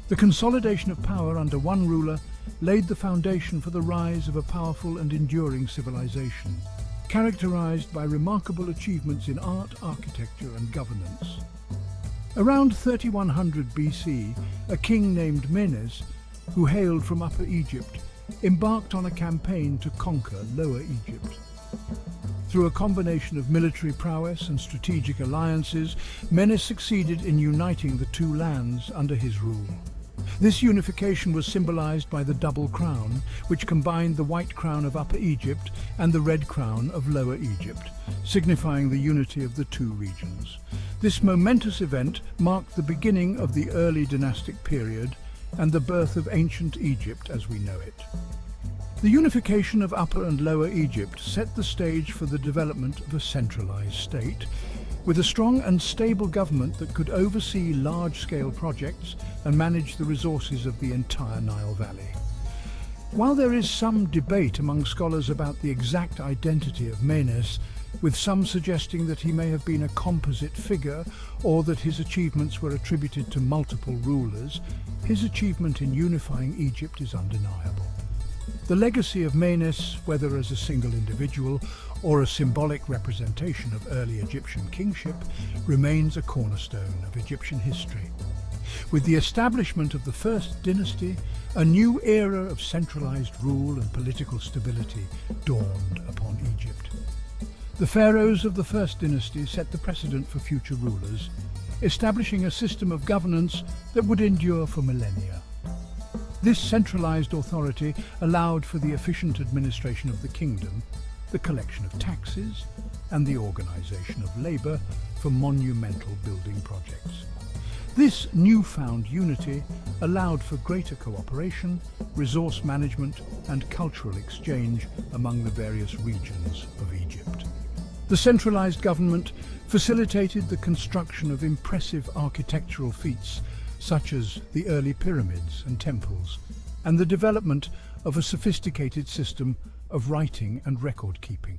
The consolidation of power under one ruler laid the foundation for the rise of a powerful and enduring civilization, characterized by remarkable achievements in art, architecture, and governance. Around 3100 BC, a king named Menes, who hailed from Upper Egypt, embarked on a campaign to conquer Lower Egypt. Through a combination of military prowess and strategic alliances, Menes succeeded in uniting the two lands under his rule. This unification was symbolized by the double crown, which combined the white crown of Upper Egypt and the red crown of Lower Egypt, signifying the unity of the two regions. This momentous event marked the beginning of the early dynastic period and the birth of ancient Egypt as we know it. The unification of Upper and Lower Egypt set the stage for the development of a centralized state, with a strong and stable government that could oversee large-scale projects and manage the resources of the entire Nile Valley. While there is some debate among scholars about the exact identity of Menes, with some suggesting that he may have been a composite figure or that his achievements were attributed to multiple rulers, his achievement in unifying Egypt is undeniable. The legacy of Menes, whether as a single individual or a symbolic representation of early Egyptian kingship, remains a cornerstone of Egyptian history. With the establishment of the First Dynasty, a new era of centralized rule and political stability dawned upon Egypt. The pharaohs of the First Dynasty set the precedent for future rulers, establishing a system of governance that would endure for millennia. This centralized authority allowed for the efficient administration of the kingdom, the collection of taxes, and the organization of labor for monumental building projects. This newfound unity allowed for greater cooperation, resource management, and cultural exchange among the various regions of Egypt. The centralized government facilitated the construction of impressive architectural feats such as the early pyramids and temples, and the development of a sophisticated system of writing and record-keeping.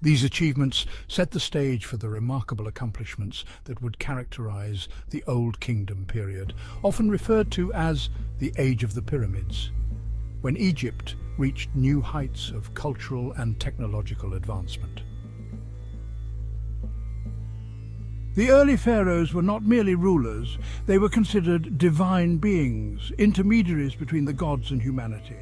These achievements set the stage for the remarkable accomplishments that would characterize the Old Kingdom period, often referred to as the Age of the Pyramids, when Egypt reached new heights of cultural and technological advancement. The early pharaohs were not merely rulers, they were considered divine beings, intermediaries between the gods and humanity.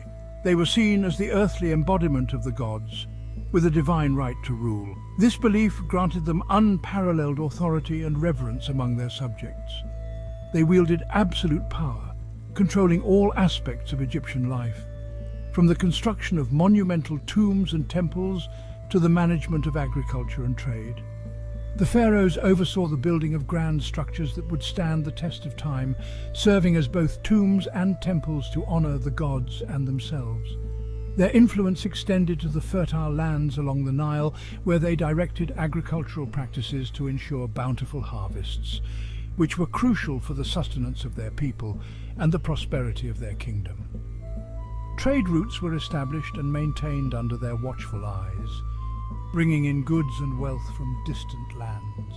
They were seen as the earthly embodiment of the gods, with a divine right to rule. This belief granted them unparalleled authority and reverence among their subjects. They wielded absolute power, controlling all aspects of Egyptian life, from the construction of monumental tombs and temples to the management of agriculture and trade. The pharaohs oversaw the building of grand structures that would stand the test of time, serving as both tombs and temples to honor the gods and themselves. Their influence extended to the fertile lands along the Nile, where they directed agricultural practices to ensure bountiful harvests, which were crucial for the sustenance of their people and the prosperity of their kingdom. Trade routes were established and maintained under their watchful eyes, bringing in goods and wealth from distant lands.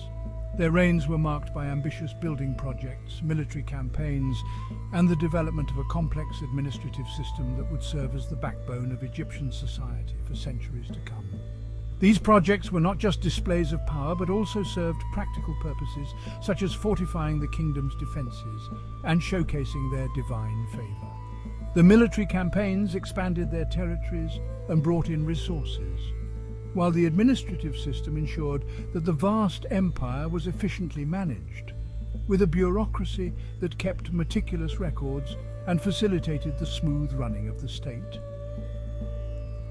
Their reigns were marked by ambitious building projects, military campaigns, and the development of a complex administrative system that would serve as the backbone of Egyptian society for centuries to come. These projects were not just displays of power, but also served practical purposes, such as fortifying the kingdom's defenses and showcasing their divine favor. The military campaigns expanded their territories and brought in resources, while the administrative system ensured that the vast empire was efficiently managed, with a bureaucracy that kept meticulous records and facilitated the smooth running of the state.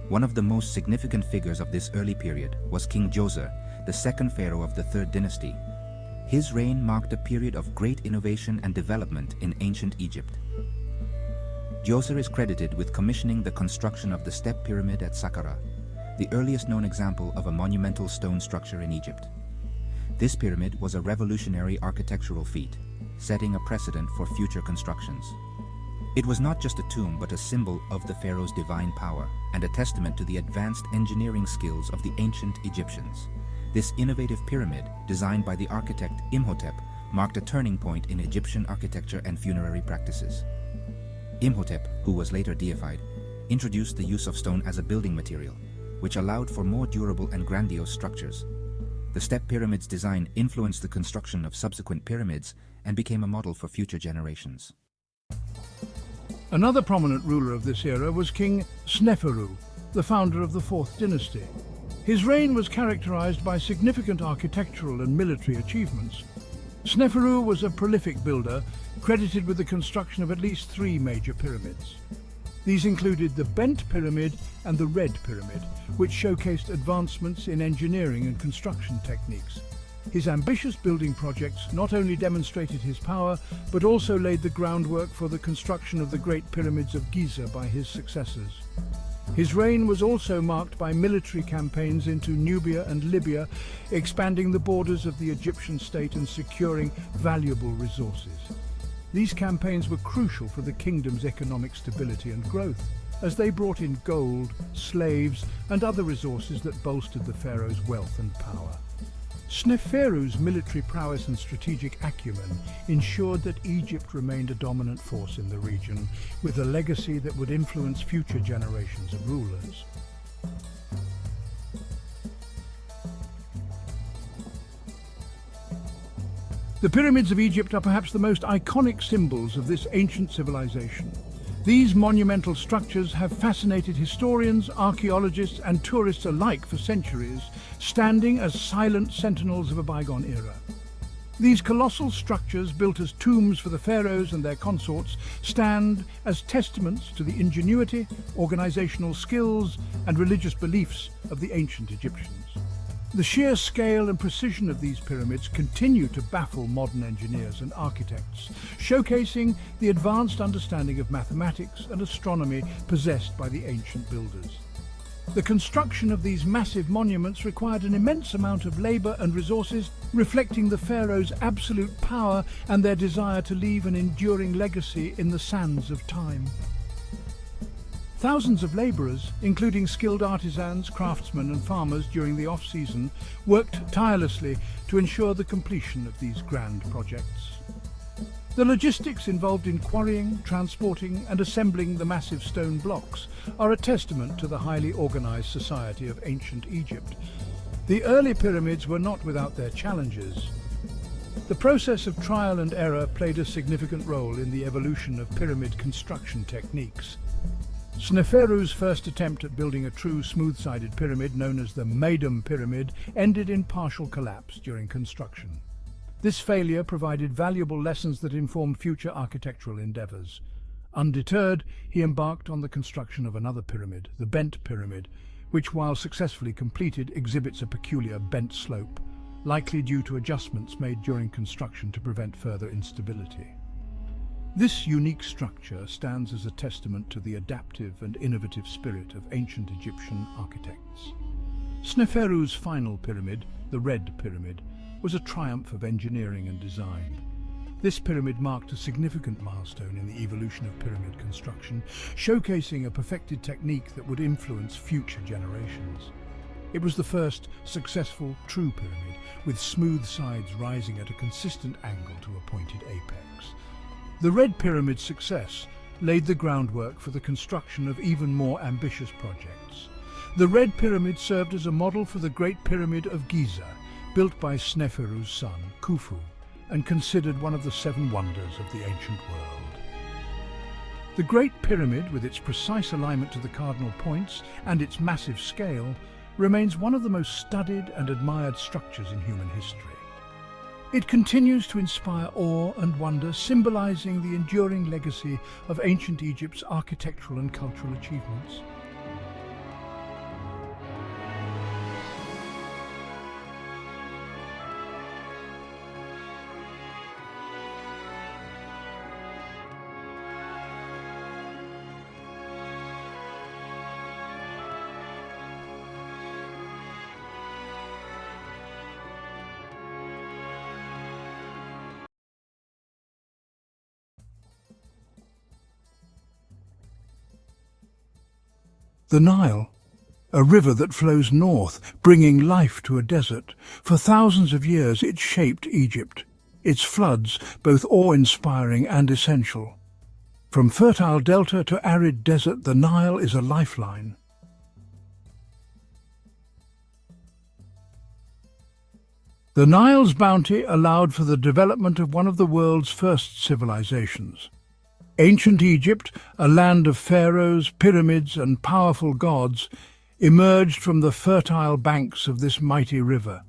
One of the most significant figures of this early period was King Djoser, the second pharaoh of the Third Dynasty. His reign marked a period of great innovation and development in ancient Egypt. Djoser is credited with commissioning the construction of the Step Pyramid at Saqqara, the earliest known example of a monumental stone structure in Egypt. This pyramid was a revolutionary architectural feat, setting a precedent for future constructions. It was not just a tomb, but a symbol of the pharaoh's divine power and a testament to the advanced engineering skills of the ancient Egyptians. This innovative pyramid, designed by the architect Imhotep, marked a turning point in Egyptian architecture and funerary practices. Imhotep, who was later deified, introduced the use of stone as a building material, which allowed for more durable and grandiose structures. The Step Pyramid's design influenced the construction of subsequent pyramids and became a model for future generations. Another prominent ruler of this era was King Sneferu, the founder of the Fourth Dynasty. His reign was characterized by significant architectural and military achievements. Sneferu was a prolific builder, credited with the construction of at least 3 major pyramids. These included the Bent Pyramid and the Red Pyramid, which showcased advancements in engineering and construction techniques. His ambitious building projects not only demonstrated his power, but also laid the groundwork for the construction of the Great Pyramids of Giza by his successors. His reign was also marked by military campaigns into Nubia and Libya, expanding the borders of the Egyptian state and securing valuable resources. These campaigns were crucial for the kingdom's economic stability and growth, as they brought in gold, slaves, and other resources that bolstered the pharaoh's wealth and power. Sneferu's military prowess and strategic acumen ensured that Egypt remained a dominant force in the region, with a legacy that would influence future generations of rulers. The pyramids of Egypt are perhaps the most iconic symbols of this ancient civilization. These monumental structures have fascinated historians, archaeologists, and tourists alike for centuries, standing as silent sentinels of a bygone era. These colossal structures, built as tombs for the pharaohs and their consorts, stand as testaments to the ingenuity, organizational skills, and religious beliefs of the ancient Egyptians. The sheer scale and precision of these pyramids continue to baffle modern engineers and architects, showcasing the advanced understanding of mathematics and astronomy possessed by the ancient builders. The construction of these massive monuments required an immense amount of labor and resources, reflecting the pharaohs' absolute power and their desire to leave an enduring legacy in the sands of time. Thousands of laborers, including skilled artisans, craftsmen and farmers during the off-season, worked tirelessly to ensure the completion of these grand projects. The logistics involved in quarrying, transporting and assembling the massive stone blocks are a testament to the highly organized society of ancient Egypt. The early pyramids were not without their challenges. The process of trial and error played a significant role in the evolution of pyramid construction techniques. Sneferu's first attempt at building a true smooth-sided pyramid, known as the Medum Pyramid, ended in partial collapse during construction. This failure provided valuable lessons that informed future architectural endeavors. Undeterred, he embarked on the construction of another pyramid, the Bent Pyramid, which, while successfully completed, exhibits a peculiar bent slope, likely due to adjustments made during construction to prevent further instability. This unique structure stands as a testament to the adaptive and innovative spirit of ancient Egyptian architects. Sneferu's final pyramid, the Red Pyramid, was a triumph of engineering and design. This pyramid marked a significant milestone in the evolution of pyramid construction, showcasing a perfected technique that would influence future generations. It was the first successful true pyramid, with smooth sides rising at a consistent angle to a pointed apex. The Red Pyramid's success laid the groundwork for the construction of even more ambitious projects. The Red Pyramid served as a model for the Great Pyramid of Giza, built by Sneferu's son, Khufu, and considered one of the 7 wonders of the ancient world. The Great Pyramid, with its precise alignment to the cardinal points and its massive scale, remains one of the most studied and admired structures in human history. It continues to inspire awe and wonder, symbolizing the enduring legacy of ancient Egypt's architectural and cultural achievements. The Nile, a river that flows north, bringing life to a desert. For thousands of years it shaped Egypt, its floods both awe-inspiring and essential. From fertile delta to arid desert, the Nile is a lifeline. The Nile's bounty allowed for the development of one of the world's first civilizations. Ancient Egypt, a land of pharaohs, pyramids, and powerful gods, emerged from the fertile banks of this mighty river.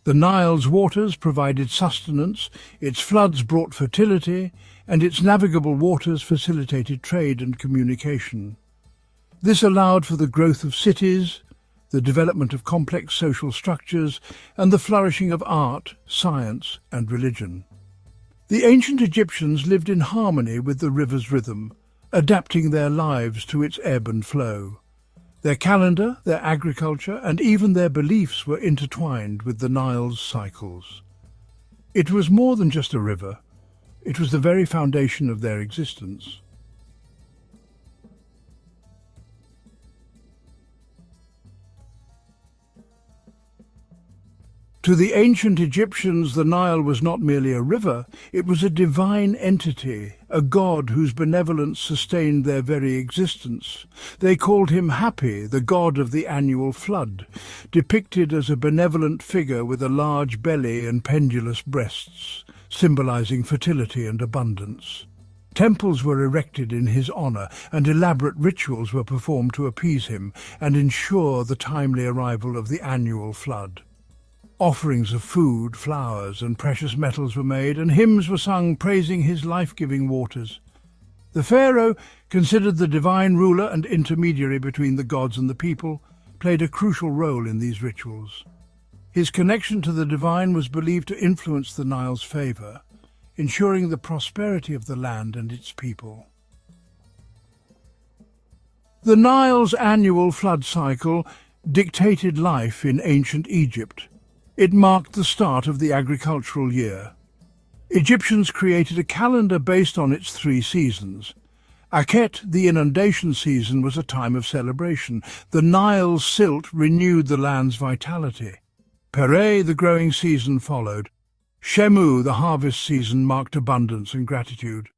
The Nile's waters provided sustenance, its floods brought fertility, and its navigable waters facilitated trade and communication. This allowed for the growth of cities, the development of complex social structures, and the flourishing of art, science, and religion. The ancient Egyptians lived in harmony with the river's rhythm, adapting their lives to its ebb and flow. Their calendar, their agriculture, and even their beliefs were intertwined with the Nile's cycles. It was more than just a river. It was the very foundation of their existence. To the ancient Egyptians, the Nile was not merely a river, it was a divine entity, a god whose benevolence sustained their very existence. They called him Hapi, the god of the annual flood, depicted as a benevolent figure with a large belly and pendulous breasts, symbolizing fertility and abundance. Temples were erected in his honor, and elaborate rituals were performed to appease him and ensure the timely arrival of the annual flood. Offerings of food, flowers, and precious metals were made, and hymns were sung praising his life-giving waters. The pharaoh, considered the divine ruler and intermediary between the gods and the people, played a crucial role in these rituals. His connection to the divine was believed to influence the Nile's favor, ensuring the prosperity of the land and its people. The Nile's annual flood cycle dictated life in ancient Egypt. It marked the start of the agricultural year. Egyptians created a calendar based on its 3 seasons. Akhet, the inundation season, was a time of celebration. The Nile's silt renewed the land's vitality. Pere, the growing season, followed. Shemu, the harvest season, marked abundance and gratitude.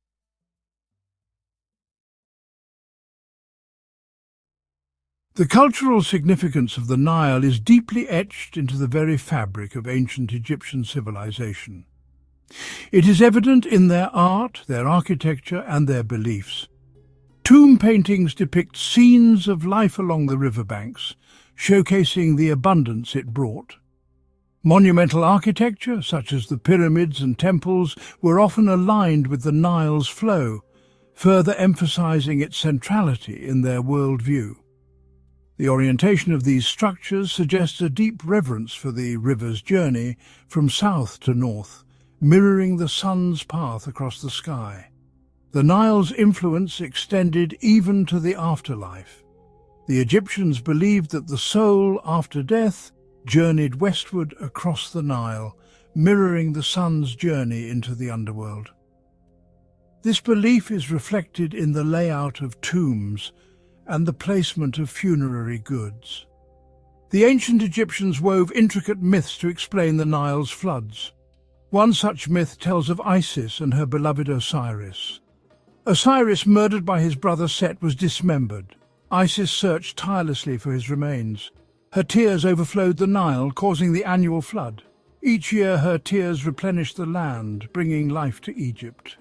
The cultural significance of the Nile is deeply etched into the very fabric of ancient Egyptian civilization. It is evident in their art, their architecture, and their beliefs. Tomb paintings depict scenes of life along the riverbanks, showcasing the abundance it brought. Monumental architecture, such as the pyramids and temples, were often aligned with the Nile's flow, further emphasizing its centrality in their worldview. The orientation of these structures suggests a deep reverence for the river's journey from south to north, mirroring the sun's path across the sky. The Nile's influence extended even to the afterlife. The Egyptians believed that the soul, after death, journeyed westward across the Nile, mirroring the sun's journey into the underworld. This belief is reflected in the layout of tombs and the placement of funerary goods. The ancient Egyptians wove intricate myths to explain the Nile's floods. One such myth tells of Isis and her beloved Osiris. Osiris, murdered by his brother Set, was dismembered. Isis searched tirelessly for his remains. Her tears overflowed the Nile, causing the annual flood. Each year her tears replenished the land, bringing life to Egypt.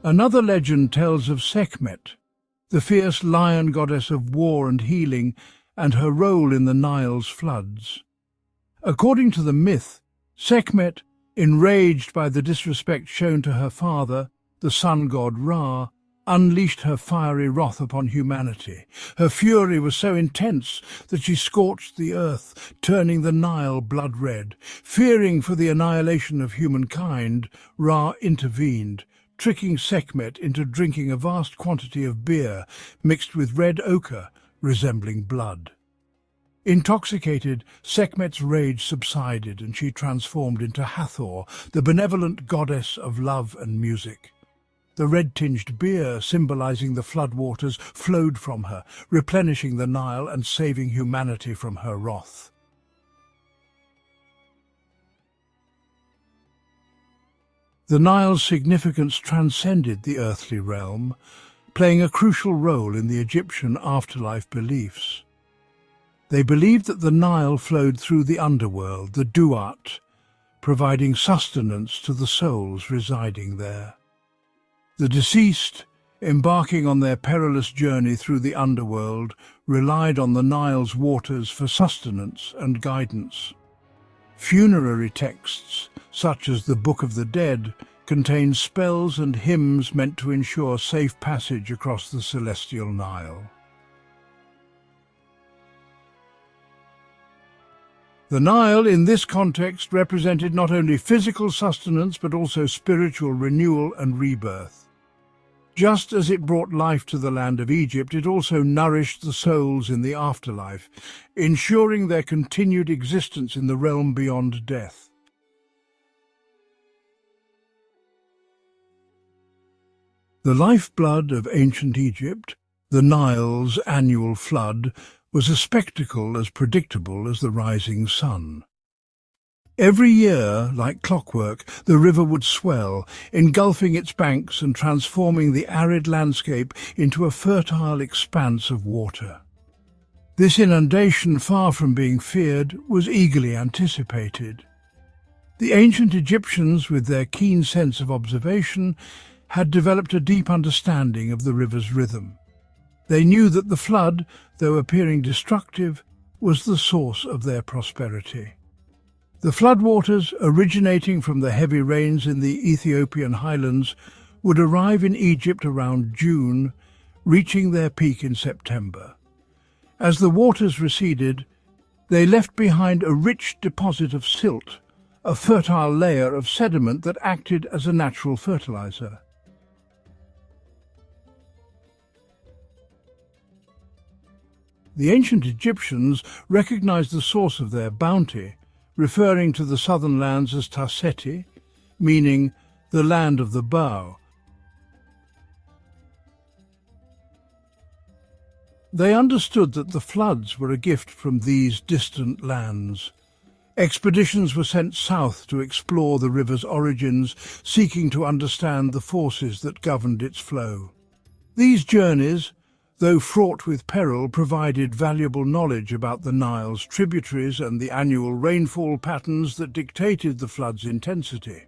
Another legend tells of Sekhmet, the fierce lion goddess of war and healing, and her role in the Nile's floods. According to the myth, Sekhmet, enraged by the disrespect shown to her father, the sun god Ra, unleashed her fiery wrath upon humanity. Her fury was so intense that she scorched the earth, turning the Nile blood red. Fearing for the annihilation of humankind, Ra intervened, tricking Sekhmet into drinking a vast quantity of beer mixed with red ochre, resembling blood. Intoxicated, Sekhmet's rage subsided and she transformed into Hathor, the benevolent goddess of love and music. The red-tinged beer, symbolizing the floodwaters, flowed from her, replenishing the Nile and saving humanity from her wrath. The Nile's significance transcended the earthly realm, playing a crucial role in the Egyptian afterlife beliefs. They believed that the Nile flowed through the underworld, the Duat, providing sustenance to the souls residing there. The deceased, embarking on their perilous journey through the underworld, relied on the Nile's waters for sustenance and guidance. Funerary texts, such as the Book of the Dead, contain spells and hymns meant to ensure safe passage across the celestial Nile. The Nile, in this context, represented not only physical sustenance but also spiritual renewal and rebirth. Just as it brought life to the land of Egypt, it also nourished the souls in the afterlife, ensuring their continued existence in the realm beyond death. The lifeblood of ancient Egypt, the Nile's annual flood, was a spectacle as predictable as the rising sun. Every year, like clockwork, the river would swell, engulfing its banks and transforming the arid landscape into a fertile expanse of water. This inundation, far from being feared, was eagerly anticipated. The ancient Egyptians, with their keen sense of observation, had developed a deep understanding of the river's rhythm. They knew that the flood, though appearing destructive, was the source of their prosperity. The floodwaters, originating from the heavy rains in the Ethiopian highlands, would arrive in Egypt around June, reaching their peak in September. As the waters receded, they left behind a rich deposit of silt, a fertile layer of sediment that acted as a natural fertilizer. The ancient Egyptians recognized the source of their bounty, referring to the southern lands as Taseti, meaning the land of the bow. They understood that the floods were a gift from these distant lands. Expeditions were sent south to explore the river's origins, seeking to understand the forces that governed its flow. These journeys, though fraught with peril, provided valuable knowledge about the Nile's tributaries and the annual rainfall patterns that dictated the flood's intensity.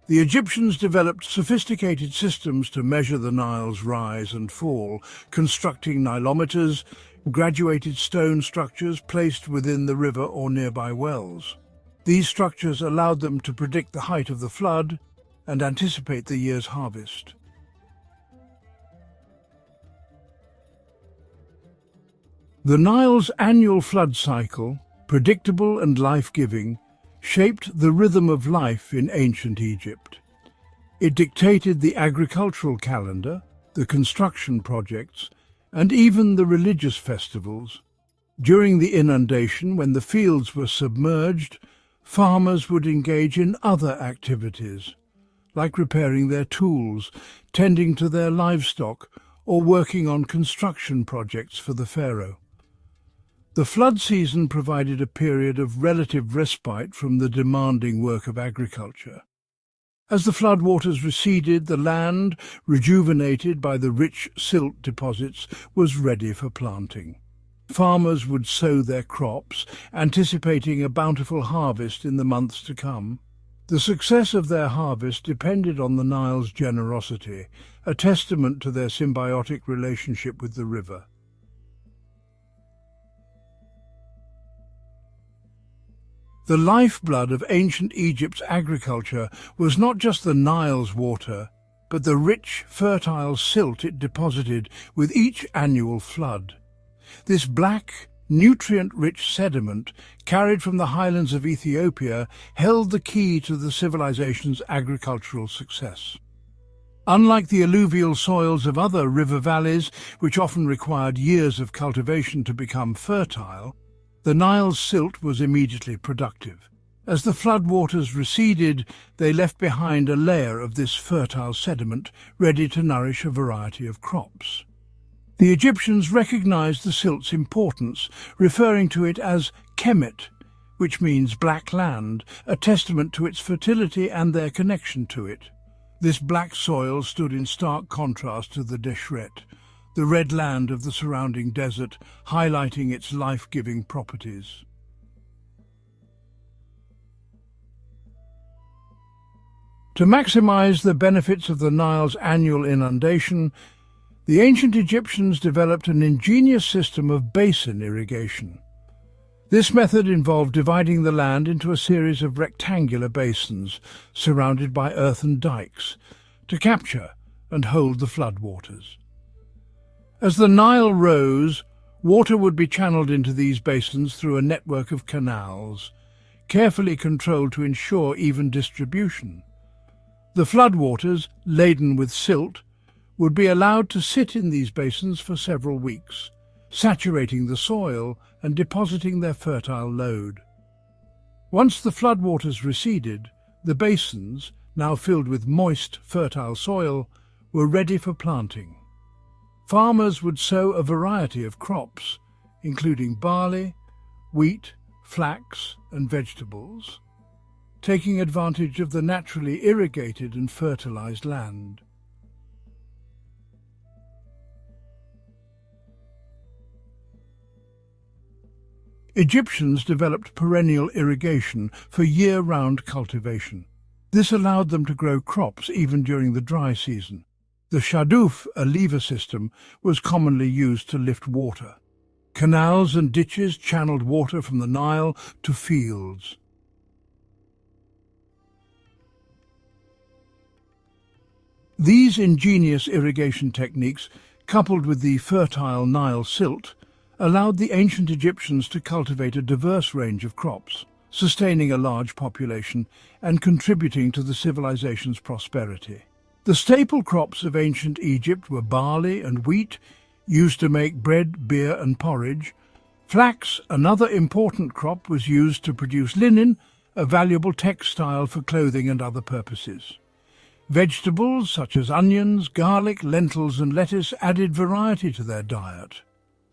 The Egyptians developed sophisticated systems to measure the Nile's rise and fall, constructing nilometers, graduated stone structures placed within the river or nearby wells. These structures allowed them to predict the height of the flood and anticipate the year's harvest. The Nile's annual flood cycle, predictable and life-giving, shaped the rhythm of life in ancient Egypt. It dictated the agricultural calendar, the construction projects, and even the religious festivals. During the inundation, when the fields were submerged, farmers would engage in other activities, like repairing their tools, tending to their livestock, or working on construction projects for the pharaoh. The flood season provided a period of relative respite from the demanding work of agriculture. As the floodwaters receded, the land, rejuvenated by the rich silt deposits, was ready for planting. Farmers would sow their crops, anticipating a bountiful harvest in the months to come. The success of their harvest depended on the Nile's generosity, a testament to their symbiotic relationship with the river. The lifeblood of ancient Egypt's agriculture was not just the Nile's water, but the rich, fertile silt it deposited with each annual flood. This black, nutrient-rich sediment, carried from the highlands of Ethiopia, held the key to the civilization's agricultural success. Unlike the alluvial soils of other river valleys, which often required years of cultivation to become fertile, the Nile's silt was immediately productive. As the floodwaters receded, they left behind a layer of this fertile sediment, ready to nourish a variety of crops. The Egyptians recognized the silt's importance, referring to it as Kemet, which means black land, a testament to its fertility and their connection to it. This black soil stood in stark contrast to the Deshret, the red land of the surrounding desert, highlighting its life-giving properties. To maximize the benefits of the Nile's annual inundation, the ancient Egyptians developed an ingenious system of basin irrigation. This method involved dividing the land into a series of rectangular basins surrounded by earthen dikes to capture and hold the floodwaters. As the Nile rose, water would be channeled into these basins through a network of canals, carefully controlled to ensure even distribution. The floodwaters, laden with silt, would be allowed to sit in these basins for several weeks, saturating the soil and depositing their fertile load. Once the floodwaters receded, the basins, now filled with moist, fertile soil, were ready for planting. Farmers would sow a variety of crops, including barley, wheat, flax, and vegetables, taking advantage of the naturally irrigated and fertilized land. Egyptians developed perennial irrigation for year-round cultivation. This allowed them to grow crops even during the dry season. The shaduf, a lever system, was commonly used to lift water. Canals and ditches channeled water from the Nile to fields. These ingenious irrigation techniques, coupled with the fertile Nile silt, allowed the ancient Egyptians to cultivate a diverse range of crops, sustaining a large population and contributing to the civilization's prosperity. The staple crops of ancient Egypt were barley and wheat, used to make bread, beer and porridge. Flax, another important crop, was used to produce linen, a valuable textile for clothing and other purposes. Vegetables such as onions, garlic, lentils and lettuce added variety to their diet.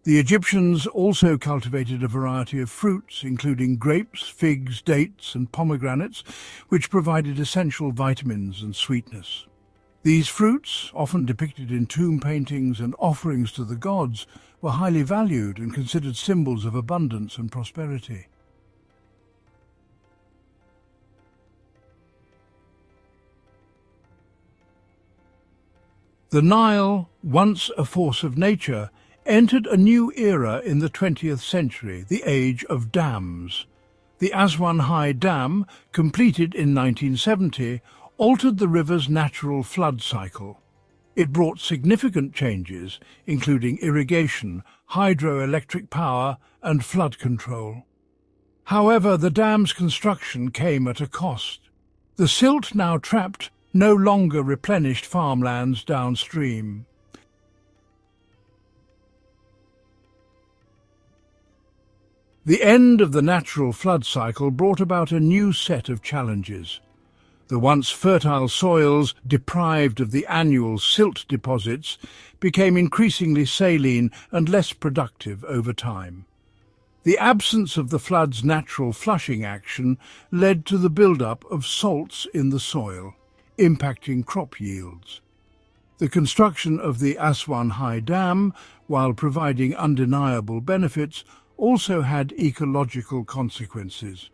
The Egyptians also cultivated a variety of fruits, including grapes, figs, dates and pomegranates, which provided essential vitamins and sweetness. These fruits, often depicted in tomb paintings and offerings to the gods, were highly valued and considered symbols of abundance and prosperity. The Nile, once a force of nature, entered a new era in the 20th century, the age of dams. The Aswan High Dam, completed in 1970, altered the river's natural flood cycle. It brought significant changes, including irrigation, hydroelectric power and flood control. However, the dam's construction came at a cost. The silt now trapped no longer replenished farmlands downstream. The end of the natural flood cycle brought about a new set of challenges. The once fertile soils, deprived of the annual silt deposits, became increasingly saline and less productive over time. The absence of the flood's natural flushing action led to the build-up of salts in the soil, impacting crop yields. The construction of the Aswan High Dam, while providing undeniable benefits, also had ecological consequences.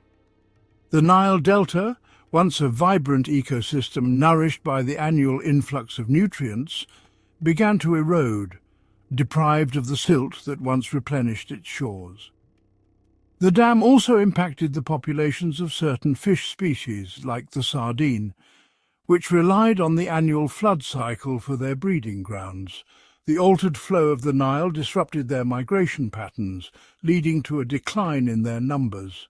The Nile Delta, once a vibrant ecosystem nourished by the annual influx of nutrients, began to erode, deprived of the silt that once replenished its shores. The dam also impacted the populations of certain fish species, like the sardine, which relied on the annual flood cycle for their breeding grounds. The altered flow of the Nile disrupted their migration patterns, leading to a decline in their numbers.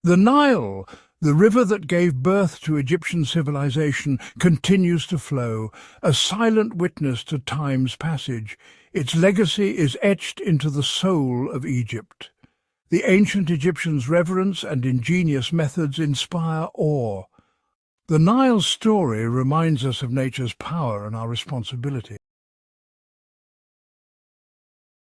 The Nile, the river that gave birth to Egyptian civilization, continues to flow, a silent witness to time's passage. Its legacy is etched into the soul of Egypt. The ancient Egyptians' reverence and ingenious methods inspire awe. The Nile's story reminds us of nature's power and our responsibility.